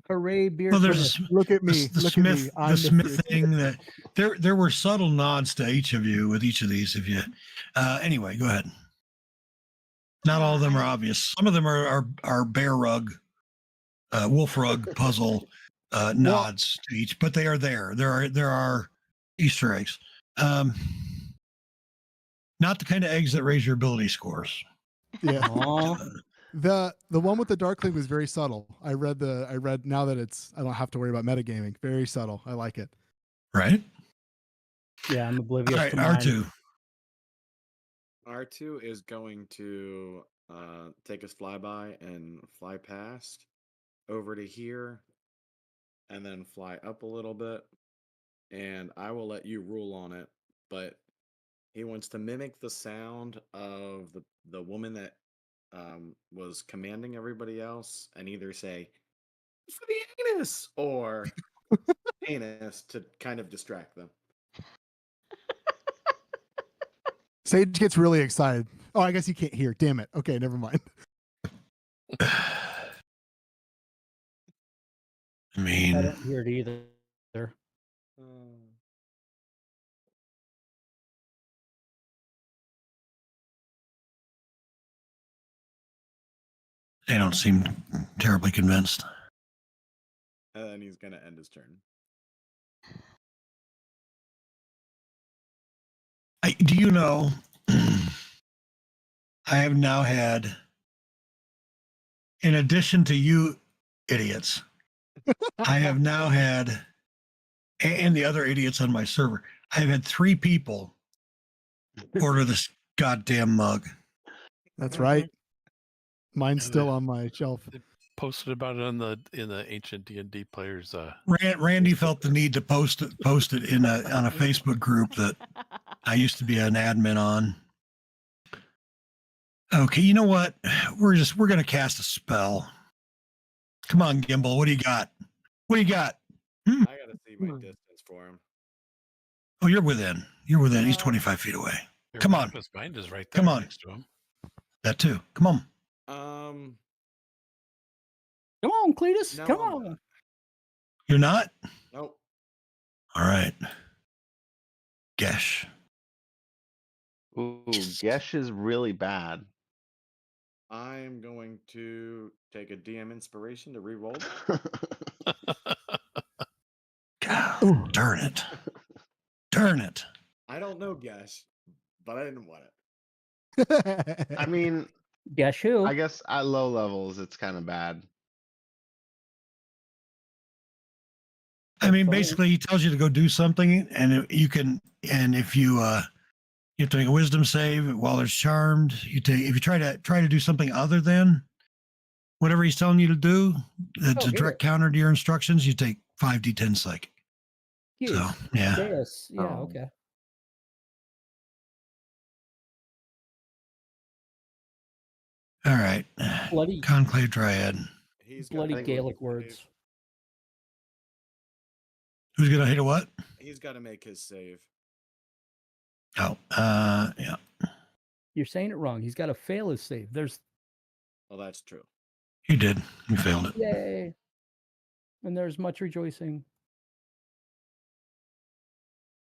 Hooray, beer. well, there's Smith. Look at me. the Look Smith at me. I'm the the Smith fierce- thing that there were subtle nods to each of you with each of these. If you anyway, go ahead. Not all of them are obvious. Some of them are bear rug, wolf rug puzzle nods to each, but they are there. There are Easter eggs. Not the kind of eggs that raise your ability scores. Yeah. Aw. The one with the Darkling was very subtle. I read now that I don't have to worry about metagaming. Very subtle. I like it. Right? Yeah, I'm oblivious All right, to mine. R2. R2 is going to take his flyby and fly past over to here and then fly up a little bit. And I will let you rule on it, but he wants to mimic the sound of the woman that was commanding everybody else and either say for the anus or anus to kind of distract them. Sage gets really excited. Oh, I guess you can't hear. Damn it. Okay, never mind. I I mean, don't hear it either. they don't seem terribly convinced. And then he's gonna end his turn. Do you know? I have now had, in addition to you idiots, I have now had, and the other idiots on my server, I've had 3 people order this goddamn mug. That's right. Mine's still on my shelf. Posted about it on the in the ancient D&D players. Randy felt the need to post it on a Facebook group that I used to be an admin on. Okay, you know what? We're gonna cast a spell. Come on, Gimbal. What do you got? What do you got? I gotta see my distance for him. Oh, you're within. You're within. He's 25 feet away. Your Come on. His mind is right there Come on. next to him. That too. Come on. Come on, Cletus. No, Come I'm on. not. You're not? Nope. All right. Gesh. Ooh, Gesh is really bad. I'm going to take a DM inspiration to re-roll. God, darn it. Darn it. I don't know, Gesh, but I didn't want it. I mean, Guess who? I guess at low levels it's kind of bad. I mean, Funny. basically, he tells you to go do something, and you can, and if you have to make a wisdom save while it's charmed. If you try to do something other than whatever he's telling you to do, that's a here. direct counter to your instructions. You take 5d10 psychic. Huge. So yeah, Deus. Yeah, Oh. okay. all right. Bloody Conclave Dryad. He's got bloody to make a Gaelic wisdom words. save. Who's gonna hit a what? He's got to make his save. Oh, yeah. You're saying it wrong. He's got to fail his save. There's Well, that's true. You did. You failed it. yay. And there's much rejoicing.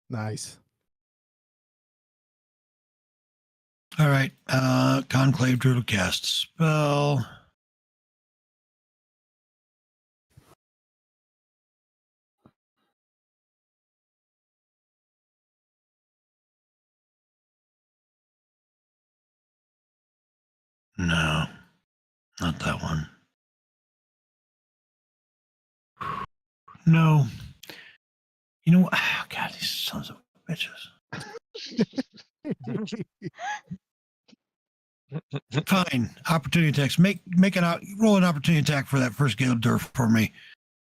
Nice. All right. Conclave Druid cast spell. No, not that one. No. You know what? Oh, God, these sons of bitches. Fine. Opportunity attacks. Roll an opportunity attack for that first Gale Durf for me.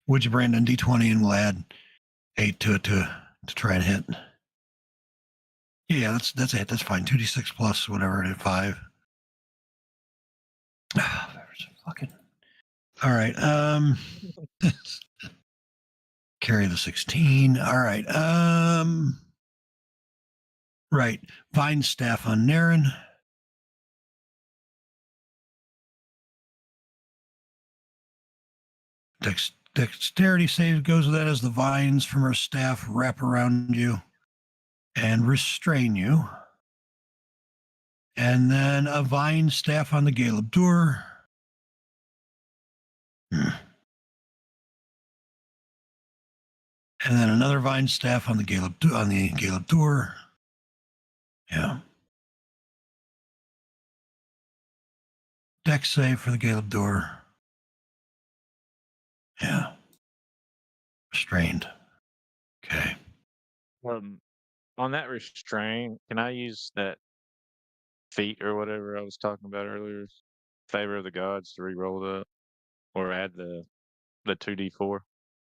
Would you, Brandon? D20, and we'll add 8 to it to try and hit. Yeah, that's a hit. That's fine. 2d6 plus whatever it is, 5. Fucking. All right. Carry the 16. All right. Right. Vine staff on Naren. Dexterity save goes with that as the vines from her staff wrap around you and restrain you. And then a vine staff on the Gale of Dur. And then another vine staff on the Gale of Dur. Yeah. Dex save for the Gale of Dur. Yeah. Restrained. Okay. On that restraint, can I use that feat or whatever I was talking about earlier? Favor of the gods to re-roll it up, or add the 2d4 or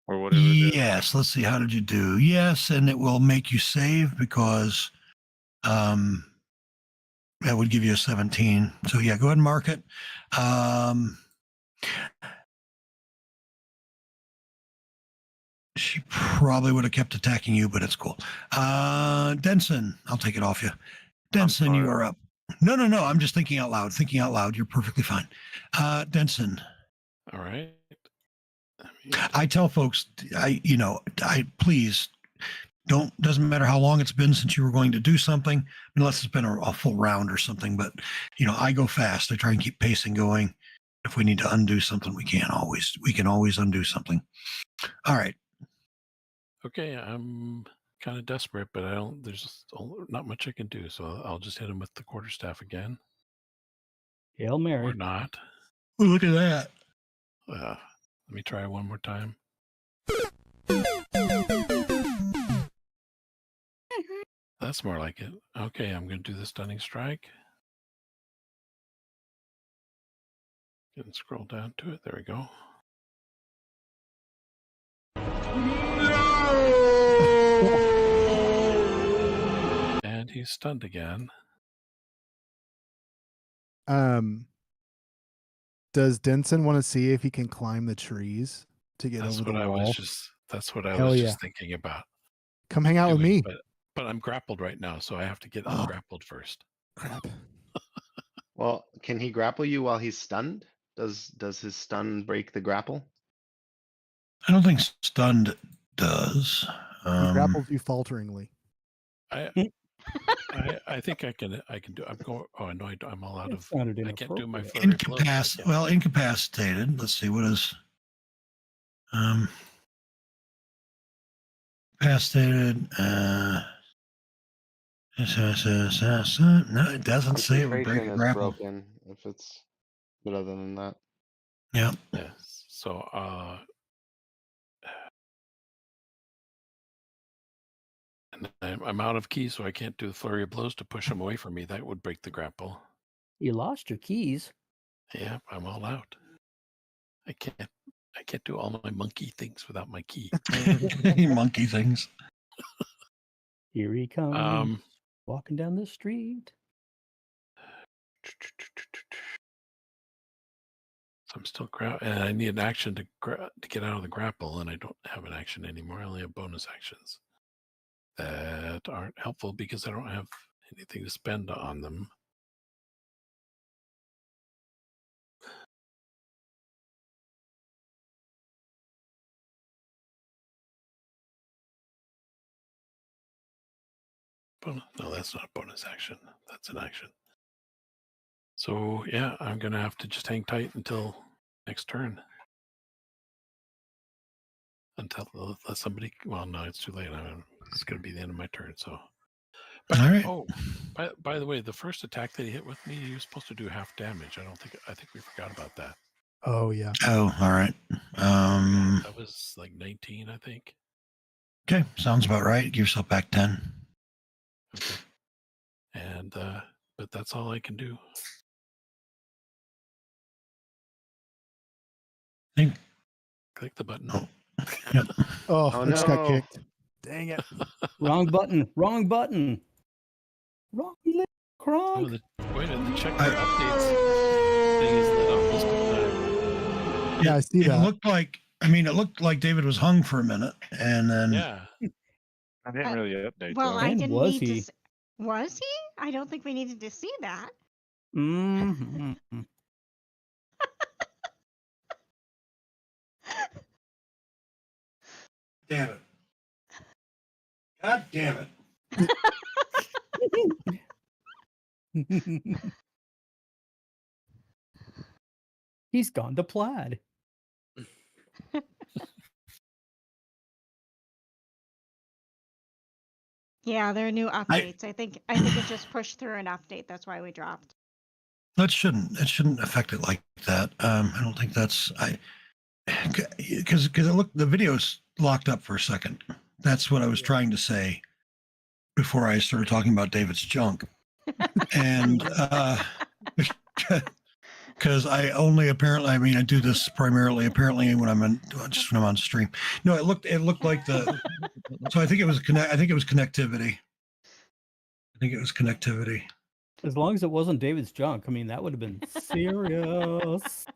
whatever. Yes. Let's see. How did you do? Yes, and it will make you save because that would give you a 17. So yeah, go ahead and mark it. probably would have kept attacking you, but it's cool. Denson, I'll take it off you. Denson, you sorry. are up. No. I'm just thinking out loud. Thinking out loud. You're perfectly fine. Denson, All right. I tell folks, I please don't. Doesn't matter how long it's been since you were going to do something, unless it's been a full round or something. But I go fast. I try and keep pacing going. If we need to undo something, we can always undo something. All right. Okay, I'm kind of desperate, but there's not much I can do, so I'll just hit him with the quarterstaff again, Hail or Mary. not. Ooh, look at that. Let me try one more time. That's more like it. Okay, I'm going to do the stunning strike. And scroll down to it. There we go. And he's stunned again. Does Denson want to see if he can climb the trees to get That's over what the I wall? was just. That's what I Hell was yeah. just thinking about. Come hang out with doing, me. But I'm grappled right now, so I have to get ungrappled first. Crap. Well, can he grapple you while he's stunned? Does his stun break the grapple? I don't think stunned does. He grappled you falteringly. I think I can do. I'm going. Oh no, I'm all out It of. sounded I can't do my inappropriate. flurry of blows. Incapacitated. Let's see what is. Incapacitated. No, it doesn't say it would break a Concentration is grapple. broken if it's. But other than that, Yeah. Yes. So and I'm out of keys, so I can't do the flurry of blows to push him away from me. That would break the grapple. You lost your keys. Yeah, I'm all out. I can't do all my monkey things without my key. Monkey things. Here he comes, walking down the street. So I'm still and I need an action to get out of the grapple, and I don't have an action anymore. I only have bonus actions that aren't helpful because I don't have anything to spend on them. No, that's not a bonus action. That's an action. So yeah, I'm gonna have to just hang tight until next turn. Until somebody. Well, no, it's too late. It's gonna be the end of my turn. So. But, All right. Oh, by the way, the first attack that he hit with me, he was supposed to do half damage. I think we forgot about that. Oh yeah. Oh, all right. That was like 19, I think. Okay, sounds about right. Give yourself back 10. Okay. And but that's all I can do. Click the button. Oh. Yep. Oh, Oh, I just got no. kicked. Dang it. Wrong button. Wrong button. Wrong link. Oh, Kronk. the check for updates thing is lit up most of the time. Yeah, I see It that. looked like David was hung for a minute, and then Yeah. I didn't really update. Well, though. I And didn't was need to. he? Was he? I don't think we needed to see that. Mm-hmm. damn it. God damn it. He's gone to plaid. Yeah, there are new updates. I think it just pushed through an update. That's why we dropped. It shouldn't affect it like that. I don't think that's because the video's locked up for a second. That's what I was trying to say before I started talking about David's junk. And because I do this primarily apparently when I'm on stream. No, it looked like so I think it was connectivity. As long as it wasn't David's junk, I mean, that would have been serious.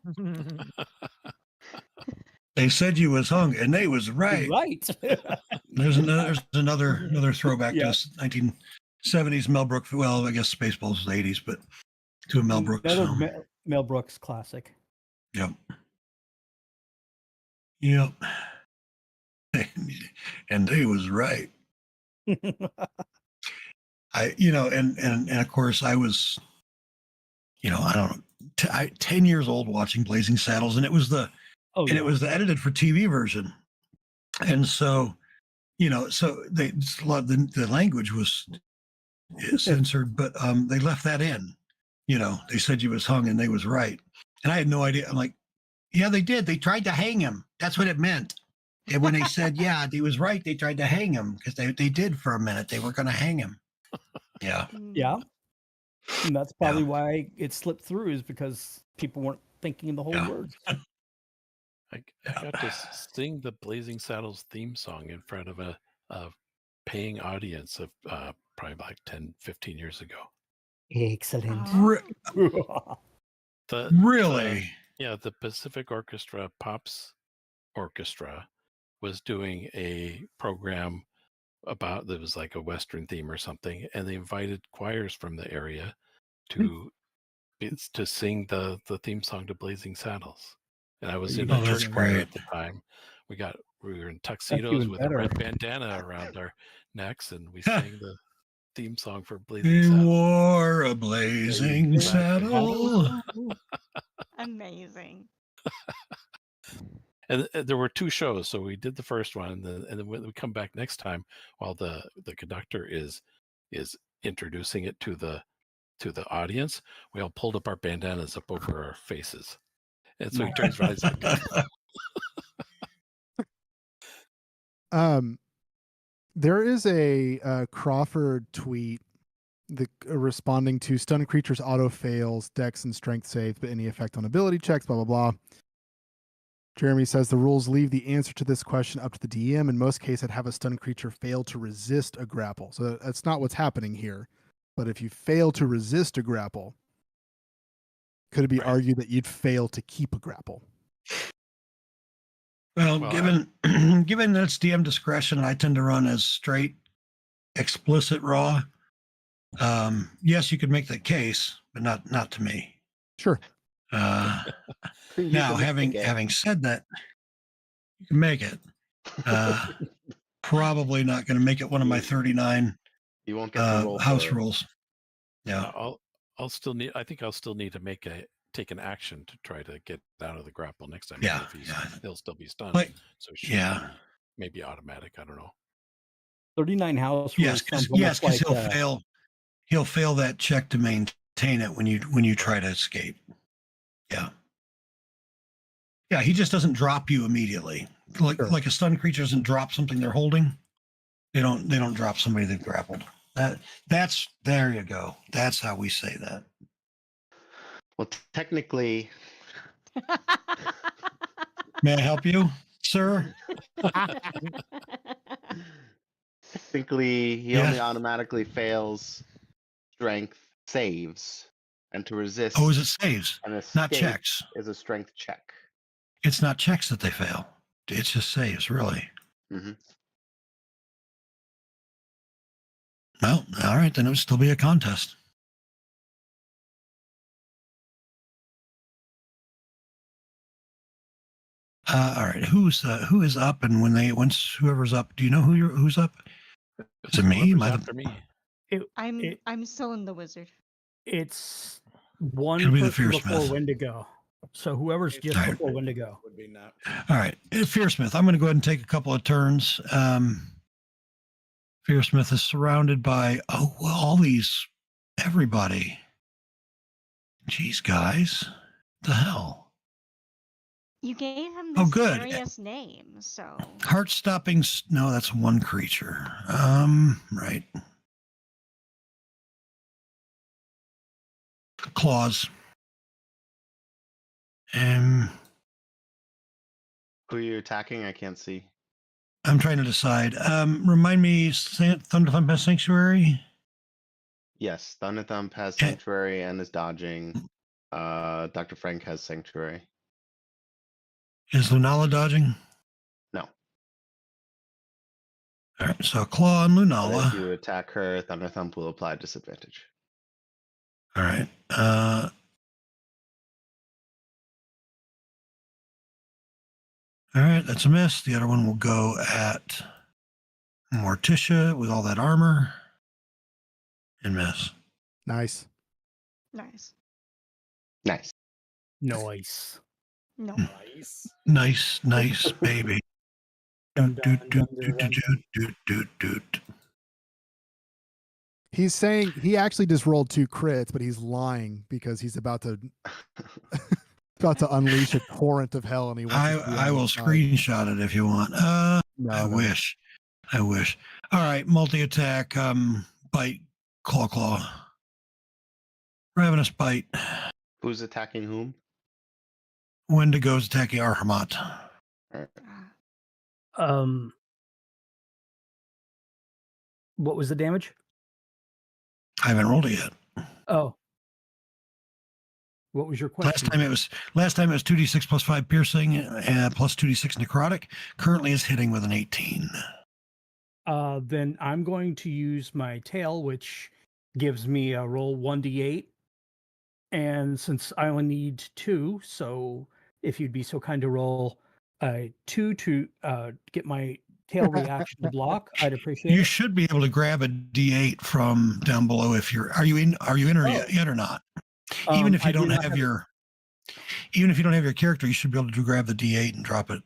They said you was hung, and they was right. Right. There's another throwback Yeah. to us 1970s Mel Brooks. Well, I guess Spaceballs was 80s, but to a Mel Brooks Another film. Mel Brooks classic. Yep. And he was right. And of course I was, I don't know, 10 years old watching Blazing Saddles, and it was the edited for TV version. And so, the language was censored, but they left that in. They said he was hung and they was right. And I had no idea. I'm like, yeah, they did. They tried to hang him. That's what it meant. And when they said, yeah, he was right, they tried to hang him, because they did for a minute. They were going to hang him. Yeah. Yeah. And that's probably why it slipped through, is because people weren't thinking the whole words. I got to sing the Blazing Saddles theme song in front of a paying audience of probably like 10, 15 years ago. Excellent. Really? The Pacific Orchestra Pops Orchestra was doing a program about, that was like a Western theme or something, and they invited choirs from the area to sing the theme song to Blazing Saddles. And I was in a church choir at the time. We were in tuxedos with a red bandana around our necks, and we sang the theme song for Blazing Saddles. They wore a blazing saddle. Amazing. And there were 2 shows, so we did the first one, and then when we come back next time, while the conductor is introducing it to the audience, we all pulled up our bandanas up over our faces, and so he turns around, he's like, there is a Crawford tweet responding to stun creatures auto fails dex and strength saves, but any effect on ability checks, blah blah blah. Jeremy says the rules leave the answer to this question up to the DM. In most cases, I'd have a stun creature fail to resist a grapple. So that's not what's happening here. But if you fail to resist a grapple, could it be argued that you'd fail to keep a grapple? Well, given that it's DM discretion, I tend to run as straight, explicit raw. Yes, you could make that case, but not to me. Sure. Now, having said that, you can make it. Probably not going to make it one of my 39 You won't get the roll house for it. rules. Yeah. I'll still need to take an action to try to get out of the grapple next time. Yeah, He'll still be stunned. But, so it should be yeah. maybe automatic. I don't know. 39 house Yes, rules. because he'll fail that check to maintain it when you try to escape. Yeah. Yeah, he just doesn't drop you immediately. Like a stun creature doesn't drop something they're holding. They don't drop somebody they've grappled. That's there you go. That's how we say that. Well, technically, may I help you, sir? Technically, he only automatically fails strength saves, and to resist. Oh, is it saves? Not checks. Is a strength check. It's not checks that they fail. It's just saves, really. Mm-hmm. Well, all right, then it would still be a contest. All right, who is up, and once whoever's up, do you know who's up? Is it me? After me. I'm still in the wizard. It's one It'll be the person before Fearsmith. Wendigo. So whoever's just All right. before Wendigo. Would be not. All right, Fearsmith. I'm going to go ahead and take a couple of turns. Fearsmith is surrounded by everybody. Jeez, guys, the hell. You gave him Oh, this good. serious name, so Heart-stopping. No, that's one creature. Right. Claws. Who are you attacking? I can't see. I'm trying to decide. Remind me, Thunderthump has Sanctuary? Yes, Thunderthump has Sanctuary and is dodging. Dr. Frank has Sanctuary. Is Lunala dodging? No. All right, so Claw and But if Lunala. you attack her, Thunder Thump will apply disadvantage. All right. All right, that's a miss. The other one will go at Morticia with all that armor and miss. Nice. Nice. Nice. Nice. No. Nice. Nice, baby. Dun, Doot, dun, doot, dun, doot, dun, doot, dun. doot, doot, doot. He's saying he actually just rolled 2 crits, but he's lying because he's about to unleash a torrent of hell, and he wants us to be I on will his side. screenshot it if you want. I No. wish. All right, multi attack. Bite, claw. Ravenous bite. Who's attacking whom? Wendigo's attacking Arhamat. What was the damage? I haven't rolled it yet. Oh. What was your question? Last time it was 2d6 plus 5 piercing plus 2d6 necrotic. Currently is hitting with an 18. Then I'm going to use my tail, which gives me a roll 1d8. And since I only need 2, so if you'd be so kind to roll 2 to get my tail reaction to block, I'd appreciate You it. should be able to grab a d8 from down below if you're. Are you in or yet or not? Even if you don't have your character, you should be able to grab the d8 and drop it.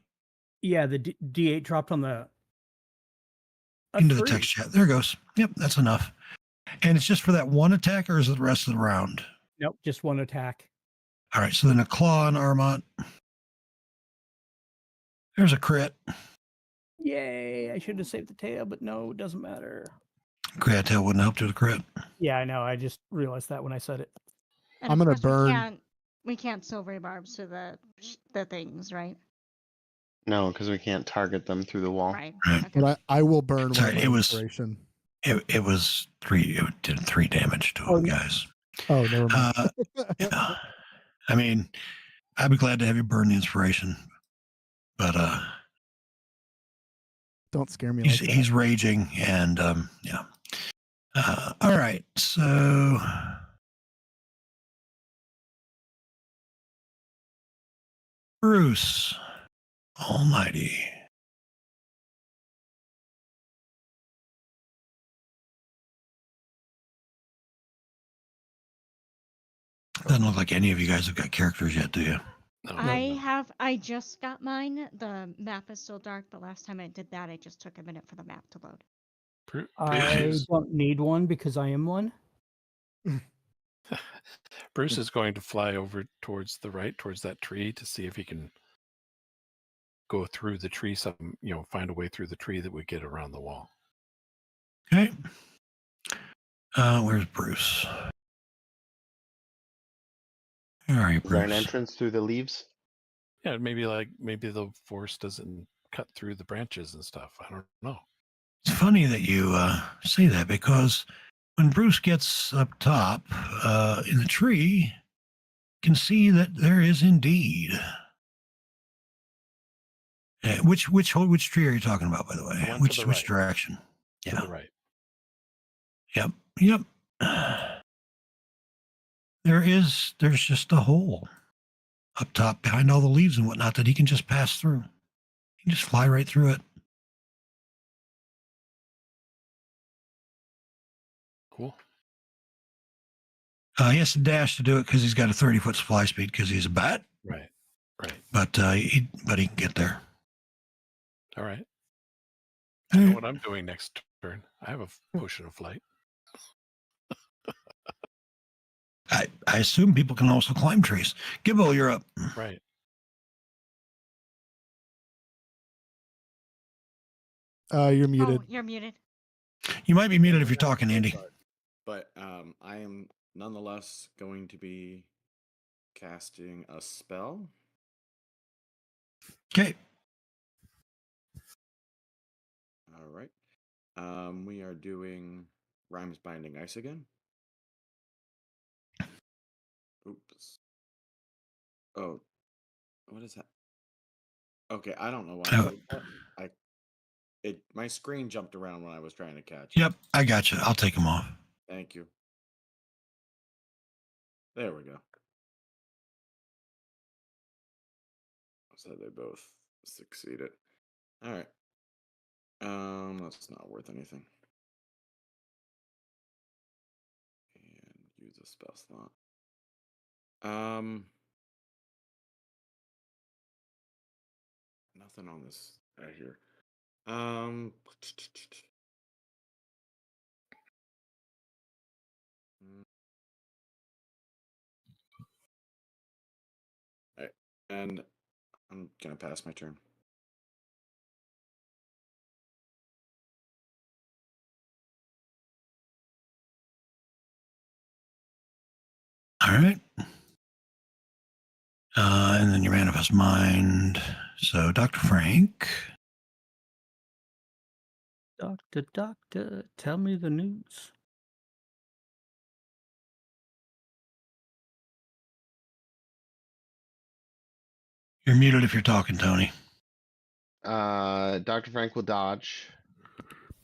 Yeah, the d8 dropped on the into the text chat. There it goes. Yep, that's enough. And it's just for that one attack, or is it the rest of the round? Nope, just one attack. All right, so then a claw on Armont. There's a crit. Yay, I should have saved the tail, but no, it doesn't matter. Crit tail wouldn't help to the crit. Yeah, I know. I just realized that when I said it. And I'm of gonna course burn- We can't silvery barbs to the things, right? No, because we can't target them through the wall. Right. Right. Okay. But I will burn Sorry, one of it my was- inspiration. It was 3. It did 3 damage to him, guys. Oh, never mind. Yeah. I mean, I'd be glad to have you burn the inspiration, but Don't scare me like that. he's raging, and yeah. All right, so Bruce Almighty. Doesn't look like any of you guys have got characters yet, do you? No, I just got mine. The map is still dark, but last time I did that, it just took a minute for the map to load. I Bruce, don't need one because I am one. Bruce is going to fly over towards the right, towards that tree, to see if he can go through the tree. Find a way through the tree that would get around the wall. Okay. Where's Bruce? Where are you, Is there an Bruce? entrance through the leaves? Yeah, maybe the forest doesn't cut through the branches and stuff. I don't know. It's funny that you say that, because when Bruce gets up top in the tree, you can see that there is indeed. Which tree are you talking about, by the way? The one to Which the which right. direction? To Yeah. the right. Yep. There's just a hole up top behind all the leaves and whatnot that he can just pass through. He can just fly right through it. Cool. He has to dash to do it because he's got a 30-foot fly speed because he's a bat. Right. But he can get there. All right. All I know right. what I'm doing next turn. I have a potion of flight. I assume people can also climb trees. Gibbo, you're up. Right. You're muted. Oh, you're muted. You might be muted if you're talking, Andy. But I am nonetheless going to be casting a spell. Okay. All right. We are doing Rhymes Binding Ice again. Oops. Oh, what is that? Okay, I don't know why I Oh. did that. My screen jumped around when I was trying to catch. Yep, I got you. I'll take them off. Thank you. There we go. So they both succeeded. All right. That's not worth anything. And use a spell slot. Nothing on this right here. Alright, and I'm gonna pass my turn. All right. And then your manifest mind. So, Dr. Frank. Doctor, tell me the news. You're muted if you're talking, Tony. Dr. Frank will dodge.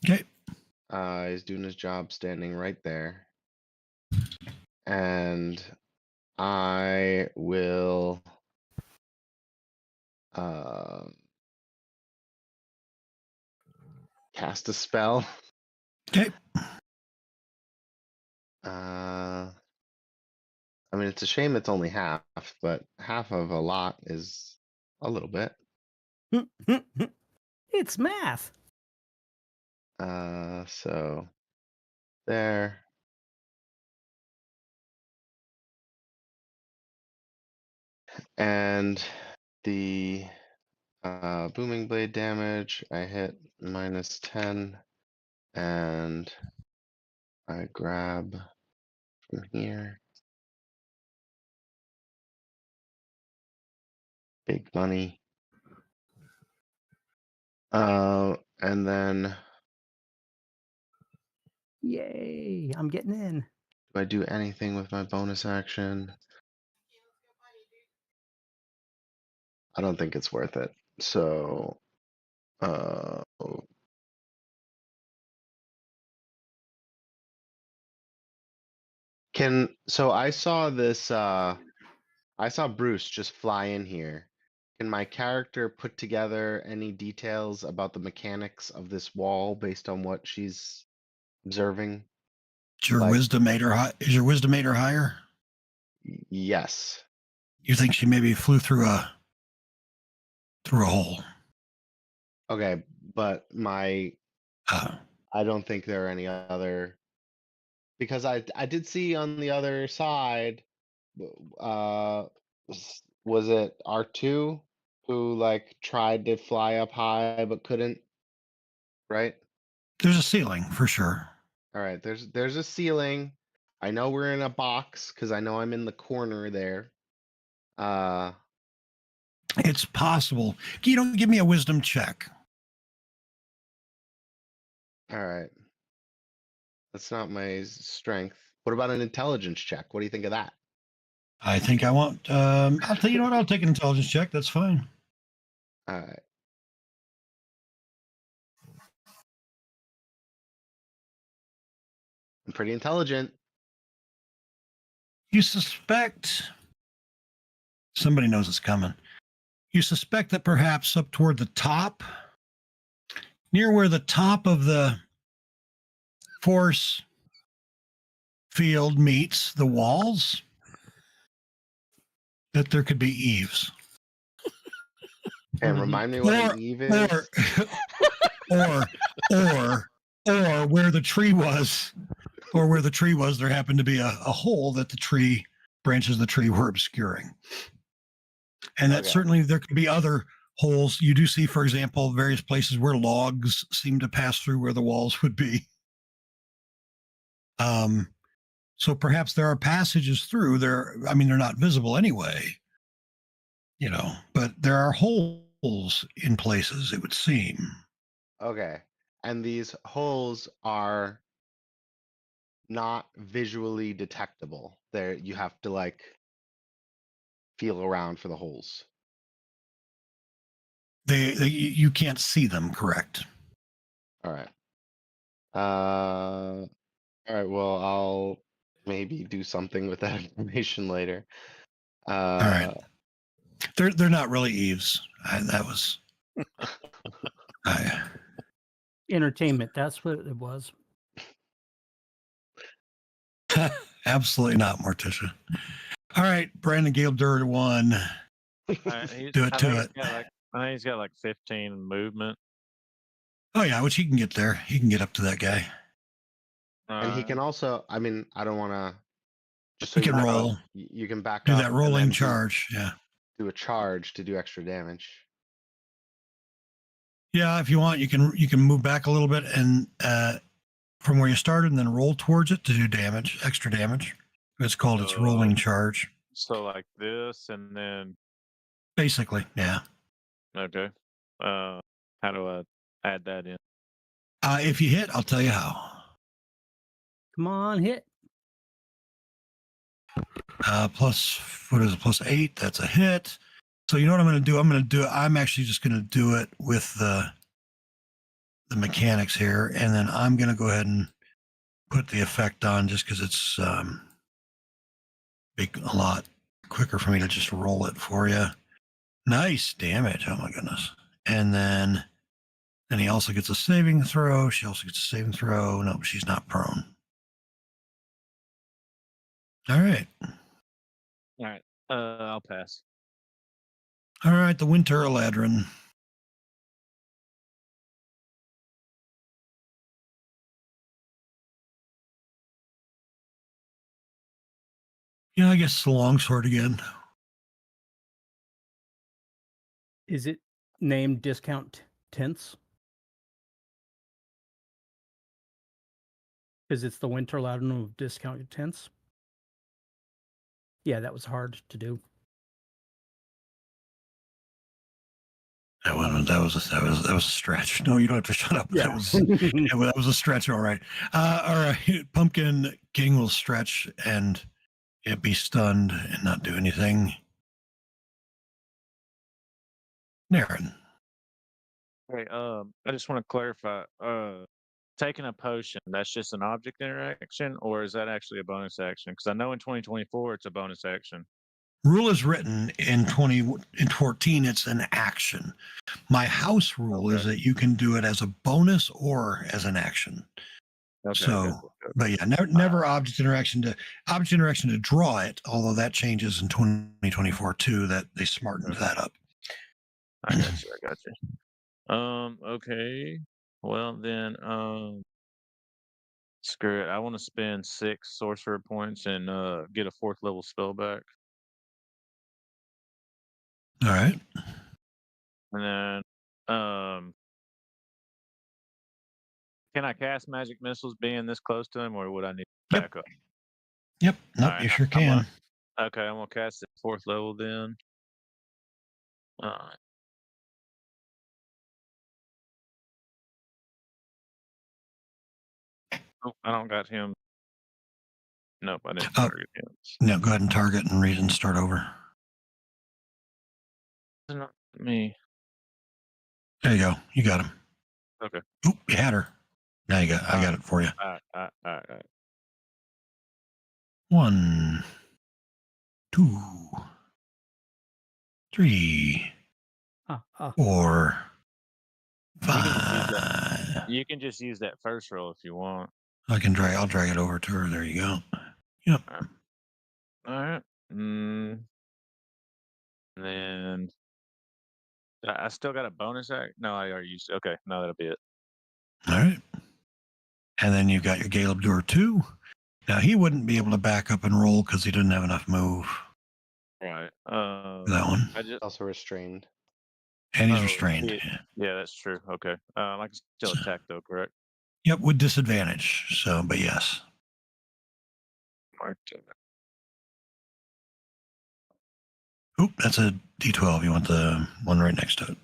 Okay. He's doing his job standing right there. And I will cast a spell. Okay. I mean, it's a shame it's only half, but half of a lot is a little bit. It's math. So there. And the booming blade damage, I hit -10, and I grab from here. Big money. And then Yay, I'm getting in. do I do anything with my bonus action? I don't think it's worth it. So, so I saw this, I saw Bruce just fly in here. Can my character put together any details about the mechanics of this wall based on what she's observing? Is your Like- wisdom made her high? Is your wisdom made her higher? Yes. You think she maybe flew through a hole? Okay, but I don't think there are any other, because I did see on the other side, was it R2 who like tried to fly up high but couldn't, right? There's a ceiling for sure. All right, there's a ceiling. I know we're in a box because I know I'm in the corner there. It's possible. You don't give me a wisdom check. All right. That's not my strength. What about an intelligence check? What do you think of that? I think I want. I'll tell you what. I'll take an intelligence check. That's fine. All right. I'm pretty intelligent. You suspect somebody knows it's coming. You suspect that perhaps up toward the top, near where the top of the force field meets the walls, that there could be eaves. And remind me what an Eve is. Or where the tree was, there happened to be a hole that the branches of the tree were obscuring. And that Okay. certainly there could be other holes. You do see, for example, various places where logs seem to pass through where the walls would be. So perhaps there are passages through there. I mean, they're not visible anyway, but there are holes in places, it would seem. Okay. And these holes are not visually detectable. You have to like feel around for the holes. You can't see them, correct? All right. All right. Well, I'll maybe do something with that information later. All right. They're not really eaves. That was. Entertainment. That's what it was. Absolutely not, Morticia. All right, Brandon Gale Dirt 1. Do it to it. I think he's got like 15 movement. Oh yeah, which he can get there. He can get up to that guy. And he can also, I mean, I don't want to just so He can you know, roll. you can back Do up that and rolling then charge. Yeah. do a charge to do extra damage. Yeah, if you want, you can move back a little bit and from where you started, and then roll towards it to do damage, extra damage. It's called its rolling charge. So like this, and then basically, yeah. Okay. How do I add that in? If you hit, I'll tell you how. Come on, hit. Plus, what is it? Plus 8. That's a hit. So you know what I'm going to do? I'm actually just going to do it with the mechanics here, and then I'm going to go ahead and put the effect on just because it's a lot quicker for me to just roll it for you. Nice damage. Oh my goodness. And then he also gets a saving throw. She also gets a saving throw. No, she's not prone. All right. All right. I'll pass. All right. The Winter Eladrin. Yeah, I guess it's the longsword again. Is it named discount tents? Because it's the Winter Ladin of discount tents. Yeah, that was hard to do. That was a stretch. No, you don't have to shut up. Yeah. That was a stretch. All right. All right. Pumpkin King will stretch and be stunned and not do anything. Naren. Hey, I just want to clarify. Taking a potion, that's just an object interaction, or is that actually a bonus action? Because I know in 2024 it's a bonus action. Rule is written in 2014. It's an action. My house rule is that you can do it as a bonus or as an action. Okay, So, but yeah, never object interaction to draw it. Although that changes in 2024 too. That they smartened that up. I got you. Okay. Well then, screw it. I want to spend 6 sorcerer points and get a 4th level spell back. All right. And then, can I cast magic missiles being this close to him, or would I need backup? Yep. Nope. Alright, You sure I'm can. Okay, I'm gonna cast it 4th level then. Alright. Oh, I don't got him. Nope, I didn't target him. No, go ahead and target and read and start over. It's not me. There you go. You got him. Okay. Oop, you had her. Now I got it for you. All right. 1, 2, 3, 4, 5. You can just use that first roll if you want. I'll drag it over to her. There you go. Yep. All right. And then I still got a bonus act. No, I already used it. Okay, no, that'll be it. All right. And then you've got your Gale of Dur 2. Now he wouldn't be able to back up and roll because he didn't have enough move. Right. That one. Also restrained. And he's restrained. Yeah, that's true. Okay. I can still attack though, correct? Yep, with disadvantage. So, but yes. Oop, that's a D12. You want the one right next to it.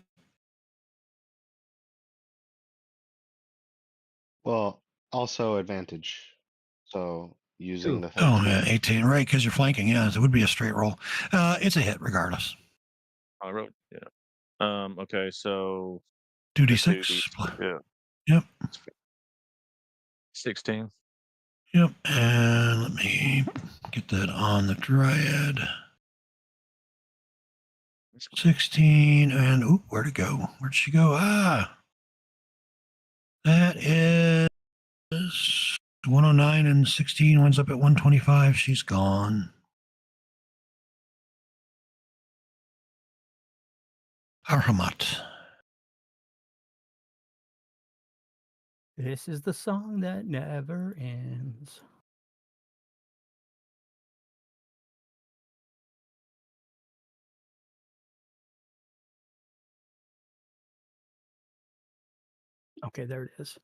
Well, also advantage. So using the 13. Oh, yeah, 18. Right, because you're flanking. Yeah, it would be a straight roll. It's a hit regardless. I wrote, yeah. Okay, so 2d6. Yeah. Yep. 16. Yep. And let me get that on the Dryad. 16. And ooh, where'd it go? Where'd she go? Ah, that is 109 and 16 winds up at 125. She's gone. Arhamat. This is the song that never ends. Okay, there it is.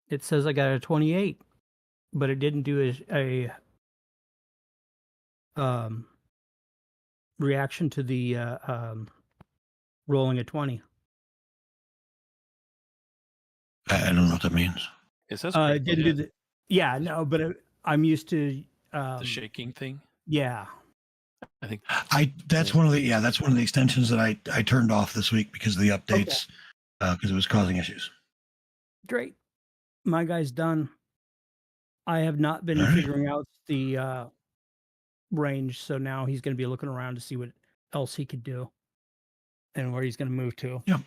It says I got a 28, but it didn't do a reaction to the rolling a 20. I don't know what that means. It says It didn't do the. Yeah, no, but I'm used to the shaking thing. Yeah. I think That's one of the extensions that I turned off this week because of the updates, because it was causing issues. Great. My guy's done. I have not been All right. figuring out the range, so now he's going to be looking around to see what else he could do and where he's going to move to. Yep.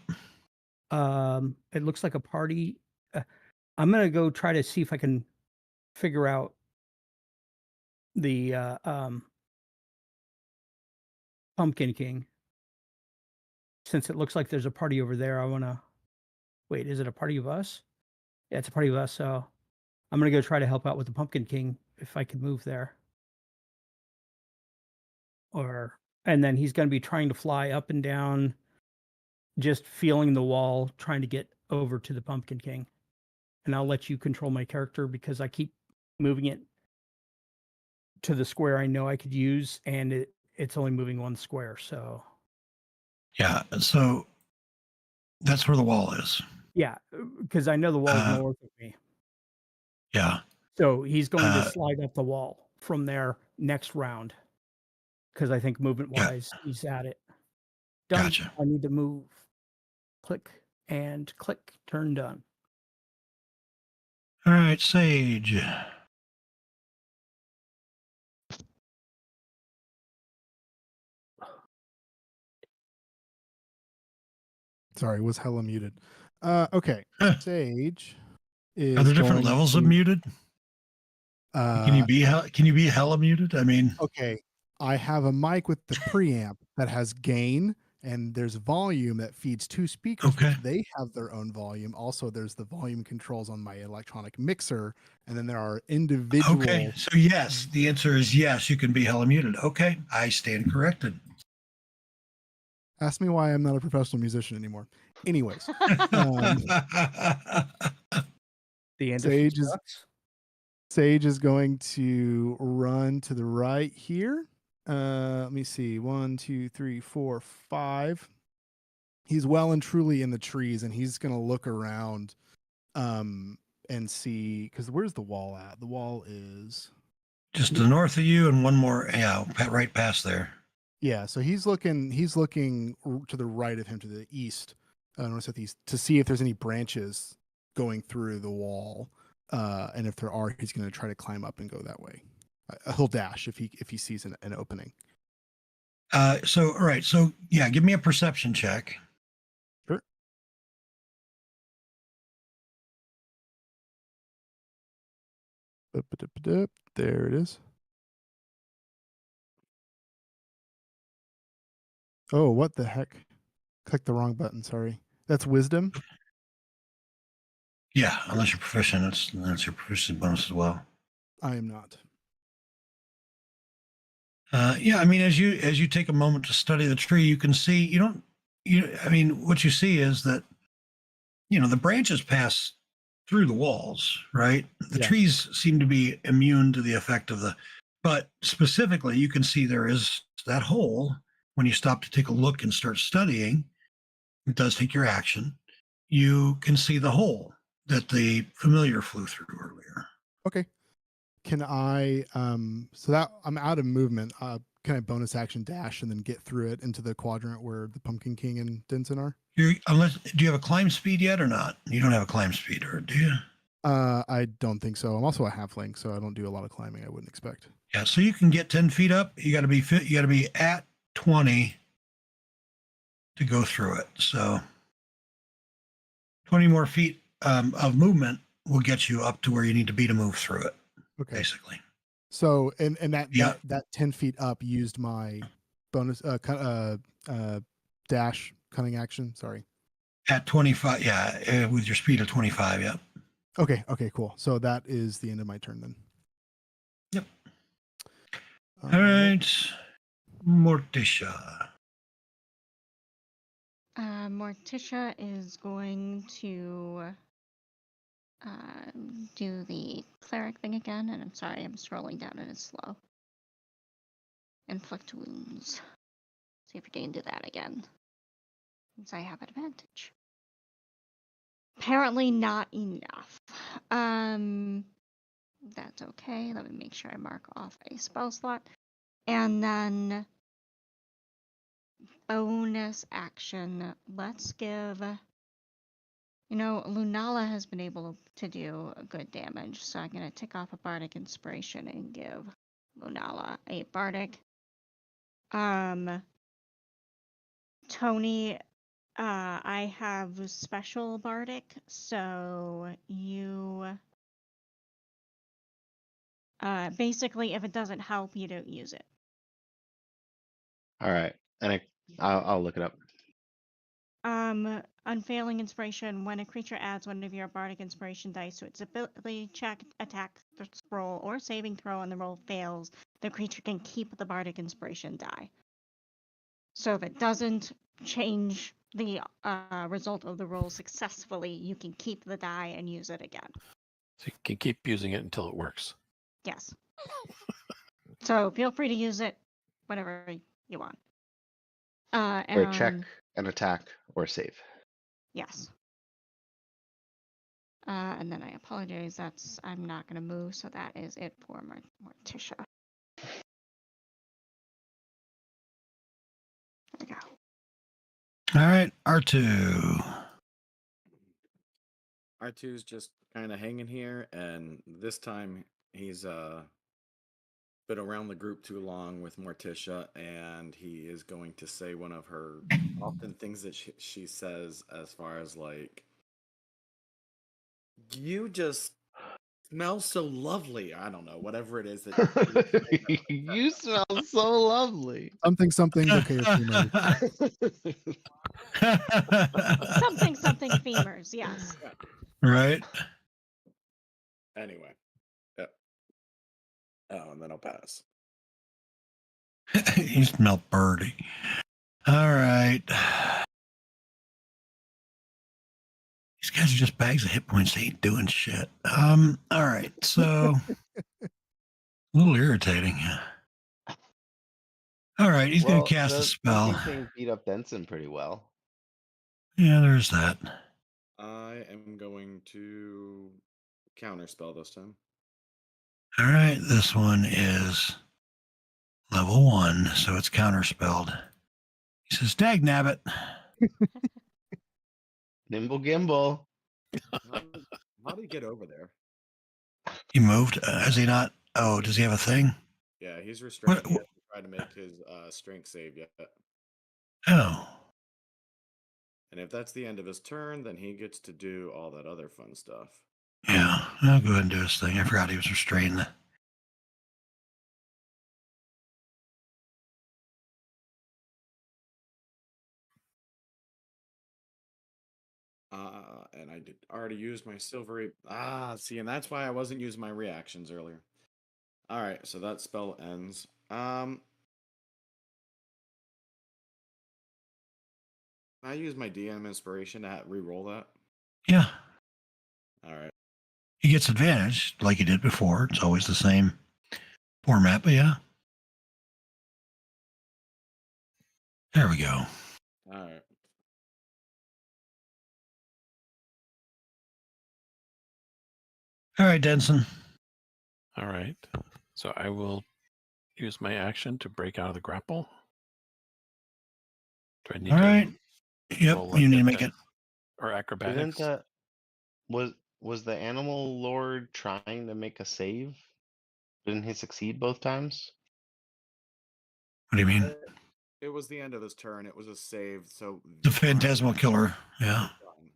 It looks like a party. I'm going to go try to see if I can figure out the Pumpkin King. Since it looks like there's a party over there, I want to wait. Is it a party of us? Yeah, it's a party of us. So I'm going to go try to help out with the Pumpkin King if I can move there. And then he's going to be trying to fly up and down, just feeling the wall, trying to get over to the Pumpkin King. And I'll let you control my character because I keep moving it to the square I know I could use, and it's only moving one square. So Yeah. So that's where the wall is. yeah, because I know the wall's north of me. Yeah. So he's going to slide up the wall from there next round. Because I think movement wise, he's at it. Done. Gotcha. I need to move. Click and click. Turn done. All right, Sage. Sorry, was hella muted. Okay, Sage is. Are there different going levels to, of muted? Can you be hella muted? I mean, Okay, I have a mic with the preamp that has gain, and there's volume that feeds two speakers. Okay. Which they have their own volume. Also, there's the volume controls on my electronic mixer, and then there are individual. okay. So yes, the answer is yes. You can be hella muted. Okay, I stand corrected. Ask me why I'm not a professional musician anymore. Anyways, The industry Sage is- sucks. Sage is going to run to the right here. Let me see. 1, 2, 3, 4, 5. He's well and truly in the trees, and he's going to look around and see, because where's the wall at? The wall is just to the north of you and one more, right past there. Yeah, so he's looking to the right of him, to the east, northeast, to see if there's any branches going through the wall. And if there are, he's going to try to climb up and go that way. He'll dash if he sees an opening. So all right, so yeah, give me a perception check. Sure. There it is. Oh, what the heck? Clicked the wrong button. Sorry. That's wisdom. Yeah, unless you're proficient, that's your proficiency bonus as well. I am not. Yeah, I mean, as you take a moment to study the tree, you can see what you see is that the branches pass through the walls, right? The Yeah. trees seem to be immune to the effect of the But specifically, you can see there is that hole when you stop to take a look and start studying. It does take your action. You can see the hole that the familiar flew through earlier. Okay. Can I so that I'm out of movement, can I bonus action dash and then get through it into the quadrant where the Pumpkin King and Denson are? Do you have a climb speed yet or not? You don't have a climb speed, or do you? I don't think so. I'm also a halfling, so I don't do a lot of climbing. I wouldn't expect. Yeah, so you can get 10 feet up. You got to be fit. You got to be at 20 to go through it. So 20 more feet of movement will get you up to where you need to be to move through it. Okay. Basically. So and that Yeah. that 10 feet up used my bonus dash cunning action. Sorry. At 25, yeah, with your speed of 25, yeah. Okay. Okay. Cool. So that is the end of my turn then. Yep. All right, Morticia. Morticia is going to do the cleric thing again, and I'm sorry, I'm scrolling down and it's slow. Inflict wounds. See if we can do that again, since I have advantage. Apparently not enough. That's okay. Let me make sure I mark off a spell slot. And then bonus action. Let's give... You know, Lunala has been able to do good damage, so I'm going to tick off a Bardic Inspiration and give Lunala a Bardic. Tony, I have special Bardic, so you... basically, if it doesn't help, you don't use it. All right, and I'll look it up. Unfailing Inspiration. When a creature adds one of your Bardic Inspiration dice to its ability check, attack, roll, or saving throw, and the roll fails, the creature can keep the Bardic Inspiration die. So if it doesn't change the result of the roll successfully, you can keep the die and use it again. So you can keep using it until it works. Yes. So feel free to use it whenever you want. Wait, check an attack or save. Yes. And then I apologize. I'm not going to move, so that is it for Morticia. There we go. All right, R2. R2's just kind of hanging here, and this time he's been around the group too long with Morticia, and he is going to say one of her often things that she says, as far as like, you just smell so lovely. I don't know, whatever it is that You smell so lovely. Something okay or female. Something femurs, yes. Right. Anyway. Yep. Oh, and then I'll pass. You smell birdie. All right. These guys are just bags of hit points. They ain't doing shit. All right. So a little irritating. All right. He's going to cast a spell. Pumpkin King beat up Denson pretty well. Yeah, there's that. I am going to counterspell this time. All right. This one is level 1, so it's counterspelled. He says, dag nabbit. Nimble Gimble. How do you get over there? He moved. Has he not? Oh, does he have a thing? Yeah, he's restrained. What- He hasn't tried to make his strength save yet. Oh. And if that's the end of his turn, then he gets to do all that other fun stuff. Yeah. I'll go ahead and do his thing. I forgot he was restrained. And I did already use my silvery. See, and that's why I wasn't using my reactions earlier. All right, so that spell ends. I use my DM inspiration to re-roll that. Yeah. All right. He gets advantage like he did before. It's always the same format, but yeah. There we go. All right. All right, Denson. All right. So I will use my action to break out of the grapple. Do I need All to right. Yep. roll You need to a- make it. or acrobatics? Didn't was the animal lord trying to make a save? Didn't he succeed both times? What do you mean? It was the end of his turn. It was a save, so The Phantasmal Killer. Yeah. Done.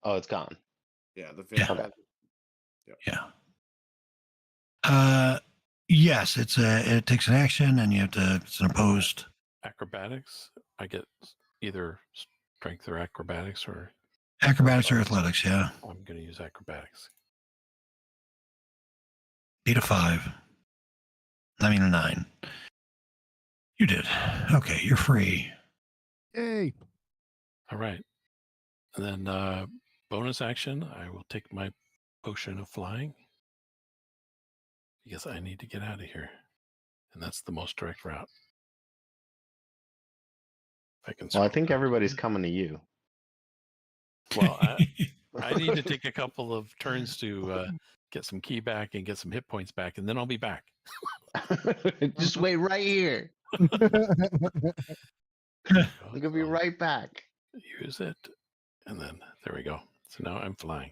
Oh, it's gone. Yeah, the Yeah. Phantasmal. Yeah. Yes, it takes an action, and you have to. It's an opposed. Acrobatics? I get either strength or acrobatics, or Acrobatics or athletics. Yeah. I'm going to use acrobatics. 8 of 5. I mean a 9. You did. Okay, you're free. Yay. All right. And then bonus action, I will take my potion of flying because I need to get out of here. And that's the most direct route. If I can Well, I scroll think down. everybody's coming to you. Well, I need to take a couple of turns to get some key back and get some hit points back, and then I'll be back. Just wait right here. There we I'm go. gonna be So right back. Use it, and then there we go. So now I'm flying.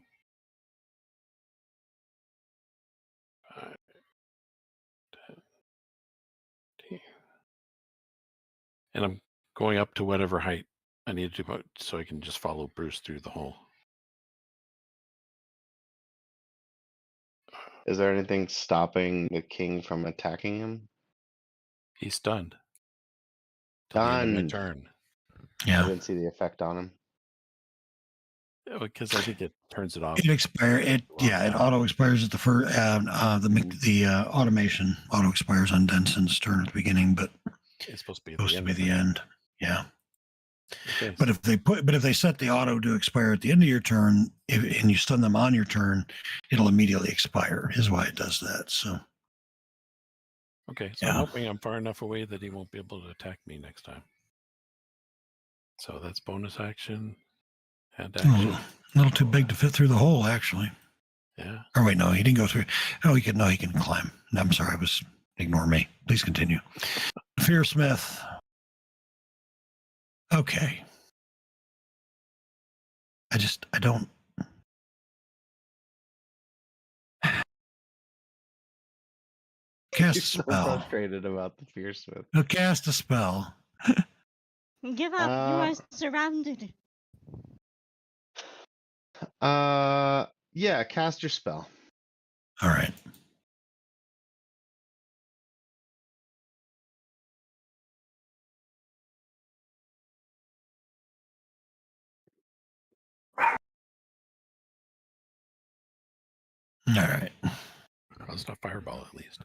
5, 10, 15. And I'm going up to whatever height I need to, so I can just follow Bruce through the hole. Is there anything stopping the king from attacking him? He's stunned. Till the end of my Stunned. turn. I Yeah. didn't see the effect on him. Yeah, because I think it turns it off. It expire. It auto expires at the first. The automation auto expires on Denson's turn at the beginning, but It's supposed to be at supposed the to end. be of the it. end. Yeah. Okay, But if they set the auto to expire at the end of your turn, and you stun them on your turn, it'll immediately expire. Is why it does that. So okay, so yeah. I'm hoping I'm far enough away that he won't be able to attack me next time. So that's bonus action and a action. little too big to fit through the hole, actually. Yeah. Or wait, no, he didn't go through. Oh, he can climb. No, I'm sorry, ignore me. Please continue. Fearsmith. Okay. I don't. Cast a He's so spell. frustrated about the Fearsmith. He'll cast a spell. Give up. You are surrounded. Yeah, cast your spell. All right. All right. Well, it's not fireball, at least.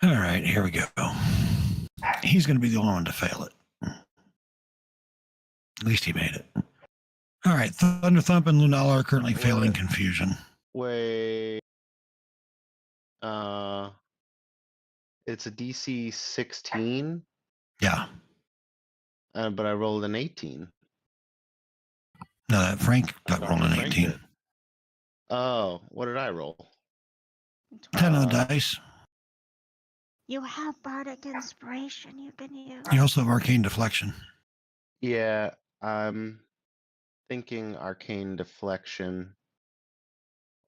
All right, here we go. He's going to be the only one to fail it. At least he made it. All right, Thunder Thump and Lunala are currently failing confusion. Wait. It's a DC 16, Yeah. but I rolled an 18. No, Frank I got thought rolled an Frank 18. did. Oh, what did I roll? 10 on the dice. You have bardic inspiration you can use. You also have Arcane Deflection. Yeah, I'm thinking arcane deflection.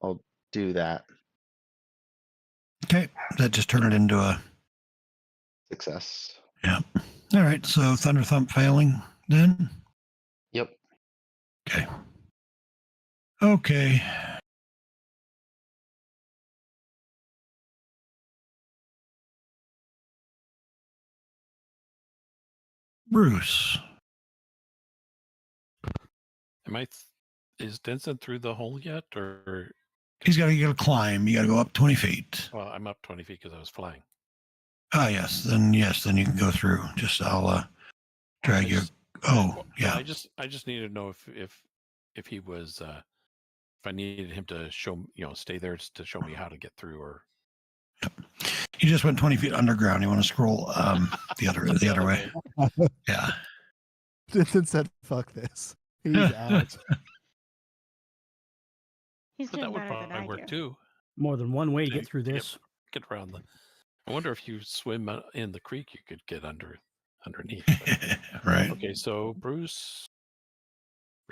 I'll do that. Okay, that just turned it into a... Success. Yeah. All right, so Thunder Thump failing then? Yep. Okay. Okay. Bruce. Is Denson through the hole yet, or? You got to climb. You got to go up 20 feet. Well, I'm up 20 feet because I was flying. Ah, yes. Then you can go through. Just I'll Drag I you. just- Oh, Well, yeah. I just needed to know if he was if I needed him to show stay there to show me how to get through or You just went 20 feet underground. You want to scroll the other way. Yeah. Vincent said, "Fuck this." He's out. He's But that doing would better than probably I work do. too. More than one way to Okay, get through yep. this. Get around the. I wonder if you swim in the creek, you could get underneath. but- Right. Okay, so Bruce,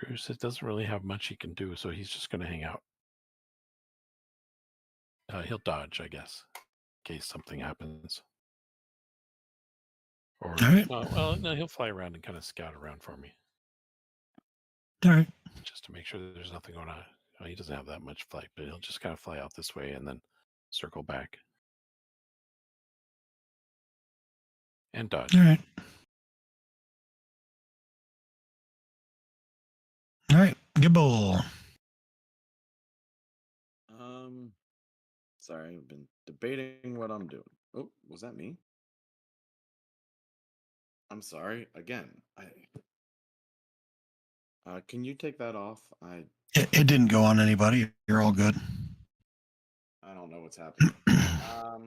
it doesn't really have much he can do, so he's just going to hang out. He'll dodge, I guess, in case something happens. Or right. well, no, he'll fly around and kind of scout around for me, All right. just to make sure that there's nothing going on. Well, he doesn't have that much flight, but he'll just kind of fly out this way and then circle back and dodge. All right. All right. Gibble. Sorry, I've been debating what I'm doing. Oh, was that me? I'm sorry. Again, can you take that off? It didn't go on anybody. You're all good. I don't know what's happening. All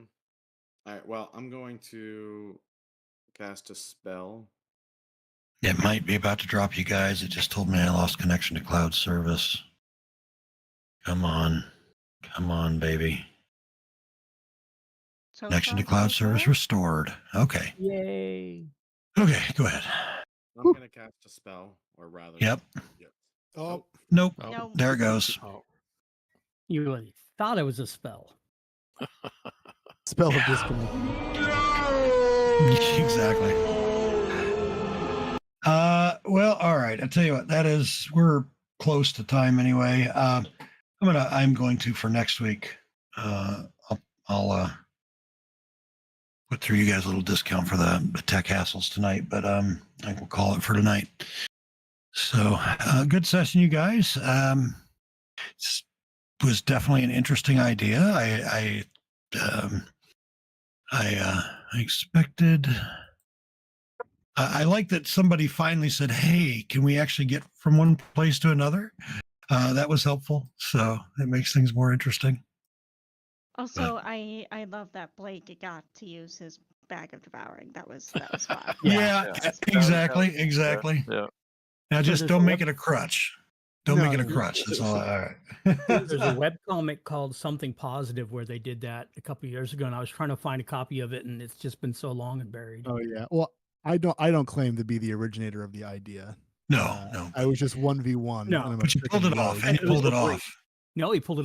right. Well, I'm going to cast a spell. It might be about to drop you guys. It just told me I lost connection to cloud service. Come on. Come on, baby. So Connection to far, cloud so service good. restored. Okay. Yay. Okay, go ahead. I'm going to cast a spell, or rather. Yep. Yes. Oh, Nope. Oh, No. There it goes. oh, You really thought it was a spell. spell of Yeah. disconnect. Exactly. Well, all right. I'll tell you what, we're close to time anyway. I'm going to for next week. I'll put through you guys a little discount for the tech hassles tonight, but I think we'll call it for tonight. So good session, you guys. Was definitely an interesting idea. I expected. I like that somebody finally said, "Hey, can we actually get from one place to another?" That was helpful. So it makes things more interesting. Also, I love that Blake got to use his bag of devouring. That was fun. Yeah, exactly. Yeah. Now just there's don't a make it a crutch. Don't make it a No, crutch. That's all. All right. There's a webcomic called Something Positive where they did that a couple of years ago, and I was trying to find a copy of it, and it's just been so long and buried. Oh yeah. Well, I don't claim to be the originator of the idea. No, no. I was just 1v1. No. and I'm a But you freaking pulled it off, rogue. and you It was pulled it great. off. No, he pulled it